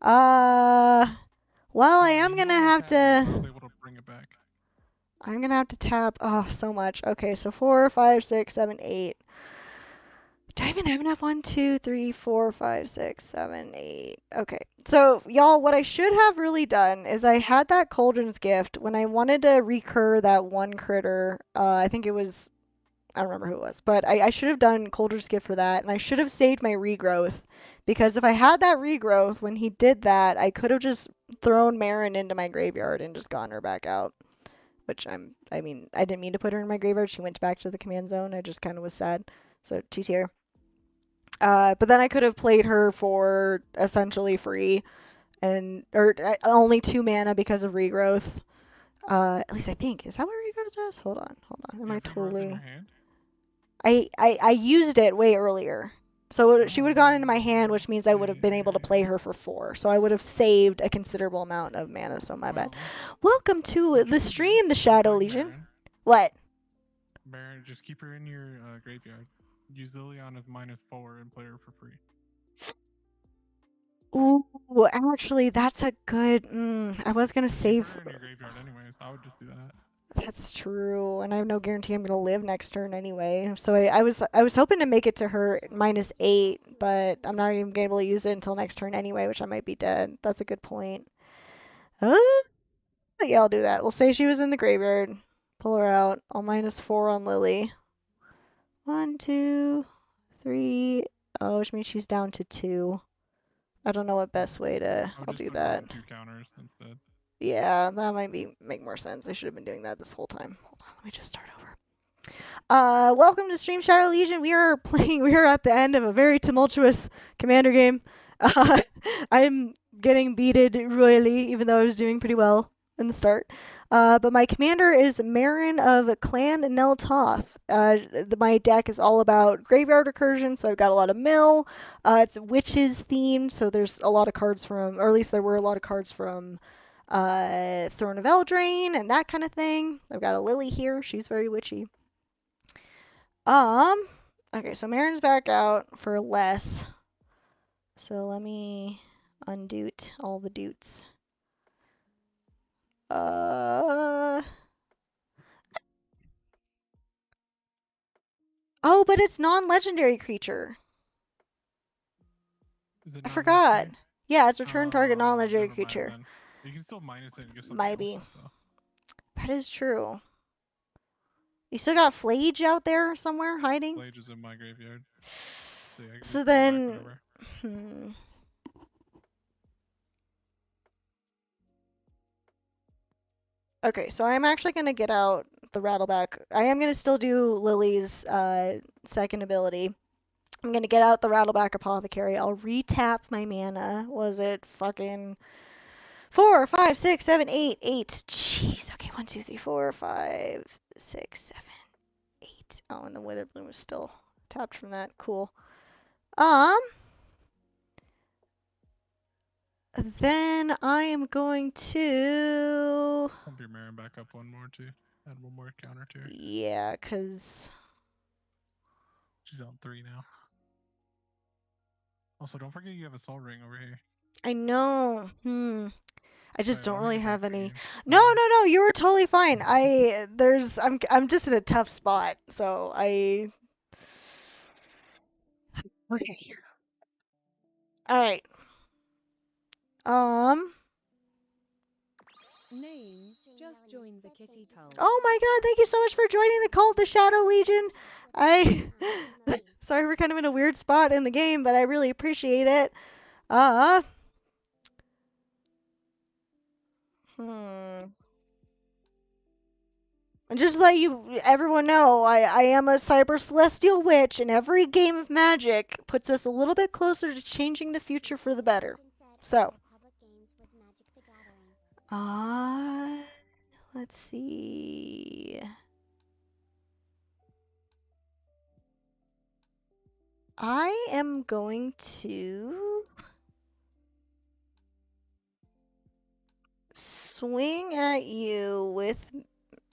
Well, I am You gonna know have tap it, so I was to. able to bring it back. I'm gonna have to tap. Oh, so much. Okay, so 4, 5, 6, 7, 8. Do I even have enough? 1, 2, 3, 4, 5, 6, 7, 8. Okay. So, y'all, what I should have really done is I had that Cauldron's Gift when I wanted to recur that one critter. I think it was. I don't remember who it was, but I should have done Cauldron's Gift for that, and I should have saved my regrowth. Because if I had that regrowth when he did that, I could have just thrown Meren into my graveyard and just gotten her back out. Which I mean, I didn't mean to put her in my graveyard. She went back to the command zone. I just kind of was sad. So she's here. But then I could have played her for essentially free, or only 2 mana because of regrowth. At least I think. Is that what regrowth does? Hold on. Am I totally? I used it way earlier. So she would have gone into my hand, which means I would have been able to play her for 4. So I would have saved a considerable amount of mana, so my bad. Welcome to the stream, the Shadow Legion. What? Meren, just keep her in your graveyard. Use Liliana's -4 and play her for free. Ooh, actually, that's a good. I was gonna save. Keep her in your graveyard anyways. I would just do that. That's true, and I have no guarantee I'm gonna live next turn anyway. So I was hoping to make it to her -8, but I'm not even gonna be able to use it until next turn anyway, which I might be dead. That's a good point. Yeah, I'll do that. We'll say she was in the graveyard. Pull her out. I'll -4 on Lily. 1, 2, 3. Oh, which means she's down to 2. I don't know what best way to. I'll do that. 2 counters instead. Yeah, that might make more sense. I should have been doing that this whole time. Hold on, let me just start over. Welcome to Stream Shadow Legion. We are at the end of a very tumultuous Commander game. I'm getting beated royally, even though I was doing pretty well in the start. But my commander is Meren of Clan Neltoth. My deck is all about graveyard recursion, so I've got a lot of mill. It's witches themed, so there's a lot of cards from, or at least there were a lot of cards from Throne of Eldraine and that kind of thing. I've got a Lily here. She's very witchy. Okay, so Meren's back out for less. So let me undo all the doots. Oh, but it's non-legendary creature. I forgot. Yeah, it's return target non-legendary creature. You can still minus it and get something Maybe. else out, though. That is true. You still got Flage out there somewhere hiding? Flage is in my graveyard. So then, Okay, so I'm actually going to get out the Rattleback. I am going to still do Lily's second ability. I'm going to get out the Rattleback Apothecary. I'll retap my mana. Was it fucking 4, 5, 6, 7, 8, 8. Jeez. Okay, 1, 2, 3, 4, 5, 6, 7, 8. Oh, and the Withered Bloom was still tapped from that. Cool. Then I am going to Pump your Meren back up one more too. Add one more counter to her. Yeah, cause she's on 3 now. Also, don't forget you have a Soul Ring over here. I know. I just don't really have any. No, no, you were totally fine. I'm just in a tough spot, so I. Okay. All right. Name, just joined the KittehCult. Oh my god, thank you so much for joining the cult, the Shadow Legion. Sorry we're kind of in a weird spot in the game, but I really appreciate it. And just to let everyone know, I am a cyber celestial witch, and every game of Magic puts us a little bit closer to changing the future for the better. So, let's see. I am going to swing at you with.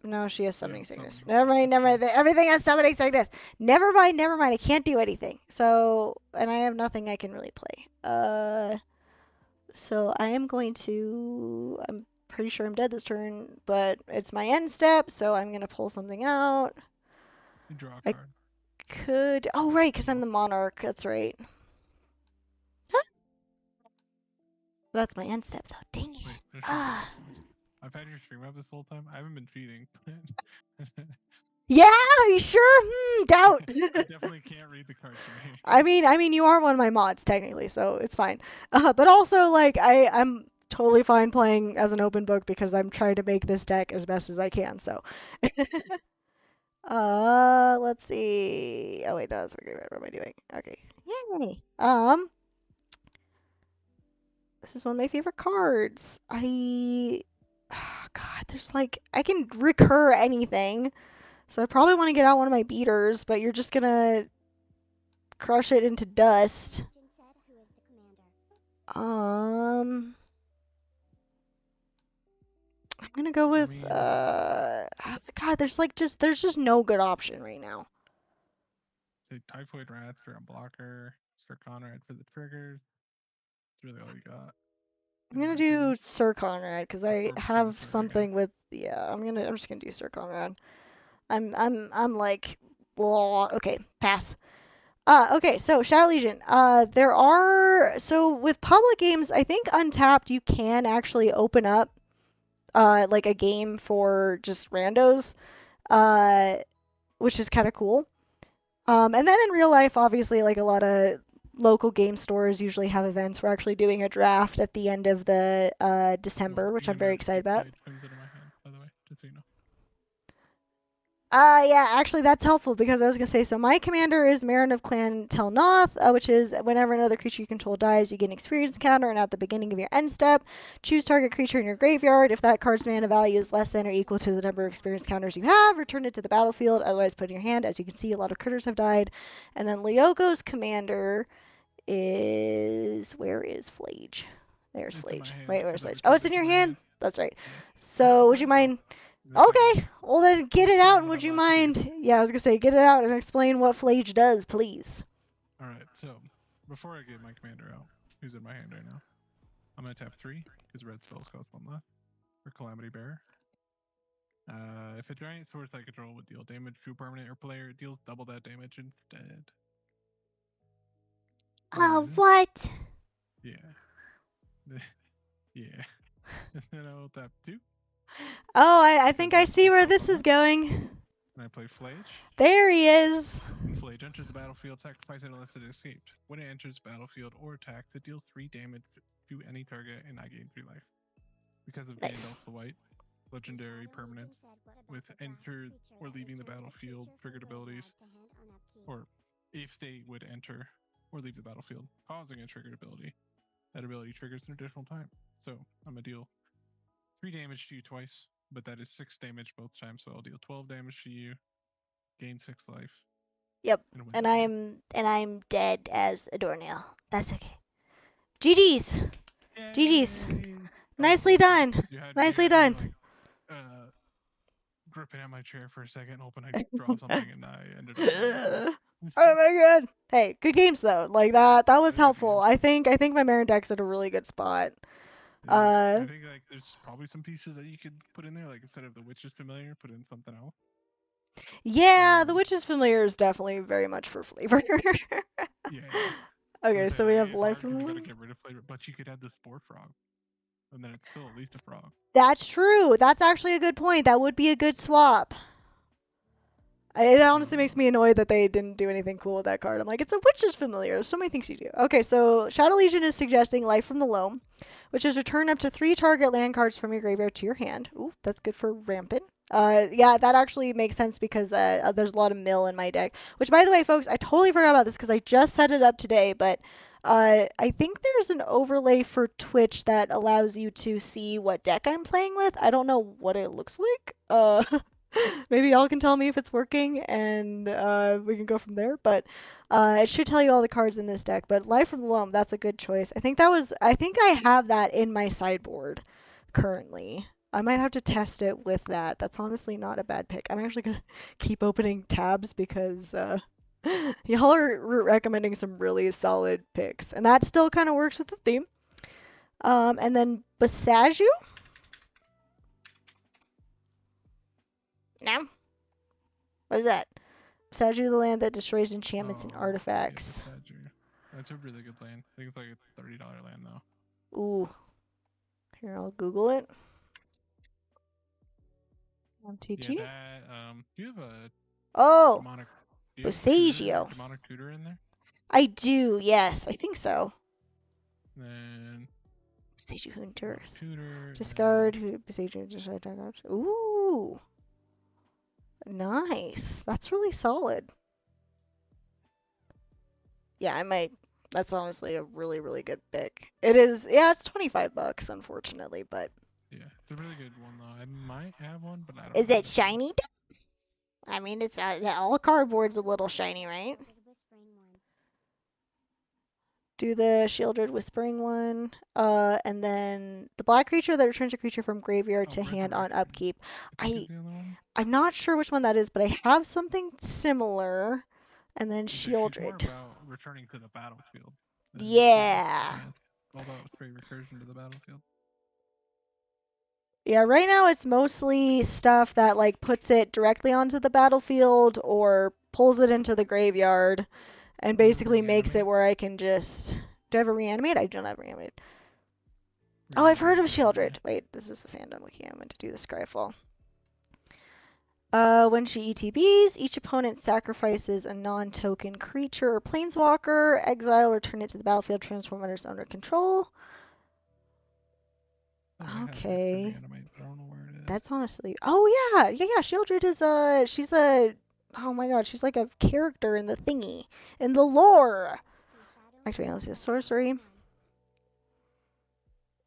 No, she has summoning sickness. summoning. Never mind, never mind. Everything has summoning sickness. Never mind, never mind. I can't do anything. So, and I have nothing I can really play. So I am going to. I'm pretty sure I'm dead this turn, but it's my end step, so I'm gonna pull something out. You draw a I card. could. Oh, right, because I'm the monarch. That's right. Huh? That's my end step, though. Dang it. Wait, there's Ah. I've had your stream up this whole time. I haven't been feeding. Yeah, are you sure? Doubt. I definitely can't read the cards from here. I mean, you are one of my mods technically, so it's fine. But also, like, I'm totally fine playing as an open book because I'm trying to make this deck as best as I can. So, let's see. Oh wait, no, that's okay. What am I doing? Okay, yay. This is one of my favorite cards. God, there's like I can recur anything. So I probably want to get out one of my beaters, but you're just gonna crush it into dust. I'm gonna go with God, there's just no good option right now. Say Typhoid Rats for a blocker, Sir Conrad for the triggers. That's really all you got. I'm gonna do Sir Conrad because I have something with I'm just gonna do Sir Conrad. I'm like blah. Okay, pass. Okay, so Shadow Legion. So with public games, I think Untapped you can actually open up like a game for just randos, which is kind of cool. And then in real life, obviously, like a lot of local game stores usually have events. We're actually doing a draft at the end of the December, which I'm very excited about. Yeah, actually that's helpful because I was gonna say, so my commander is Meren of Clan Telnoth, which is whenever another creature you control dies, you get an experience counter, and at the beginning of your end step, choose target creature in your graveyard. If that card's mana value is less than or equal to the number of experience counters you have, return it to the battlefield, otherwise put it in your hand. As you can see, a lot of critters have died. And then Lyoko's commander is, where is Flage? There's Flage. Wait, where's Flage? Oh, it's in your hand? That's right. So, would you mind... Okay, well then get it out, and would you mind? Yeah, I was gonna say, get it out and explain what Flage does, please. Alright, so, before I get my commander out, who's in my hand right now, I'm gonna tap 3, because red spells cost 1 less, for Calamity Bearer. If a giant source I control would deal damage to a permanent or player, it deals double that damage instead. What? Yeah. Yeah. And then I'll tap 2. Oh, I think I see where this is going. And I play Flage. There he is. When Flage enters the battlefield, sacrifice it unless it escaped. When it enters the battlefield or attacks, it deals 3 damage to any target, and I gain 3 life. Because of Gandalf the White, legendary permanents with enter or leaving the battlefield triggered abilities, or if they would enter or leave the battlefield, causing a triggered ability, that ability triggers an additional time. So I'm gonna deal 3 damage to you twice, but that is 6 damage both times, so I'll deal 12 damage to you, gain 6 life. Yep, and I'm dead as a doornail. That's okay. GG's. Yay! GG's. Nicely done. Nicely done. Like, gripping at my chair for a second, hoping I'd draw something, and I ended up. Oh my god. Hey, good games though. Like that was helpful. I think my Meren deck's at a really good spot. I think like there's probably some pieces that you could put in there, like instead of the Witch's Familiar, put in something else. Yeah, the Witch's Familiar is definitely very much for flavor. Yeah. Okay, so we have life from. You gotta get rid of flavor, but you could add the Spore Frog, and then it's still at least a frog. That's true. That's actually a good point. That would be a good swap. It honestly makes me annoyed that they didn't do anything cool with that card. I'm like, it's a Witch's Familiar. There's so many things you do. Okay, so Shadow Legion is suggesting Life from the Loam, which is return up to 3 target land cards from your graveyard to your hand. Ooh, that's good for Rampant. Yeah, that actually makes sense because there's a lot of mill in my deck. Which, by the way, folks, I totally forgot about this because I just set it up today, but I think there's an overlay for Twitch that allows you to see what deck I'm playing with. I don't know what it looks like. Maybe y'all can tell me if it's working, and we can go from there. But it should tell you all the cards in this deck. But Life from the Loam, that's a good choice. I think I have that in my sideboard currently. I might have to test it with that. That's honestly not a bad pick. I'm actually gonna keep opening tabs because y'all are recommending some really solid picks, and that still kind of works with the theme. And then Basaju? No? What is that? Basaju, the land that destroys enchantments and artifacts. Yeah, that's a really good land. I think it's like a $30 land though. Ooh. Here, I'll Google it. MTG? Yeah, that, do you have a Oh! demonic... Basagio. Demonic tutor in there? I do, yes. I think so. Then... Basagio Hunters. Tutor... Discard, Basagio, discard, target. Ooh! Nice. That's really solid. Yeah, I might... That's honestly a really, really good pick. It is... Yeah, it's $25, unfortunately, but... Yeah, it's a really good one, though. I might have one, but I don't Is know. it shiny? I mean, it's all cardboard's a little shiny, right? Do the Shieldred Whispering one. And then the black creature that returns a creature from graveyard to hand on upkeep. I'm not sure which one that is, but I have something similar. And then Shieldred. More about returning to the battlefield. Yeah. All about straight recursion to the battlefield. Yeah, right now it's mostly stuff that like puts it directly onto the battlefield or pulls it into the graveyard and basically makes it where I can just... Do I have a reanimate? I don't have reanimate. Oh, I've heard of Shieldred. Wait, this is the fandom wiki. I meant to do the Scryfall. When she ETBs, each opponent sacrifices a non-token creature or planeswalker, exile, return it to the battlefield, transform under its owner control. Okay. That's honestly... Oh, yeah. Yeah, Shieldred is she's a... Oh my god, she's like a character in the thingy. In the lore. Actually, let's see a sorcery.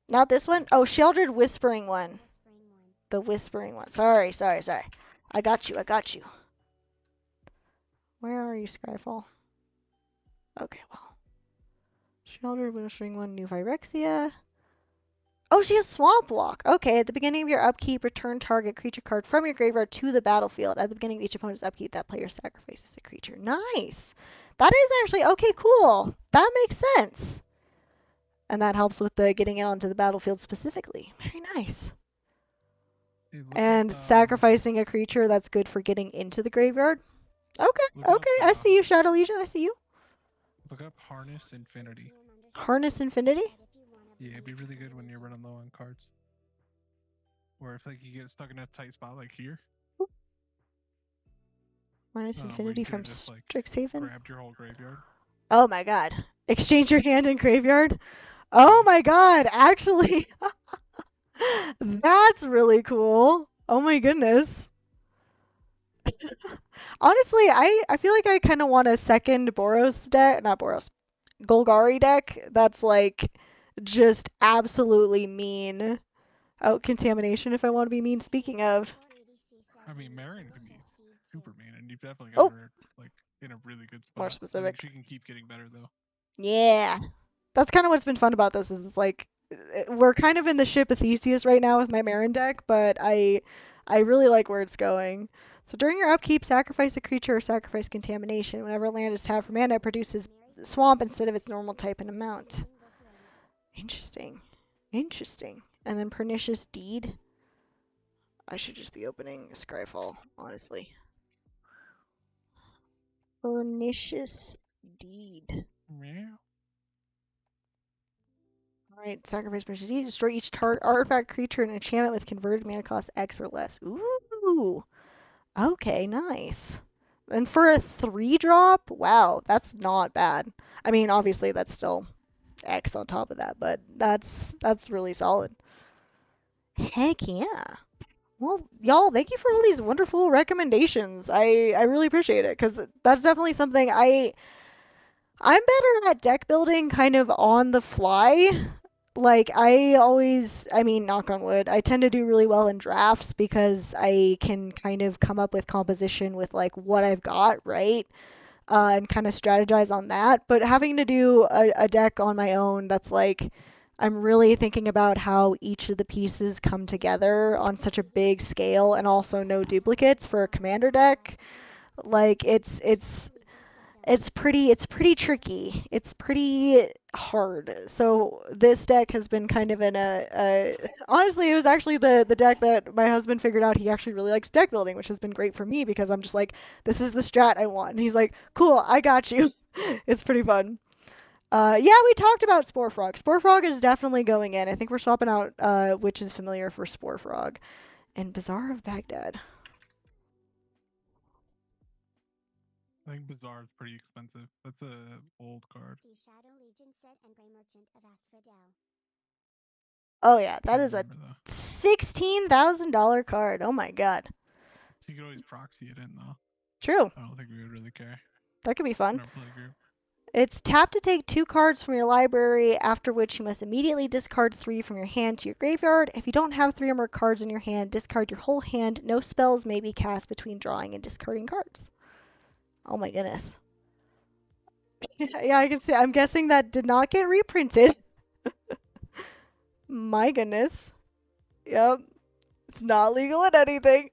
Not this one? Oh, Shieldred Whispering one. The Whispering one. Sorry. I got you. Where are you, Scryfall? Okay, well. Shieldred Whispering one, new Phyrexia. Oh, she has Swamp Walk. Okay, at the beginning of your upkeep, return target creature card from your graveyard to the battlefield. At the beginning of each opponent's upkeep, that player sacrifices a creature. Nice! That is actually... Okay, cool. That makes sense. And that helps with the getting it onto the battlefield specifically. Very nice. And sacrificing a creature that's good for getting into the graveyard. Okay. I see you, Shadow Legion. I see you. Look up Harness Infinity. Harness Infinity? Yeah, it'd be really good when you're running low on cards. Or if like you get stuck in a tight spot like here. Harness Infinity from Strixhaven? Grabbed your whole graveyard. Oh my god. Exchange your hand in graveyard? Oh my god, actually. That's really cool. Oh my goodness. Honestly, I feel like I kind of want a second Boros deck. Not Boros. Golgari deck that's like... just absolutely mean. Oh, Contamination if I want to be mean. Speaking of. I mean, Meren can be super mean, and you've definitely got her like in a really good spot. More specific. She can keep getting better though. Yeah. That's kind of what's been fun about this is it's like we're kind of in the ship of Theseus right now with my Meren deck, but I really like where it's going. So during your upkeep, sacrifice a creature or sacrifice Contamination. Whenever land is tapped for mana, it produces swamp instead of its normal type and amount. Interesting. And then Pernicious Deed. I should just be opening Scryfall, honestly. Pernicious Deed. Yeah. Alright, sacrifice Pernicious Deed. Destroy each artifact, creature, and enchantment with converted mana cost X or less. Ooh! Okay, nice. And for a 3-drop? Wow, that's not bad. I mean, obviously, that's still... X on top of that, but that's really solid. Heck yeah. Well, y'all, thank you for all these wonderful recommendations. I really appreciate it because that's definitely something I'm better at deck building kind of on the fly. Like I mean, knock on wood, I tend to do really well in drafts because I can kind of come up with composition with like what I've got, right? And kind of strategize on that. But having to do a deck on my own that's like I'm really thinking about how each of the pieces come together on such a big scale, and also no duplicates for a commander deck. Like it's pretty tricky. It's pretty hard. So this deck has been kind of in a honestly, it was actually the deck that my husband figured out he actually really likes deck building, which has been great for me because I'm just like, this is the strat I want. And he's like, cool, I got you. It's pretty fun. Yeah, we talked about Spore Frog. Spore Frog is definitely going in. I think we're swapping out Witch is Familiar for Spore Frog. And Bazaar of Baghdad. I think Bazaar is pretty expensive. That's a old card. The Shadow Legion set and Grey Merchant of Asphodel. Oh yeah, that Can't is a remember, though. $16,000 card. Oh my god. So you could always proxy it in, though. True. I don't think we would really care That could be in fun. our play group. It's tap to take 2 cards from your library, after which you must immediately discard 3 from your hand to your graveyard. If you don't have 3 or more cards in your hand, discard your whole hand. No spells may be cast between drawing and discarding cards. Oh my goodness. Yeah, I can see. I'm guessing that did not get reprinted. My goodness. Yep. It's not legal in anything.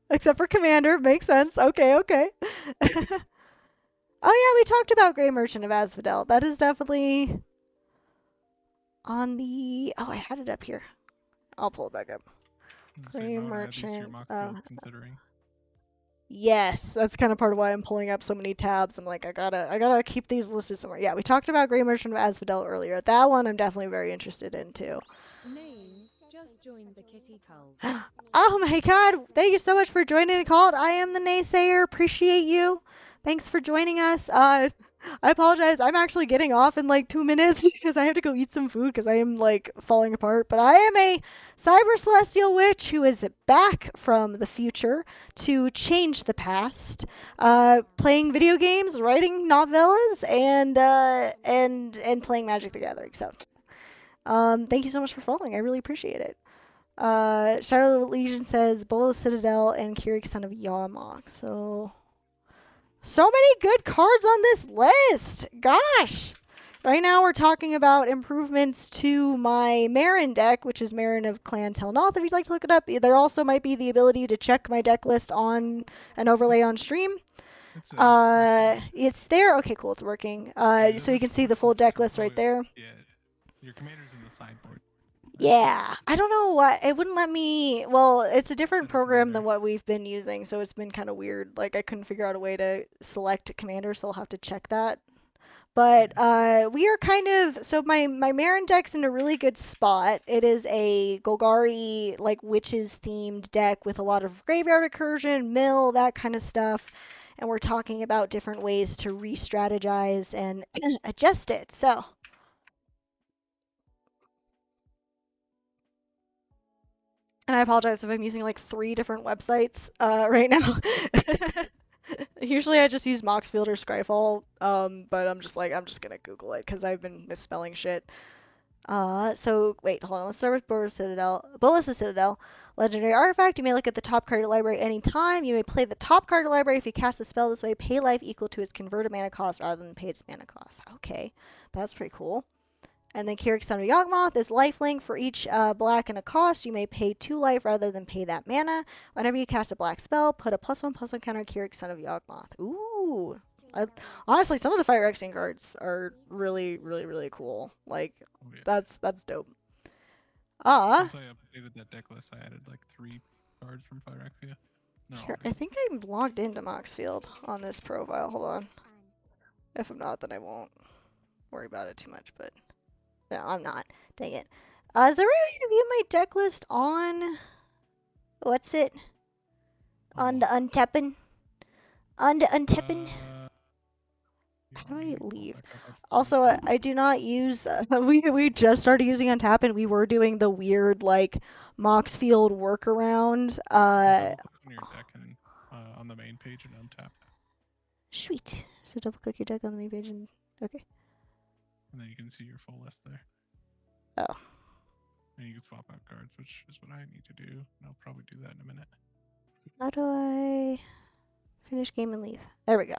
Except for Commander. Makes sense. Okay, okay. Oh yeah, we talked about Grey Merchant of Asphodel. That is definitely on the... Oh, I had it up here. I'll pull it back up. So Grey you might add these to your Merchant. mock field, considering. Yes, that's kind of part of why I'm pulling up so many tabs. I'm like, I gotta keep these listed somewhere. Yeah, we talked about Grey Merchant of Asphodel earlier. That one I'm definitely very interested in too. Name, just joined the KittehCult. Oh my god, thank you so much for joining the cult. I am the Naysayer. Appreciate you. Thanks for joining us. I apologize. I'm actually getting off in like 2 minutes because I have to go eat some food because I am like falling apart. But I am a cyber celestial witch who is back from the future to change the past. Playing video games, writing novellas, and playing Magic the Gathering. So, thank you so much for following. I really appreciate it. Shadow Legion says Bolo Citadel and Keurig Son of Yawmok. So many good cards on this list. Gosh. Right now we're talking about improvements to my Meren deck, which is Meren of Clan Telnoth, if you'd like to look it up. There also might be the ability to check my deck list on an overlay on stream. It's there. Okay, cool. It's working. So you can see the full deck list right there. Yeah, your commander's in the sideboard. Yeah, I don't know why it wouldn't let me. Well, it's a different program than what we've been using, so it's been kind of weird. Like I couldn't figure out a way to select commander, so I'll have to check that. But we are kind of so my Meren deck's in a really good spot. It is a Golgari like witches themed deck with a lot of graveyard recursion, mill, that kind of stuff. And we're talking about different ways to re-strategize and adjust it. So. And I apologize if I'm using like 3 different websites right now. Usually I just use Moxfield or Scryfall, but I'm just gonna Google it because I've been misspelling shit. So wait, hold on. Let's start with Bolas Citadel. Legendary artifact. You may look at the top card of your library anytime. You may play the top card of the library if you cast a spell this way. Pay life equal to its converted mana cost rather than pay its mana cost. Okay, that's pretty cool. And then Keurig Son of Yawgmoth is lifelink. For each black and a cost, you may pay 2 life rather than pay that mana. Whenever you cast a black spell, put a +1/+1 counter Keurig Son of Yawgmoth. Ooh. Honestly, some of the Fire Hexing cards are really, really, really cool. Like, that's dope. Since I updated that deck list, I added like 3 cards from Phyrexia. Here, I think I'm logged into Moxfield on this profile. Hold on. If I'm not, then I won't worry about it too much, but... No, I'm not. Dang it. Is there a way to view my deck list on... What's it? On the Untapping? On the Untapping? How do I leave? Also, I do not use... we just started using Untap, and we were doing the weird, like, Moxfield workaround. On your deck and on the main page and Untap. Sweet. So double click your deck on the main page and... Okay. And then you can see your full list there. Oh. And you can swap out cards, which is what I need to do. And I'll probably do that in a minute. How do I finish game and leave? There we go.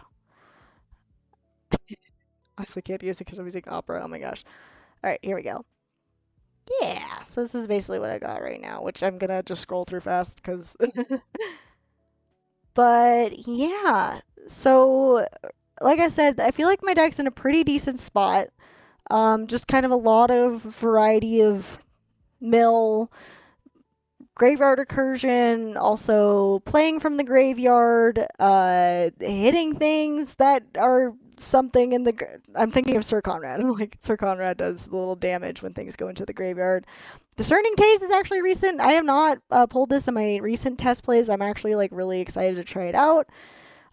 I still can't use it because I'm using Opera. Oh my gosh. Alright, here we go. Yeah, so this is basically what I got right now, which I'm gonna just scroll through fast because. But yeah, so like I said, I feel like my deck's in a pretty decent spot. Just kind of a lot of variety of mill, graveyard recursion, also playing from the graveyard, hitting things that are something in the. I'm thinking of Sir Conrad. Like Sir Conrad does a little damage when things go into the graveyard. Discerning Taste is actually recent. I have not pulled this in my recent test plays. I'm actually like really excited to try it out.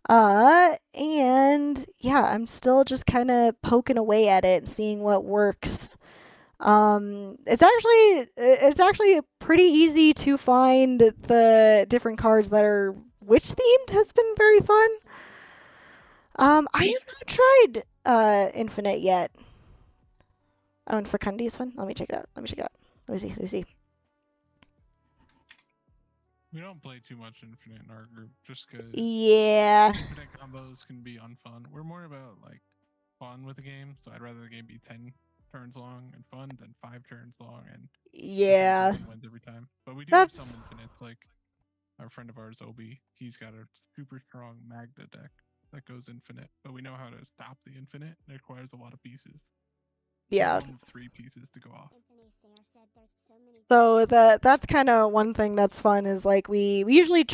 And yeah, I'm still just kind of poking away at it, seeing what works. It's actually pretty easy to find the different cards that are witch themed. Has been very fun. I have not tried Infinite yet. Oh, and Fecundi's one. Let me check it out. Let me see. We don't play too much Infinite in our group just because Yeah. Infinite combos can be unfun. We're more about like fun with the game, so I'd rather the game be 10 turns long and fun than 5 turns long and Yeah. wins every time. But we do That's have some Infinites, like our friend of ours, Obi. He's got a super strong Magda deck that goes Infinite, but we know how to stop the Infinite. It requires a lot of pieces. yeah. Minimum of 3 pieces to go off. So that's kind of one thing that's fun is like we usually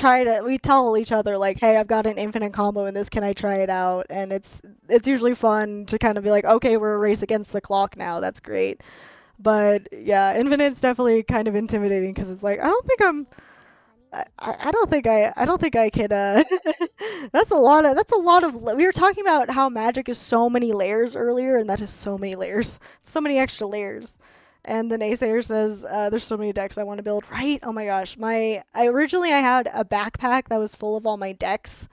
we tell each other like, hey, I've got an infinite combo in this, can I try it out? And it's usually fun to kind of be like, okay, we're a race against the clock now. That's great. But yeah, infinite's definitely kind of intimidating because it's like I don't think I could that's a lot of we were talking about how magic is so many layers earlier, and that is so many layers. So many extra layers. And the naysayer says there's so many decks I want to build, right? Oh my gosh. I had a backpack that was full of all my decks,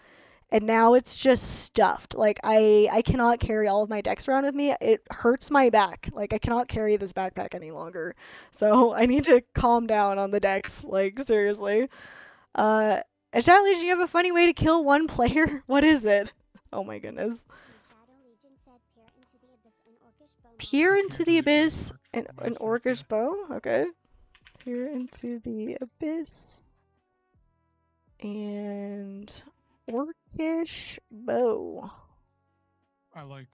and now it's just stuffed. Like I cannot carry all of my decks around with me. It hurts my back. Like I cannot carry this backpack any longer. So I need to calm down on the decks, like seriously. Uh, and Shadow Legion, you have a funny way to kill one player? What is it? Oh my goodness. Peer into the abyss and an orcish bow? Okay. Peer into the abyss and orcish bow. I like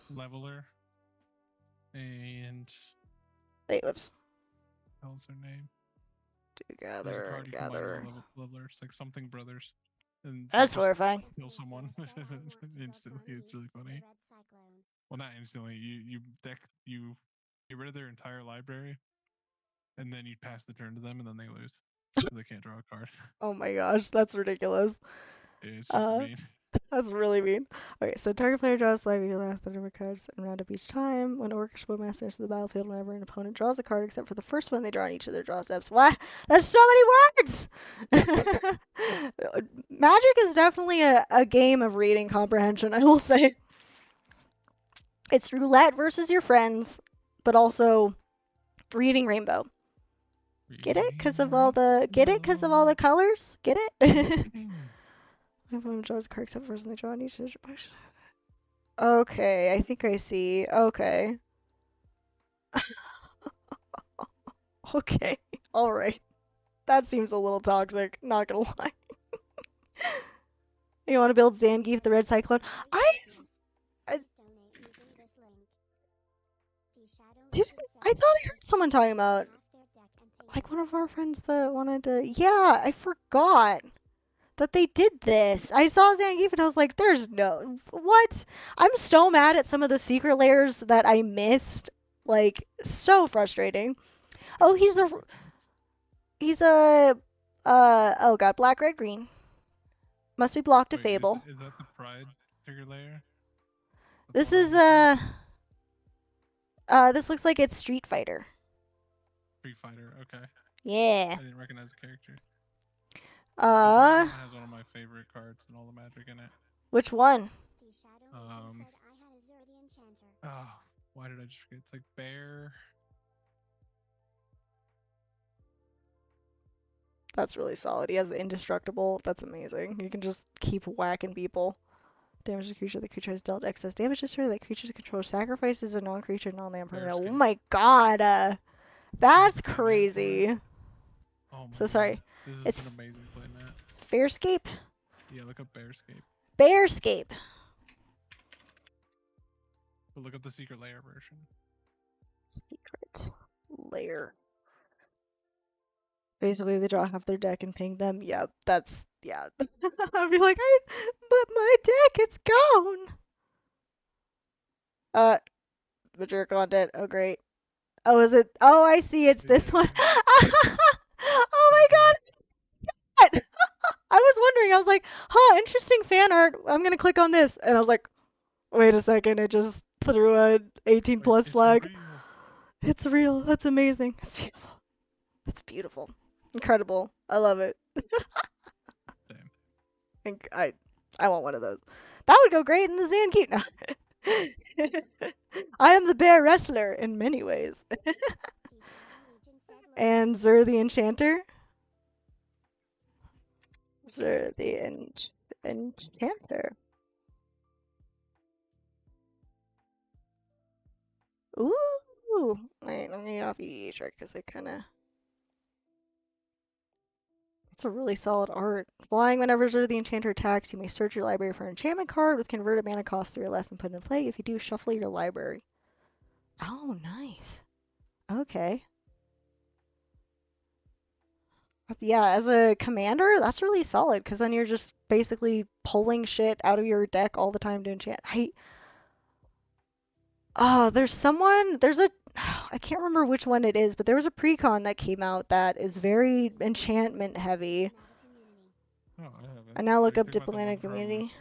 Leveler and Wait, whoops. what was her name? Gather. Leveler. It's like something brothers. And That's horrifying. Kill someone instantly. It's really funny. Well, not instantly. You get rid of their entire library, and then you pass the turn to them, and then they lose. So they can't draw a card. Oh my gosh, that's ridiculous. It's super mean. That's really mean. Okay, so target player draws live equal last number of cards and round up each time. When Orcish Bowmaster enters the battlefield, whenever an opponent draws a card except for the first one they draw on each of their draw steps. What? That's so many words! Magic is definitely a game of reading comprehension, I will say. It's roulette versus your friends, but also reading rainbow. Get it? Because of all the colors? Get it? Everyone draws a card except for the person they draw on each of their Okay, I think I see. Okay. Okay. Alright. That seems a little toxic, not gonna lie. You want to build Zangief the Red Cyclone? I thought I heard someone talking about like one of our friends that wanted to. Yeah, I forgot that they did this. I saw Zangief and I was like, there's no. What? I'm so mad at some of the secret layers that I missed. Like, so frustrating. Oh, oh god, black, red, green. Must be blocked to Fable. Is that the Pride trigger layer? This is, this looks like it's Street Fighter. Street Fighter, okay. Yeah. I didn't recognize the character. It has one of my favorite cards and all the magic in it. Which one? Oh, why did I just forget? It's like Bear. That's really solid. He has the indestructible. That's amazing. You can just keep whacking people. Damage to the creature. The creature has dealt excess damage to her. That creature's control sacrifices a non-creature, non-land permanent. Oh Bearskin. my god! That's playmat for crazy. it. Oh my So sorry. God. This is It's an amazing playmat. Fairscape? Yeah, look up Bearscape. Bearscape. But look up the secret layer version. Secret layer. Basically, they draw half their deck and ping them. Yep, that's, yeah. I'd be like, but my deck, it's gone. Mature content. Oh, great. Oh, is it? Oh, I see. It's this one. Oh my god. I was wondering. I was like, huh, interesting fan art. I'm going to click on this. And I was like, wait a second. It just threw a 18 plus It's flag. real. It's real. That's amazing. It's beautiful. It's beautiful. Incredible. I love it. Same. And I want one of those. That would go great in the Zankeep. No. I am the bear wrestler in many ways. And Zur the Enchanter. Zur the Enchanter. Ooh. Wait, let me off EDH because they kind of. It's a really solid art. Flying whenever Zur the Enchanter attacks, you may search your library for an enchantment card with converted mana cost 3 or less and put it in play. If you do, shuffle your library. Oh, nice. Okay. Yeah, as a commander, that's really solid because then you're just basically pulling shit out of your deck all the time to enchant. There's a, I can't remember which one it is, but there was a precon that came out that is very enchantment heavy. Oh, I haven't. I now look Are you up talking about the Diplomatic one from, Community.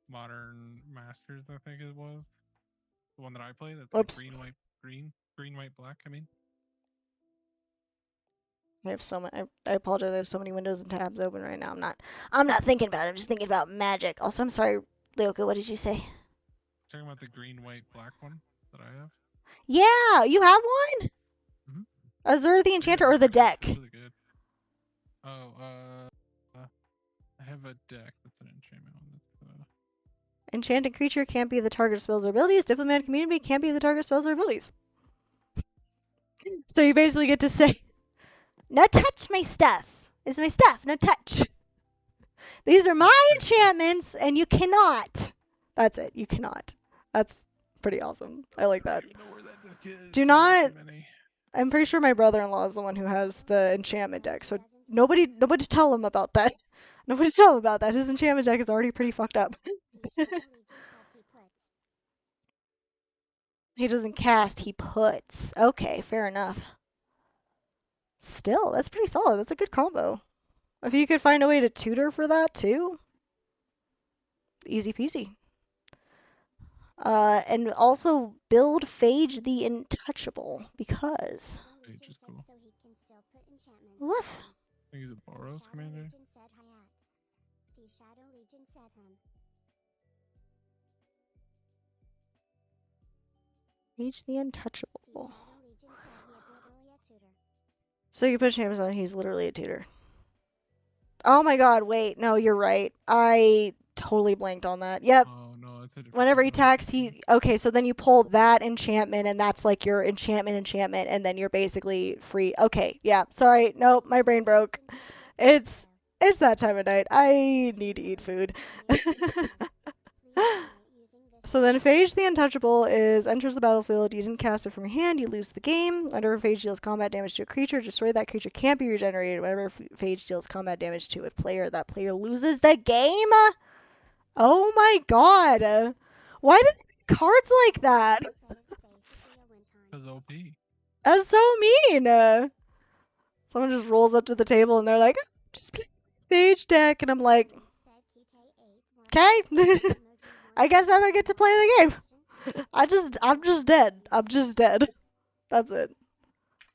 Modern Masters, I think it was. The one that I play, that's Oops. like green, white, black, I mean. I have so many. I apologize. I have so many windows and tabs open right now. I'm not thinking about it. I'm just thinking about magic. Also, I'm sorry, Leoka. What did you say? Talking about the green, white, black one that I have. Yeah, you have one. Mhm. Azure the Enchanter Yeah, or the it's actually deck? really good. Oh, I have a deck that's an enchantment one. That's Enchanted creature can't be the target of spells or abilities. Diplomatic Community can't be the target of spells or abilities. So you basically get to say, "No touch my stuff. It's my stuff. No touch. These are my enchantments, and you cannot." That's it. You cannot. That's pretty awesome. I like that. I don't even know where that deck is. Do There's not. too many. I'm pretty sure my brother-in-law is the one who has the enchantment deck. So nobody tell him about that. Nobody tell him about that. His enchantment deck is already pretty fucked up. He doesn't cast, he puts. Okay, fair enough. Still, that's pretty solid. That's a good combo. If you could find a way to tutor for that too, easy peasy. And also build Phage the Untouchable because. Phage is cool. Woof. I think he's a Boros commander. Phage the Untouchable. So you put James on, he's literally a tutor. Oh my god, wait, no, you're right. I totally blanked on that. Yep. Oh no, that's a different Whenever he one. attacks, okay, so then you pull that enchantment, and that's like your enchantment, and then you're basically free. Okay, yeah, sorry, nope, my brain broke. It's that time of night. I need to eat food. So then Phage the Untouchable enters the battlefield. You didn't cast it from your hand, you lose the game. Whenever Phage deals combat damage to a creature, destroy that creature can't be regenerated. Whenever Phage deals combat damage to a player, that player loses the game? Oh my god. Why do they make cards like that? That's OP. That's so mean. Someone just rolls up to the table and they're like, just play Phage deck. And I'm like, okay. I guess I don't get to play the game. I'm just dead. I'm just dead. That's it.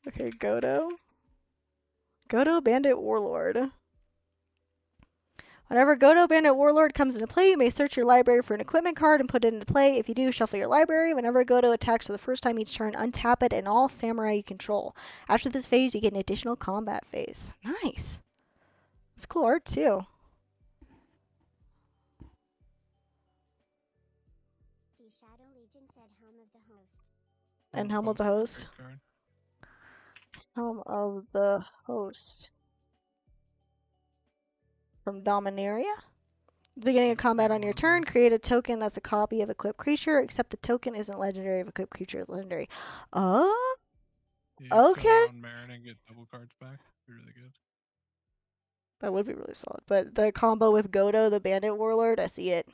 Okay, Godo. Godo Bandit Warlord. Whenever Godo Bandit Warlord comes into play, you may search your library for an equipment card and put it into play. If you do, shuffle your library. Whenever Godo attacks for the first time each turn, untap it and all samurai you control. After this phase, you get an additional combat phase. Nice. It's cool art, too. And Helm of the Host. Great card. Helm of the Host. From Dominaria. Beginning of combat on your turn, create a token that's a copy of equipped creature, except the token isn't legendary if equipped creature is legendary. Oh, Yeah, you okay. kill on meren and get double cards back. Be really good. That would be really solid. But the combo with Godo, the Bandit Warlord, I see it.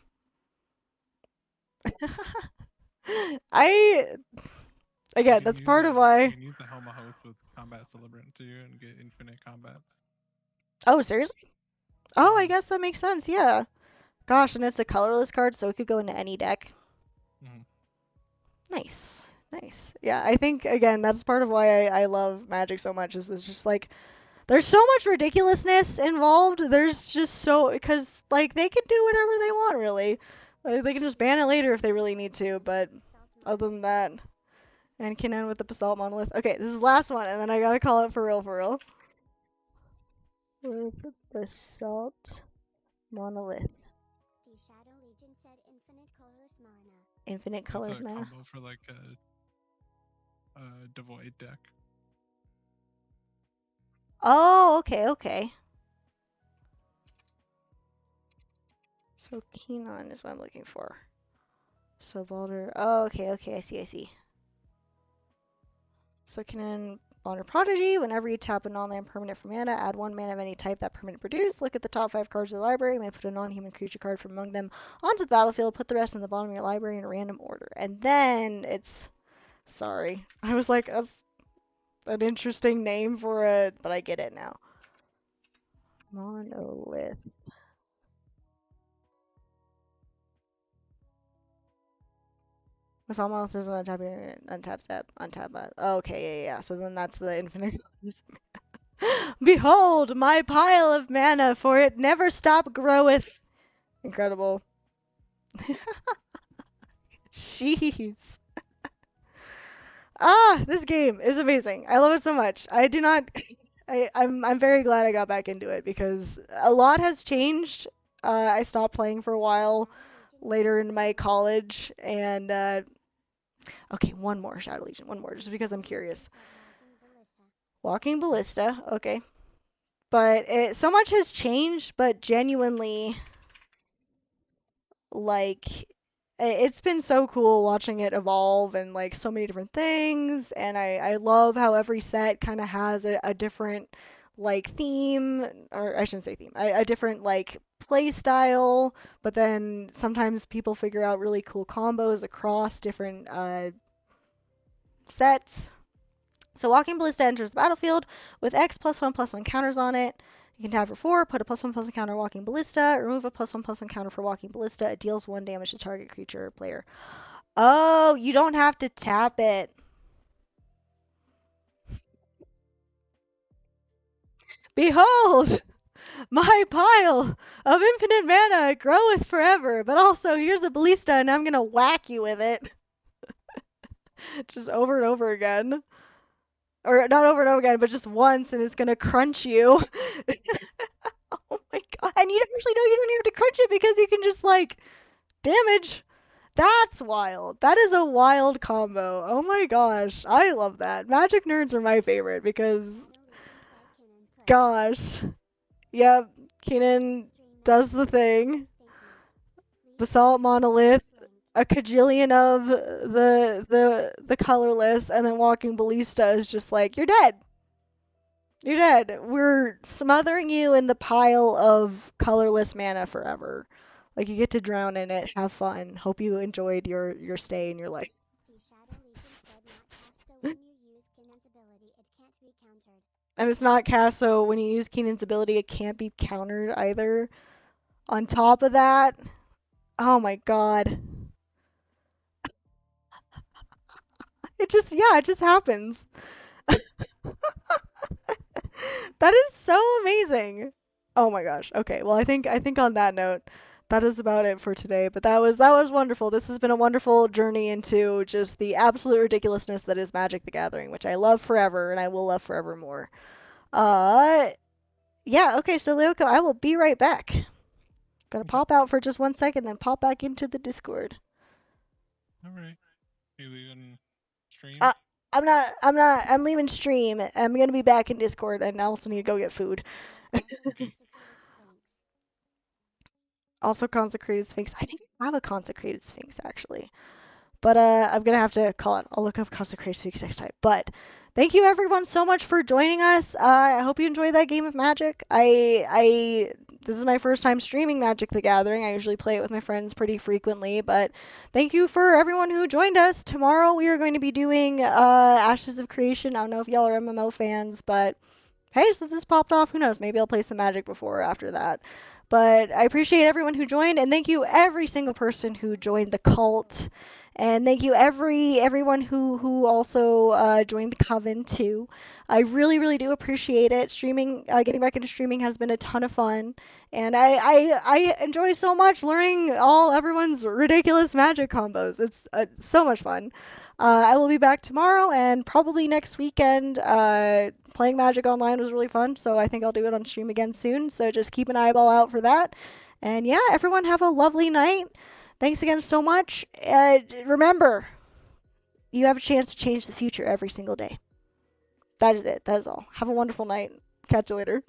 Again, that's part of why. You can use the Helm of Host with Combat Celebrant too and get infinite combats. Oh, seriously? Oh, I guess that makes sense, yeah. Gosh, and it's a colorless card, so it could go into any deck. Nice. Nice. Yeah, I think, again, that's part of why I love Magic so much, is it's just like, there's so much ridiculousness involved. There's just so, because, like, they can do whatever they want, really. Like, they can just ban it later if they really need to, but other than that, and can end with the Basalt Monolith. Okay, this is the last one, and then I gotta call it for real, for real. With Basalt Monolith. The Shadow Legion said infinite colorless mana. Infinite colors That's a mana. combo for like a devoid deck. Oh, okay, okay. So Keenon is what I'm looking for. Subalder. Oh, okay, okay, I see. So Keenon, Balder Prodigy. Whenever you tap a non-land permanent from mana, add 1 mana of any type that permanent produced. Look at the top 5 cards of the library. You may put a non-human creature card from among them onto the battlefield. Put the rest in the bottom of your library in a random order. And then it's... Sorry. I was like, that's an interesting name for it, but I get it now. Monolith. Basalt Monolith is an untap step. Untap. Oh, okay, yeah. So then that's the infinite. Behold, my pile of mana, for it never stop groweth. Incredible. Jeez. This game is amazing. I love it so much. I do not. I'm very glad I got back into it because a lot has changed. I stopped playing for a while later in my college, and okay, one more Shadow Legion, one more, just because I'm curious. Walking Ballista, okay. But so much has changed, but genuinely, like, it's been so cool watching it evolve and, like, so many different things, and I love how every set kind of has a different, like, theme, or I shouldn't say theme, a different, like, play style, but then sometimes people figure out really cool combos across different sets. So Walking Ballista enters the battlefield with X +1/+1 counters on it. You can tap for 4, put a +1/+1 counter Walking Ballista, remove a +1/+1 counter for Walking Ballista. It deals 1 damage to target creature or player. Oh, you don't have to tap it. Behold, my pile of infinite mana groweth forever, but also here's a Ballista and I'm gonna whack you with it. Just over and over again. Or not over and over again, but just once, and it's gonna crunch you. Oh my god. And you actually know you don't have to crunch it because you can just, like, damage. That's wild. That is a wild combo. Oh my gosh. I love that. Magic nerds are my favorite because, gosh. Yep, Keenan does the thing. Basalt Monolith, a cajillion of the colorless, and then Walking Ballista is just like, you're dead. You're dead. We're smothering you in the pile of colorless mana forever. Like, you get to drown in it, have fun. Hope you enjoyed your stay in your life. And it's not cast, so when you use Keenan's ability, it can't be countered either. On top of that, oh my god. It just happens. That is so amazing. Oh my gosh. Okay, well I think on that note, that is about it for today. But that was wonderful. This has been a wonderful journey into just the absolute ridiculousness that is Magic the Gathering, which I love forever and I will love forevermore. Yeah, okay, so Leoko, I will be right back. Gonna pop out for just 1 second, then pop back into the Discord. Alright. Are you leaving stream? I'm leaving stream. I'm gonna be back in Discord, and I also need to go get food. Okay. Also, consecrated sphinx. I think I have a consecrated sphinx actually, but I'm gonna have to call it. I'll look up consecrated sphinx next time. But thank you everyone so much for joining us. I hope you enjoyed that game of Magic. This is my first time streaming Magic the Gathering. I usually play it with my friends pretty frequently, but thank you for everyone who joined us. Tomorrow we are going to be doing Ashes of Creation. I don't know if y'all are MMO fans, but hey, since this popped off, who knows? Maybe I'll play some Magic before or after that. But I appreciate everyone who joined, and thank you every single person who joined the cult. And thank you everyone who also joined the coven too. I really, really do appreciate it. Streaming, getting back into streaming has been a ton of fun, and I enjoy so much learning all everyone's ridiculous magic combos. It's so much fun. I will be back tomorrow and probably next weekend. Playing Magic Online was really fun, so I think I'll do it on stream again soon. So just keep an eyeball out for that. And yeah, everyone have a lovely night. Thanks again so much. Remember, you have a chance to change the future every single day. That is it. That is all. Have a wonderful night. Catch you later.